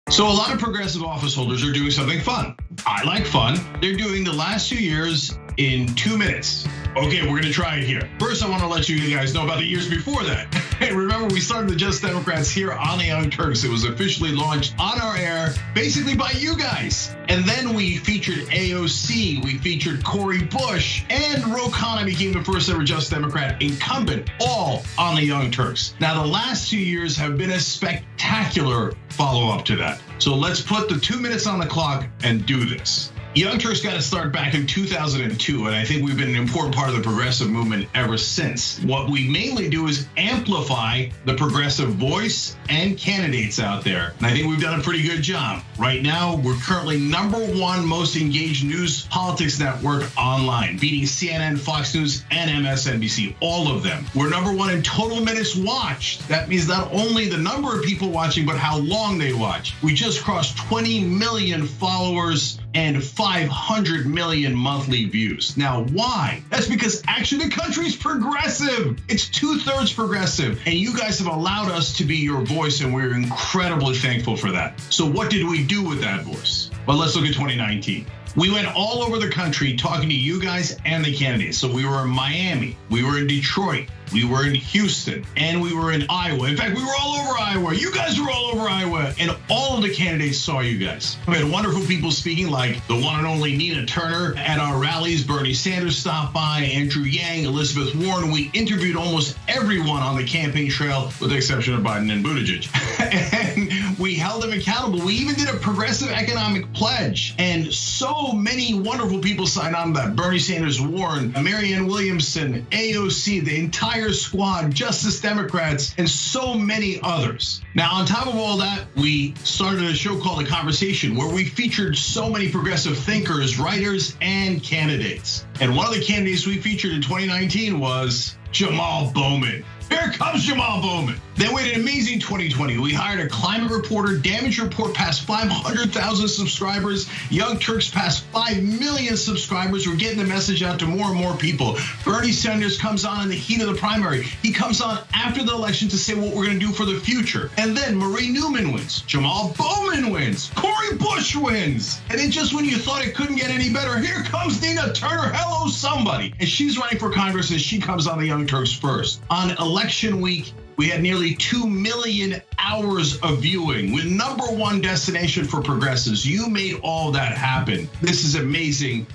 So a lot of progressive office holders are doing something fun. I like fun. They're doing the last 2 years in 2 minutes, Okay, we're gonna try it here. First, I wanna let you guys know about the years before that. Hey, remember we started the Just Democrats here on the Young Turks. It was officially launched on our air, basically by you guys. And then we featured AOC, we featured Cori Bush, and Ro Khanna became the first ever Just Democrat incumbent, all on the Young Turks. Now, the last 2 years have been a spectacular follow-up to that. So let's put the 2 minutes on the clock and do this. Young Turks got to start back in 2002, and I think we've been an important part of the progressive movement ever since. What we mainly do is amplify the progressive voice and candidates out there, and I think we've done a pretty good job. Right now, we're currently #1 most engaged news politics network online, beating CNN, Fox News, and MSNBC, all of them. We're #1 in total minutes watched. That means not only the number of people watching, but how long they watch. We just crossed 20 million followers and 500 million monthly views. Now, why? That's because actually the country's progressive. It's 2/3 progressive. And you guys have allowed us to be your voice, and we're incredibly thankful for that. So what did we do with that voice? Well, let's look at 2019. We went all over the country talking to you guys and the candidates. So we were in Miami, we were in Detroit, we were in Houston, and we were in Iowa. In fact, we were all over Iowa. You guys were all over Iowa, and all of the candidates saw you guys. We had wonderful people speaking, like the one and only Nina Turner at our rallies. Bernie Sanders stopped by, Andrew Yang, Elizabeth Warren. We interviewed almost everyone on the campaign trail, with the exception of Biden and Buttigieg. And we held them accountable. We even did a progressive economic pledge, and so many wonderful people signed on to that. Bernie Sanders, Warren, Marianne Williamson, AOC, the entire squad, Justice Democrats, and so many others. Now, on top of all that, we started a show called The Conversation, where we featured so many progressive thinkers, writers, and candidates. And one of the candidates we featured in 2019 was Jamal Bowman. Here comes Jamal Bowman. Then we had an amazing 2020. We hired a climate reporter. Damage Report passed 500,000 subscribers. Young Turks passed 5 million subscribers. We're getting the message out to more and more people. Bernie Sanders comes on in the heat of the primary. He comes on after the election to say what we're going to do for the future. And then Marie Newman wins. Jamal Bowman wins. Cori Bush wins. And then just when you thought it couldn't get any better, here comes Nina Turner. Hello, somebody. And she's running for Congress, and she comes on the Young Turks first. On election week, we had nearly 2 million hours of viewing. We're #1 destination for progressives. You made all that happen. This is amazing,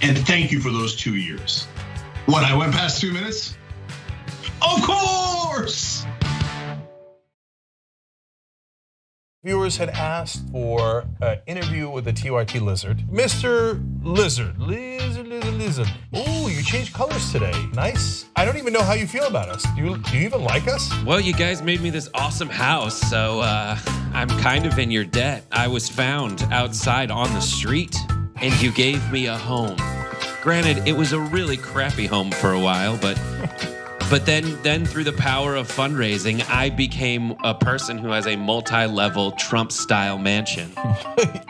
and thank you for those 2 years. What, I went past 2 minutes? Of course! Viewers had asked for an interview with the TYT Lizard. Mr. Lizard. Oh, you changed colors today. Nice. I don't even know how you feel about us. Do you even like us? Well, you guys made me this awesome house, so I'm kind of in your debt. I was found outside on the street, and you gave me a home. Granted, it was a really crappy home for a while, but then through the power of fundraising, I became a person who has a multi-level Trump-style mansion.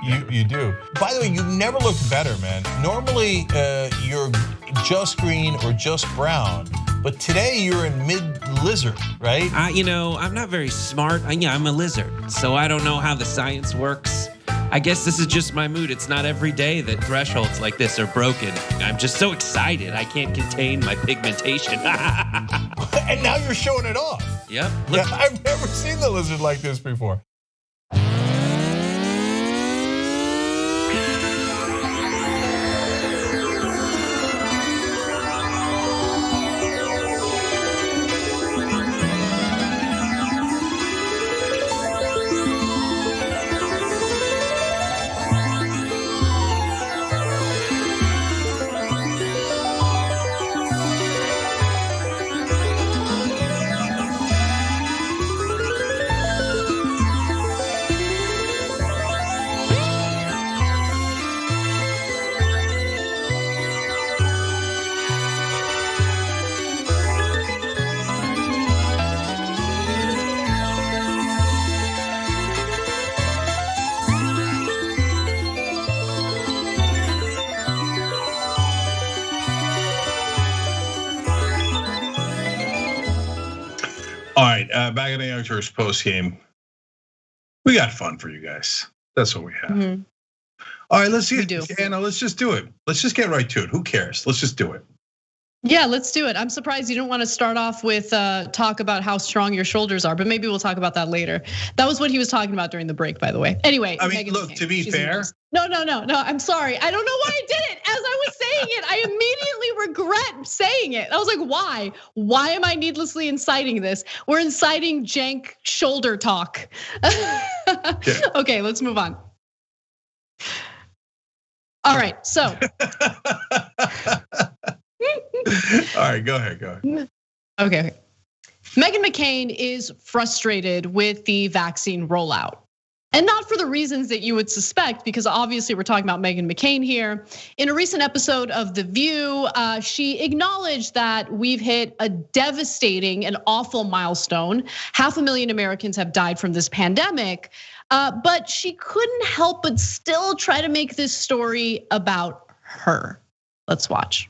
You do. By the way, you've never looked better, man. Normally, you're just green or just brown, but today you're in mid-lizard, right? I'm not very smart. I'm a lizard, so I don't know how the science works. I guess this is just my mood. It's not every day that thresholds like this are broken. I'm just so excited. I can't contain my pigmentation. And now you're showing it off. Yep. Yeah, I've never seen the lizard like this before. All right, back in the Young Turks post game. We got fun for you guys. That's what we have. Mm-hmm. All right, let's just do it. Let's just get right to it. Who cares? Let's just do it. Yeah, let's do it. I'm surprised you didn't want to start off with talk about how strong your shoulders are, but maybe we'll talk about that later. That was what he was talking about during the break, by the way. Anyway, I mean, Meghan look, McCain, to be she's fair. amazing. No, I'm sorry. I don't know why I did it. As I was saying it, I immediately regret saying it. I was like, why? Why am I needlessly inciting this? We're inciting jank shoulder talk. Okay, let's move on. All right, so. All right, go ahead. Okay. Meghan McCain is frustrated with the vaccine rollout. And not for the reasons that you would suspect, because obviously we're talking about Meghan McCain here. In a recent episode of The View, she acknowledged that we've hit a devastating and awful milestone. 500,000 Americans have died from this pandemic, but she couldn't help but still try to make this story about her. Let's watch.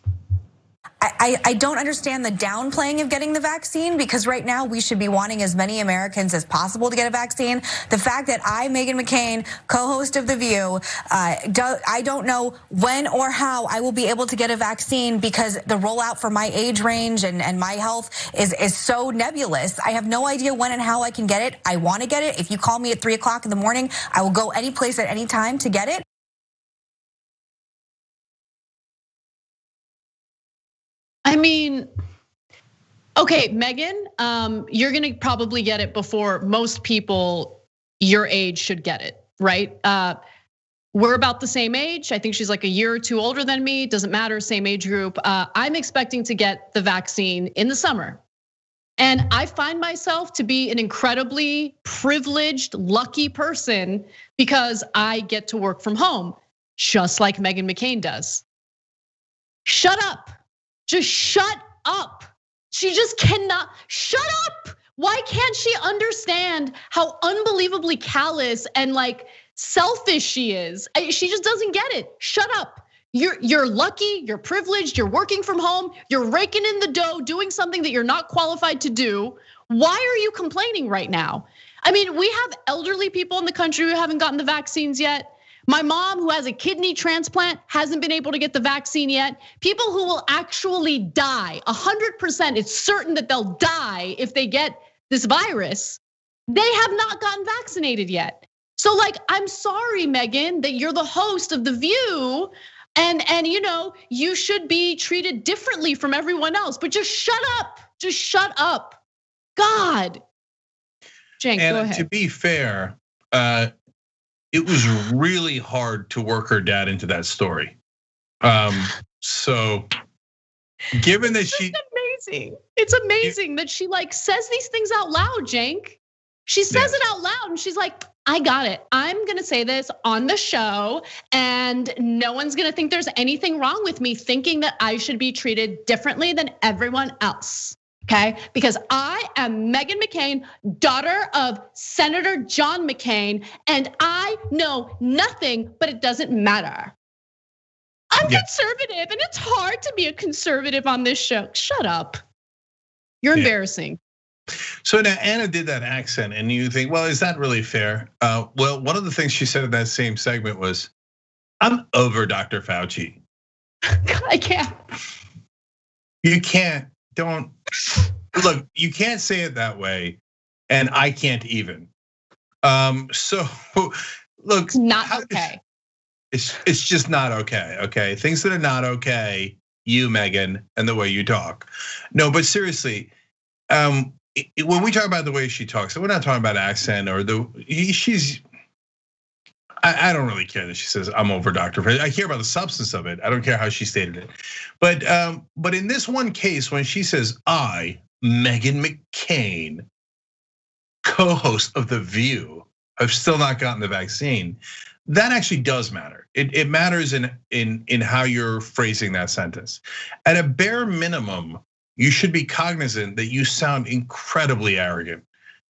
I don't understand the downplaying of getting the vaccine, because right now we should be wanting as many Americans as possible to get a vaccine. The fact that I, Meghan McCain, co-host of The View, I don't know when or how I will be able to get a vaccine, because the rollout for my age range and my health is so nebulous. I have no idea when and how I can get it. I want to get it. If you call me at 3 o'clock in the morning, I will go any place at any time to get it. I mean, okay, Meghan, you're gonna probably get it before most people your age should get it, right? We're about the same age. I think she's like a year or two older than me. Doesn't matter, same age group. I'm expecting to get the vaccine in the summer. And I find myself to be an incredibly privileged, lucky person because I get to work from home, just like Meghan McCain does. Shut up. Just shut up. She just cannot, shut up. Why can't she understand how unbelievably callous and like selfish she is? She just doesn't get it. Shut up. You're lucky, you're privileged, you're working from home, you're raking in the dough, doing something that you're not qualified to do. Why are you complaining right now? I mean, we have elderly people in the country who haven't gotten the vaccines yet. My mom, who has a kidney transplant, hasn't been able to get the vaccine yet. People who will actually die, 100%, it's certain that they'll die if they get this virus. They have not gotten vaccinated yet. So like, I'm sorry, Meghan, that you're the host of The View, and you should be treated differently from everyone else, but just shut up, just shut up. God. Cenk, go ahead. To be fair, it was really hard to work her dad into that story. So given that she, amazing. It's amazing that she like says these things out loud, Cenk. She says it out loud and she's like, I got it. I'm gonna say this on the show and no one's gonna think there's anything wrong with me thinking that I should be treated differently than everyone else. Okay, because I am Meghan McCain, daughter of Senator John McCain, and I know nothing, but it doesn't matter. I'm conservative, and it's hard to be a conservative on this show. Shut up. You're embarrassing. So now Anna did that accent, and you think, well, is that really fair? Well, one of the things she said in that same segment was, I'm over Dr. Fauci. I can't. You can't. Don't look, you can't say it that way, and I can't even. So look, it's not okay. It's just not okay. Okay, things that are not okay, you, Meghan, and the way you talk. No, but seriously, when we talk about the way she talks, we're not talking about accent or she's. I don't really care that she says I'm over Dr. Fauci. I care about the substance of it. I don't care how she stated it. But in this one case, when she says I, Meghan McCain, co-host of The View, have still not gotten the vaccine, that actually does matter. It matters in how you're phrasing that sentence. At a bare minimum, you should be cognizant that you sound incredibly arrogant,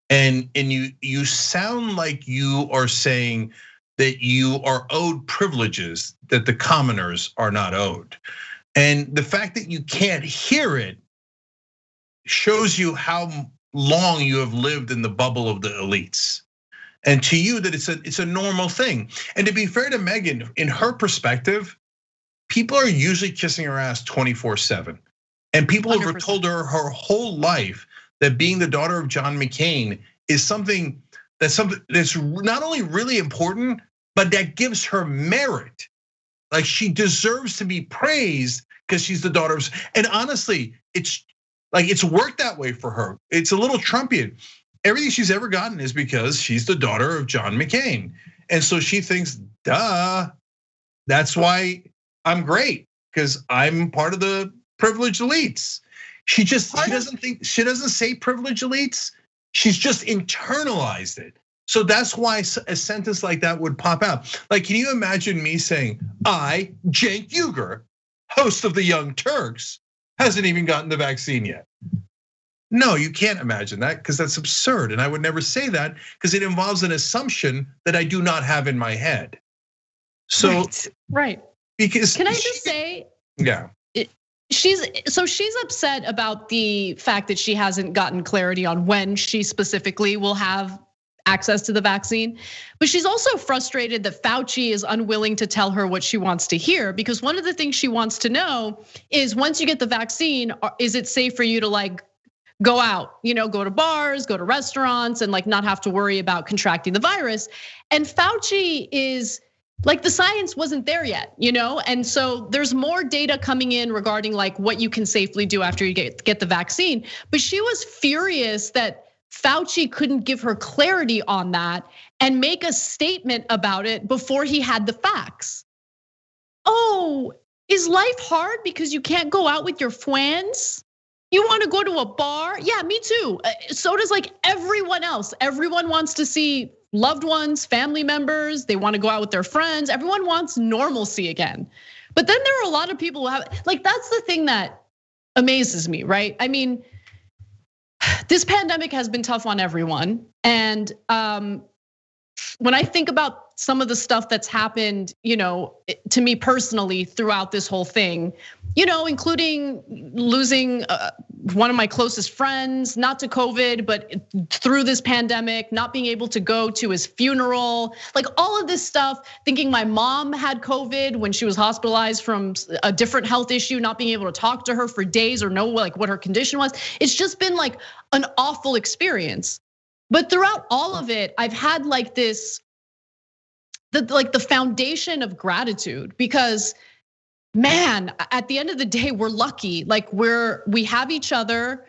and you sound like you are saying that you are owed privileges that the commoners are not owed. And the fact that you can't hear it shows you how long you have lived in the bubble of the elites. And to you that it's a normal thing. And to be fair to Meghan, in her perspective, people are usually kissing her ass 24/7. And people have 100%. told her whole life that being the daughter of John McCain is something that's not only really important, but that gives her merit. Like she deserves to be praised because she's the daughter of, and honestly, it's worked that way for her. It's a little Trumpian. Everything she's ever gotten is because she's the daughter of John McCain. And so she thinks, duh, that's why I'm great, because I'm part of the privileged elites. She doesn't say privileged elites. She's just internalized it. So that's why a sentence like that would pop out. Like, can you imagine me saying, I, Cenk Uygur, host of the Young Turks, hasn't even gotten the vaccine yet? No, you can't imagine that because that's absurd. And I would never say that because it involves an assumption that I do not have in my head. So, right. Because can I just say, yeah. She's upset about the fact that she hasn't gotten clarity on when she specifically will have access to the vaccine. But she's also frustrated that Fauci is unwilling to tell her what she wants to hear, because one of the things she wants to know is, once you get the vaccine, is it safe for you to like go out, go to bars, go to restaurants, and like not have to worry about contracting the virus? And Fauci is like, the science wasn't there yet, and so there's more data coming in regarding like what you can safely do after you get the vaccine. But she was furious that Fauci couldn't give her clarity on that and make a statement about it before he had the facts. Oh, is life hard because you can't go out with your friends? You want to go to a bar? Yeah, me too. So does like everyone else. Everyone wants to see loved ones, family members. They want to go out with their friends. Everyone wants normalcy again. But then there are a lot of people who have, like, that's the thing that amazes me, right? I mean, this pandemic has been tough on everyone. And when I think about some of the stuff that's happened, to me personally throughout this whole thing, including losing one of my closest friends, not to COVID, but through this pandemic, not being able to go to his funeral, like all of this stuff, thinking my mom had COVID when she was hospitalized from a different health issue, not being able to talk to her for days or know like what her condition was. It's just been like an awful experience. But throughout all of it, I've had like this, the foundation of gratitude, because man, at the end of the day, we're lucky. Like we have each other,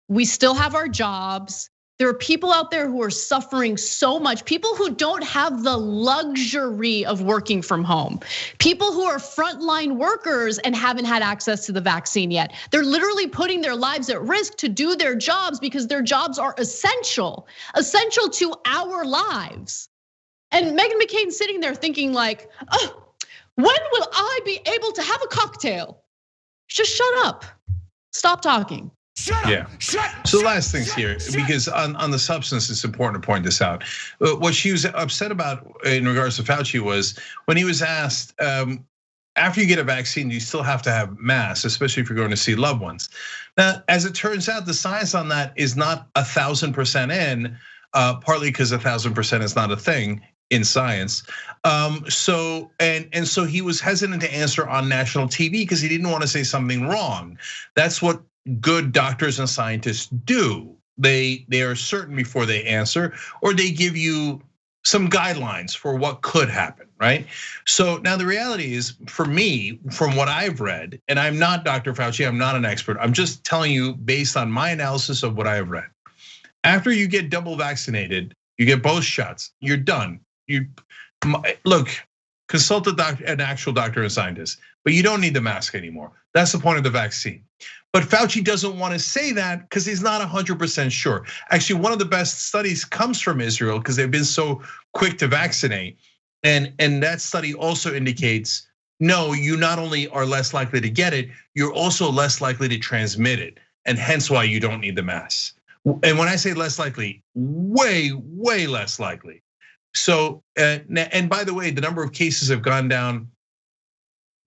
we still have our jobs. There are people out there who are suffering so much, people who don't have the luxury of working from home, people who are frontline workers and haven't had access to the vaccine yet. They're literally putting their lives at risk to do their jobs because their jobs are essential to our lives. And Meghan McCain sitting there thinking like, oh, when will I be able to have a cocktail? Just shut up, stop talking. Yeah. So the last things here, because on the substance, it's important to point this out. What she was upset about in regards to Fauci was when he was asked, after you get a vaccine, you still have to have masks, especially if you're going to see loved ones. Now, as it turns out, the science on that is not 1,000% in, partly because 1,000% is not a thing in science. So he was hesitant to answer on national TV because he didn't want to say something wrong. That's what good doctors and scientists do. They are certain before they answer, or they give you some guidelines for what could happen, right? So now the reality is, for me, from what I've read, and I'm not Dr. Fauci, I'm not an expert, I'm just telling you based on my analysis of what I have read. After you get double vaccinated, you get both shots, you're done. Look, consult an actual doctor and scientist, but you don't need the mask anymore. That's the point of the vaccine. But Fauci doesn't want to say that because he's not 100% sure. Actually, one of the best studies comes from Israel because they've been so quick to vaccinate. And that study also indicates, no, you not only are less likely to get it, you're also less likely to transmit it. And hence why you don't need the mask. And when I say less likely, way, way less likely. So, and by the way, the number of cases have gone down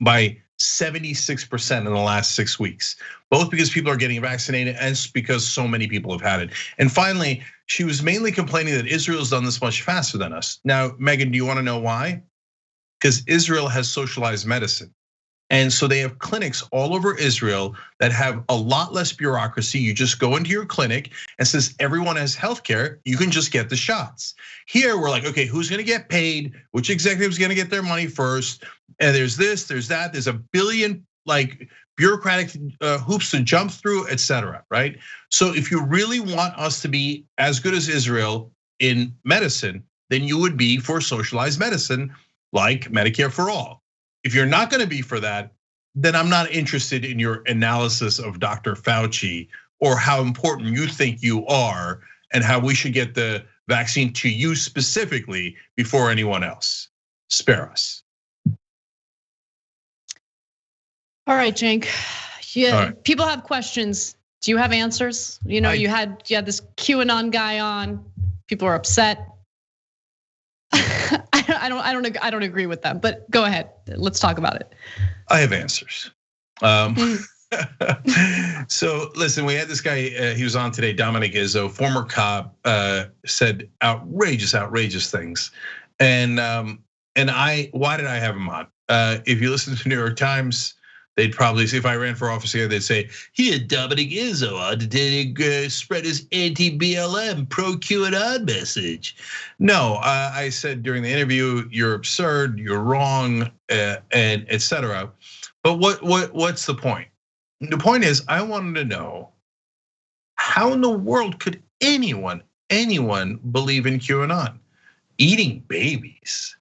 by 76% in the last 6 weeks, both because people are getting vaccinated and because so many people have had it. And finally, she was mainly complaining that Israel's done this much faster than us. Now, Meghan, do you want to know why? Because Israel has socialized medicine. And so they have clinics all over Israel that have a lot less bureaucracy. You just go into your clinic, and since everyone has healthcare, you can just get the shots. Here, we're like, okay, who's gonna get paid? Which executive's gonna get their money first? And there's this, there's that, there's a billion like bureaucratic hoops to jump through, etc. Right? So if you really want us to be as good as Israel in medicine, then you would be for socialized medicine like Medicare for all. If you're not gonna be for that, then I'm not interested in your analysis of Dr. Fauci or how important you think you are and how we should get the vaccine to you specifically before anyone else. Spare us. All right, Cenk. Yeah, people have questions. Do you have answers? You know, you had this QAnon guy on. People are upset. I don't agree with them, but go ahead. Let's talk about it. I have answers. So listen, we had this guy, he was on today, Dominic Izzo, former cop, said outrageous things. And why did I have him on? If you listen to New York Times, they'd probably say, if I ran for office here, they'd say, he had Dominic Izzo on to spread his anti-BLM, pro-QAnon message. No, I said during the interview, you're absurd, you're wrong, and etc. But what's the point? The point is, I wanted to know, how in the world could anyone believe in QAnon? Eating babies,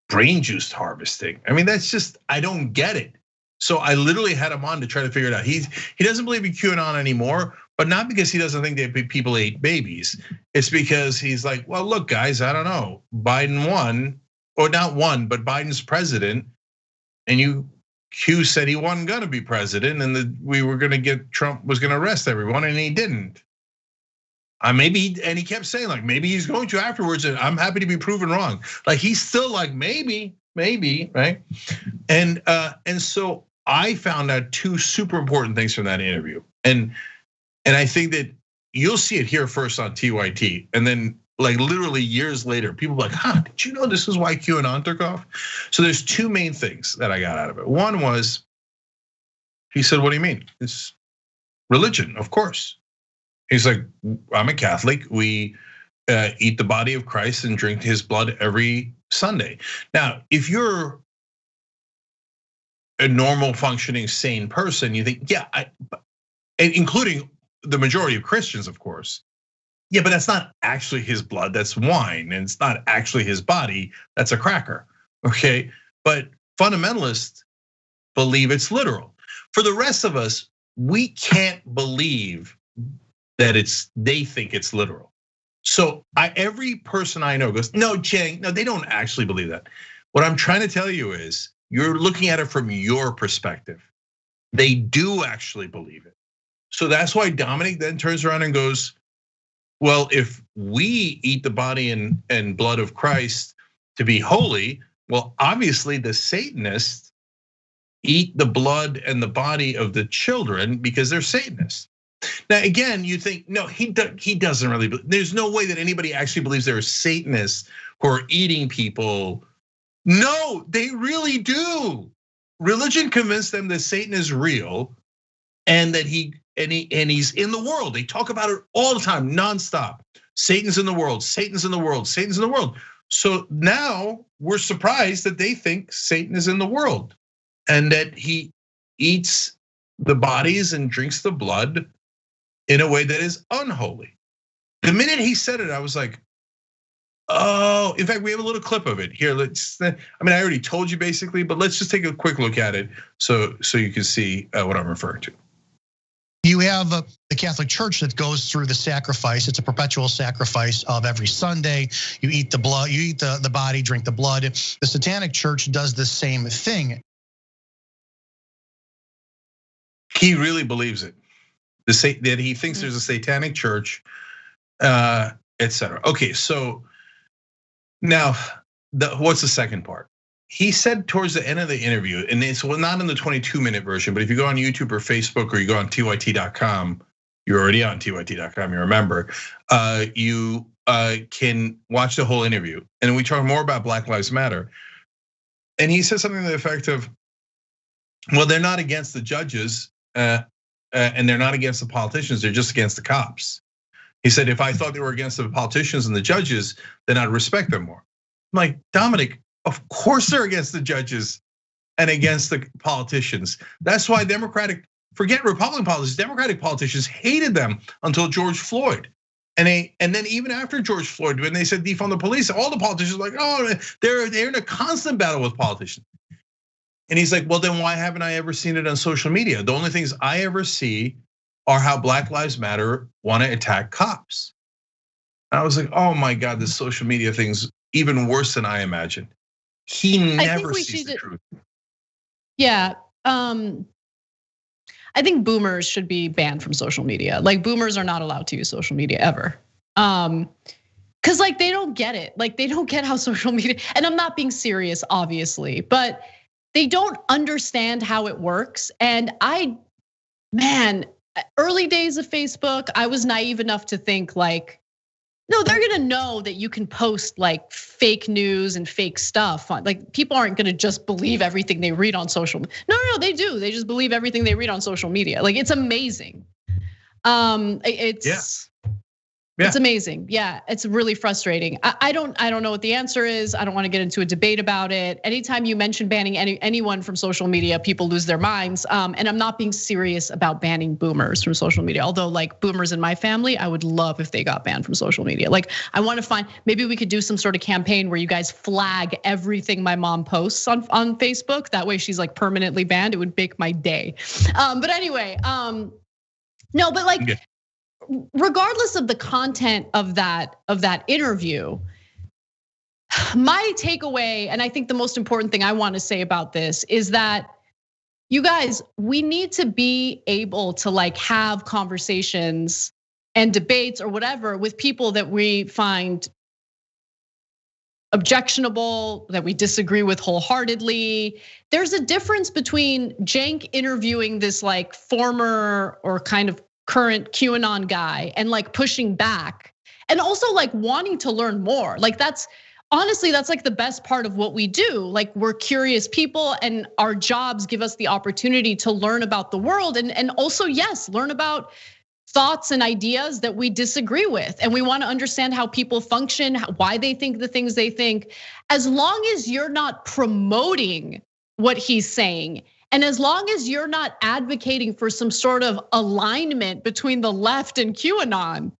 brain juice harvesting. I mean, that's just, I don't get it. So I literally had him on to try to figure it out. He doesn't believe in QAnon anymore, but not because he doesn't think that people ate babies. It's because he's like, well, look, guys, I don't know. Biden won, or not won, but Biden's president, and Q said he wasn't gonna be president, and we were gonna get Trump was gonna arrest everyone, and he didn't. And he kept saying like maybe he's going to afterwards, and I'm happy to be proven wrong. Like he's still like maybe, right? And so I found out two super important things from that interview, and I think that you'll see it here first on TYT, and then like literally years later, people are like, did you know this is why QAnon took off? So there's two main things that I got out of it. One was, he said, what do you mean? It's religion, of course. He's like, I'm a Catholic. We eat the body of Christ and drink his blood every Sunday. Now, if you're a normal functioning sane person, you think, yeah, including the majority of Christians, of course. Yeah, but that's not actually his blood, that's wine, and it's not actually his body, that's a cracker, okay? But fundamentalists believe it's literal. For the rest of us, we can't believe that they think it's literal. So every person I know goes, no, Cenk, no, they don't actually believe that. What I'm trying to tell you is, you're looking at it from your perspective. They do actually believe it. So that's why Dominic then turns around and goes, well, if we eat the body and blood of Christ to be holy, well, obviously the Satanists eat the blood and the body of the children because they're Satanists. Now, again, you think, no, he doesn't really, there's no way that anybody actually believes there are Satanists who are eating people. No, they really do. Religion convinced them that Satan is real and that he's in the world. They talk about it all the time, nonstop. Satan's in the world, Satan's in the world, Satan's in the world. So now we're surprised that they think Satan is in the world and that he eats the bodies and drinks the blood in a way that is unholy. The minute he said it, I was like, oh, in fact, we have a little clip of it here. I already told you basically, but let's just take a quick look at it so you can see what I'm referring to. You have the Catholic Church that goes through the sacrifice. It's a perpetual sacrifice of every Sunday. You eat the blood, you eat the body, drink the blood. The Satanic Church does the same thing. He really believes it. That he thinks there's a Satanic Church, etc. Okay, so now what's the second part? He said towards the end of the interview, and it's not in the 22-minute version, but if you go on YouTube or Facebook or you go on TYT.com, you're already on TYT.com, you remember, you can watch the whole interview. And we talk more about Black Lives Matter. And he says something to the effect of, Well, they're not against the judges, and they're not against the politicians. They're just against the cops. He said, if I thought they were against the politicians and the judges, then I'd respect them more. I'm like, Dominic, of course they're against the judges and against the politicians. That's why forget Republican politicians, Democratic politicians hated them until George Floyd. And then even after George Floyd, when they said defund the police, all the politicians were like, oh, they're in a constant battle with politicians. And he's like, well, then why haven't I ever seen it on social media? The only things I ever see are how Black Lives Matter want to attack cops. And I was like, oh my God, this social media thing's even worse than I imagined. He never sees the truth. Yeah, I think boomers should be banned from social media. Like boomers are not allowed to use social media ever. Cause like they don't get it. Like they don't get how social media, and I'm not being serious, obviously, but they don't understand how it works. And early days of Facebook, I was naive enough to think like, no, they're gonna know that you can post like fake news and fake stuff. Like people aren't gonna just believe everything they read on social media. No, they do. They just believe everything they read on social media. Like it's amazing. It's amazing. Yeah, it's really frustrating. I don't know what the answer is. I don't want to get into a debate about it. Anytime you mention banning anyone from social media, people lose their minds. And I'm not being serious about banning boomers from social media. Although like boomers in my family, I would love if they got banned from social media. Like I want to find, maybe we could do some sort of campaign where you guys flag everything my mom posts on Facebook. That way she's like permanently banned. It would make my day. But anyway, no, but like, regardless of the content of that interview, my takeaway, and I think the most important thing I want to say about this is that you guys, we need to be able to like have conversations and debates or whatever with people that we find objectionable, that we disagree with wholeheartedly. There's a difference between Cenk interviewing this like former or kind of current QAnon guy and like pushing back and also like wanting to learn more. Like that's like the best part of what we do. Like we're curious people and our jobs give us the opportunity to learn about the world and also, yes, learn about thoughts and ideas that we disagree with. And we want to understand how people function, why they think the things they think. As long as you're not promoting what he's saying, and as long as you're not advocating for some sort of alignment between the left and QAnon,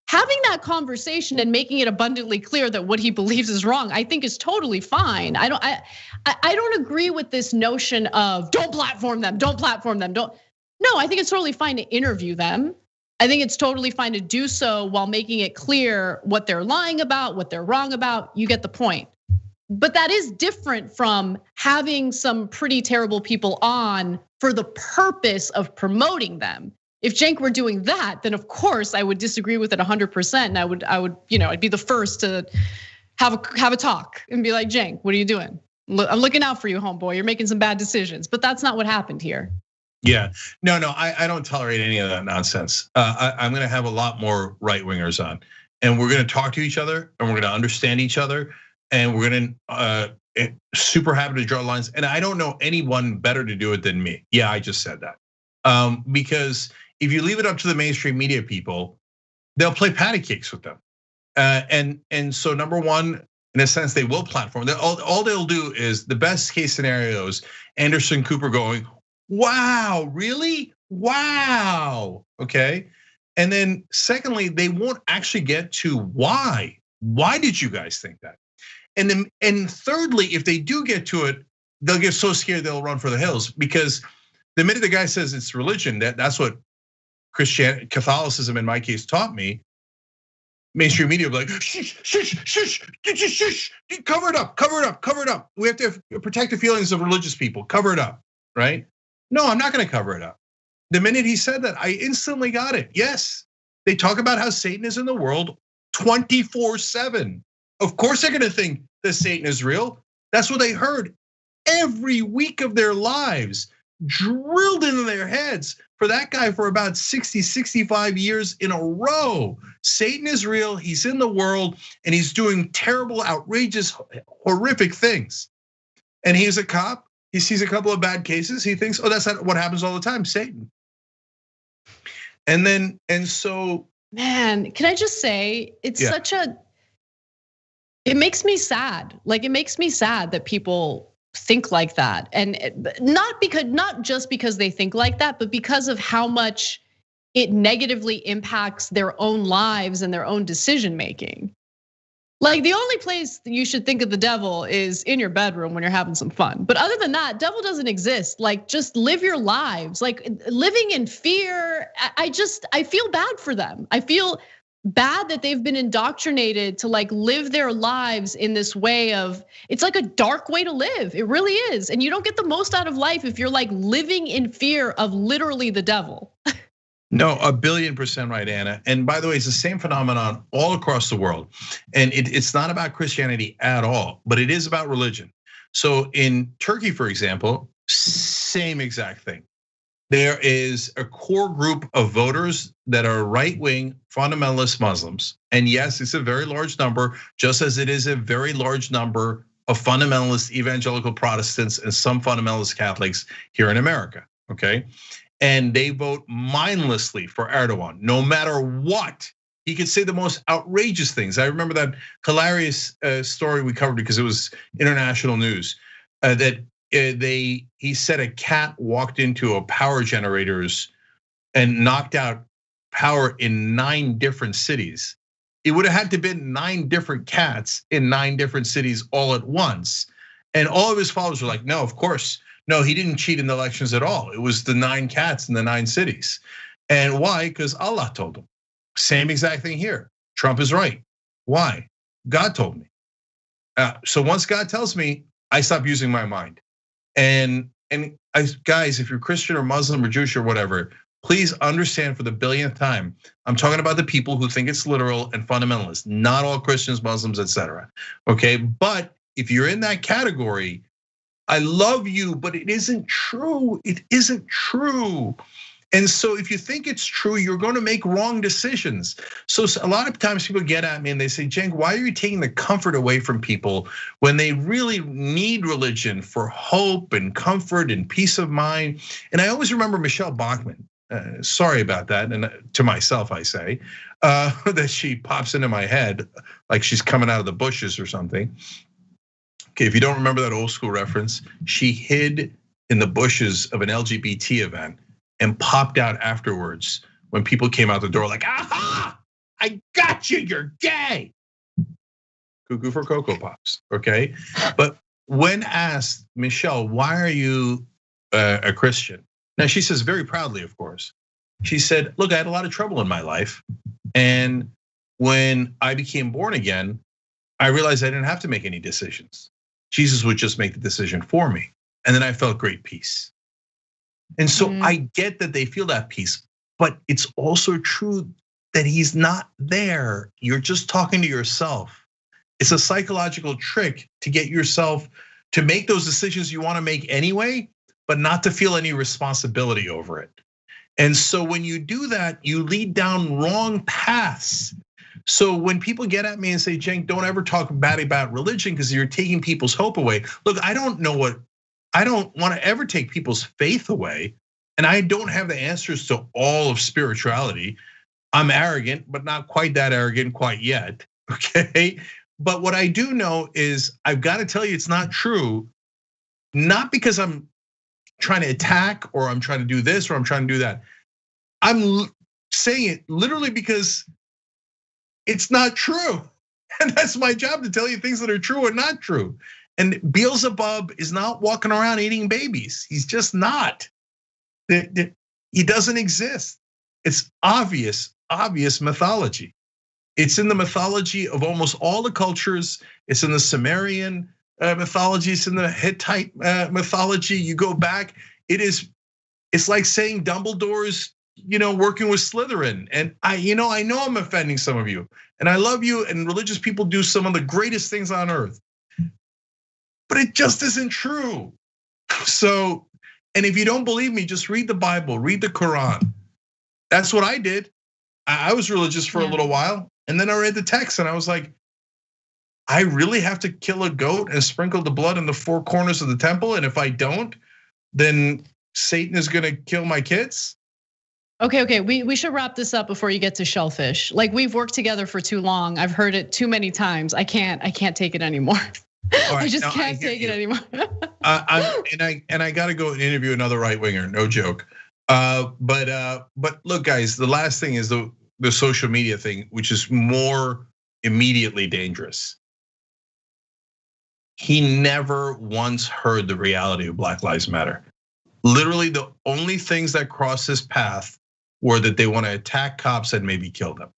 having that conversation and making it abundantly clear that what he believes is wrong, I think is totally fine. I don't agree with this notion of don't platform them, don't platform them, don't. No, I think it's totally fine to interview them. I think it's totally fine to do so while making it clear what they're lying about, what they're wrong about. You get the point. But that is different from having some pretty terrible people on for the purpose of promoting them. If Cenk were doing that, then of course I would disagree with it 100%. And I would, I'd be the first to have a talk and be like, Cenk, what are you doing? I'm looking out for you, homeboy. You're making some bad decisions. But that's not what happened here. Yeah, no, I don't tolerate any of that nonsense. I'm gonna have a lot more right wingers on, and we're gonna talk to each other, and we're gonna understand each other. And we're gonna super happy to draw lines. And I don't know anyone better to do it than me. Yeah, I just said that. Because if you leave it up to the mainstream media people, they'll play patty cakes with them. And so number one, in a sense, they will platform. All they'll do is the best case scenarios, Anderson Cooper going, wow, really? Wow, okay. And then secondly, they won't actually get to why. Why did you guys think that? And thirdly, if they do get to it, they'll get so scared they'll run for the hills, because the minute the guy says it's religion, that's what Catholicism in my case taught me. Mainstream media will be like, shush, cover it up. We have to protect the feelings of religious people, cover it up, right? No, I'm not gonna cover it up. The minute he said that, I instantly got it. Yes, they talk about how Satan is in the world 24/7. Of course they're gonna think that Satan is real. That's what they heard every week of their lives, drilled into their heads for that guy for about 60, 65 years in a row. Satan is real, he's in the world, and he's doing terrible, outrageous, horrific things. And he's a cop, He sees a couple of bad cases. He thinks, oh, that's what happens all the time, Satan. And so. Man, can I just say, it's it makes me sad. Like, it makes me sad that people think like that. And not just because they think like that, but because of how much it negatively impacts their own lives and their own decision making. Like, the only place that you should think of the devil is in your bedroom when you're having some fun. But other than that, devil doesn't exist. Like, just live your lives. Like, living in fear, I feel bad for them. I feel bad that they've been indoctrinated to like live their lives in this way of, it's like a dark way to live. It really is. And you don't get the most out of life if you're like living in fear of literally the devil. No, 1,000,000,000% right, Anna. And by the way, it's the same phenomenon all across the world. And it's not about Christianity at all, but it is about religion. So in Turkey, for example, same exact thing. There is a core group of voters that are right-wing fundamentalist Muslims. And yes, it's a very large number, just as it is a very large number of fundamentalist evangelical Protestants and some fundamentalist Catholics here in America, okay? And they vote mindlessly for Erdogan, no matter what. He could say the most outrageous things. I remember that hilarious story we covered because it was international news. That he said a cat walked into a power generators and knocked out power in 9 different cities. It would have had to been 9 different cats in 9 different cities all at once. And all of his followers were like, no, of course. No, he didn't cheat in the elections at all. It was the 9 cats in the 9 cities. And why? Because Allah told him. Same exact thing here. Trump is right. Why? God told me. So once God tells me, I stop using my mind. And guys, if you're Christian or Muslim or Jewish or whatever, please understand for the 1,000,000th time, I'm talking about the people who think it's literal and fundamentalist, not all Christians, Muslims, etc. Okay, but if you're in that category, I love you, but it isn't true. It isn't true. And so if you think it's true, you're going to make wrong decisions. So a lot of times people get at me and they say, Cenk, why are you taking the comfort away from people when they really need religion for hope and comfort and peace of mind? And I always remember Michelle Bachmann. Sorry about that, and to myself I say, that she pops into my head like she's coming out of the bushes or something. Okay, if you don't remember that old school reference, she hid in the bushes of an LGBT event and popped out afterwards when people came out the door like, aha, I got you, you're gay. Cuckoo for Cocoa Pops, okay? But when asked, Michelle, why are you a Christian? Now she says very proudly, of course, she said, look, I had a lot of trouble in my life. And when I became born again, I realized I didn't have to make any decisions. Jesus would just make the decision for me. And then I felt great peace. And so I get that they feel that peace, but it's also true that he's not there. You're just talking to yourself. It's a psychological trick to get yourself to make those decisions you want to make anyway, but not to feel any responsibility over it. And so when you do that, you lead down wrong paths. So when people get at me and say, Cenk, don't ever talk bad about religion because you're taking people's hope away. Look, I don't want to ever take people's faith away. And I don't have the answers to all of spirituality. I'm arrogant, but not quite that arrogant quite yet, okay? But what I do know is I've got to tell you it's not true, not because I'm trying to attack or I'm trying to do this or I'm trying to do that. I'm saying it literally because it's not true. And that's my job to tell you things that are true or not true. And Beelzebub is not walking around eating babies. He's just not. He doesn't exist. It's obvious mythology. It's in the mythology of almost all the cultures. It's in the Sumerian mythology. It's in the Hittite mythology. You go back, it's like saying Dumbledore's, working with Slytherin. And I know I'm offending some of you, and I love you. And religious people do some of the greatest things on earth, but it just isn't true. So, and if you don't believe me, just read the Bible, read the Quran. That's what I did. I was religious for a little while, and then I read the text, and I was like, I really have to kill a goat and sprinkle the blood in the four corners of the temple? And if I don't, then Satan is gonna kill my kids? Okay, we should wrap this up before you get to shellfish. Like, we've worked together for too long. I've heard it too many times. I can't take it anymore. Right, I just can't take it anymore. I got to go and interview another right winger, no joke. But look, guys, the last thing is the social media thing, which is more immediately dangerous. He never once heard the reality of Black Lives Matter. Literally, the only things that crossed his path were that they want to attack cops and maybe kill them.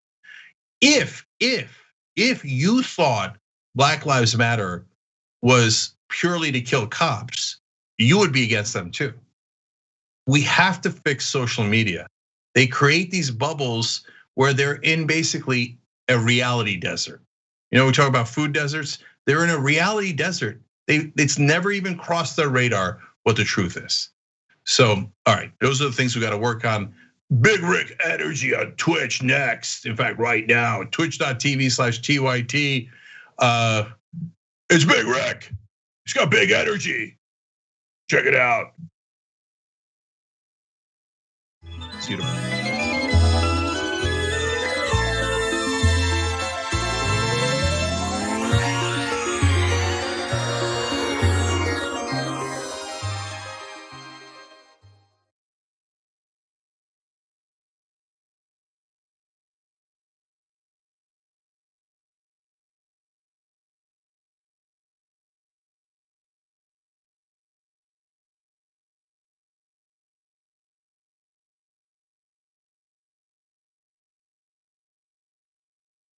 If you thought Black Lives Matter was purely to kill cops, you would be against them too. We have to fix social media. They create these bubbles where they're in basically a reality desert. You know, we talk about food deserts. They're in a reality desert. It's never even crossed their radar what the truth is. So, all right, those are the things we got to work on. Big Rick Energy on Twitch next. In fact, right now, twitch.tv/TYT. It's Big Rick. He's got big energy. Check it out. See you tomorrow.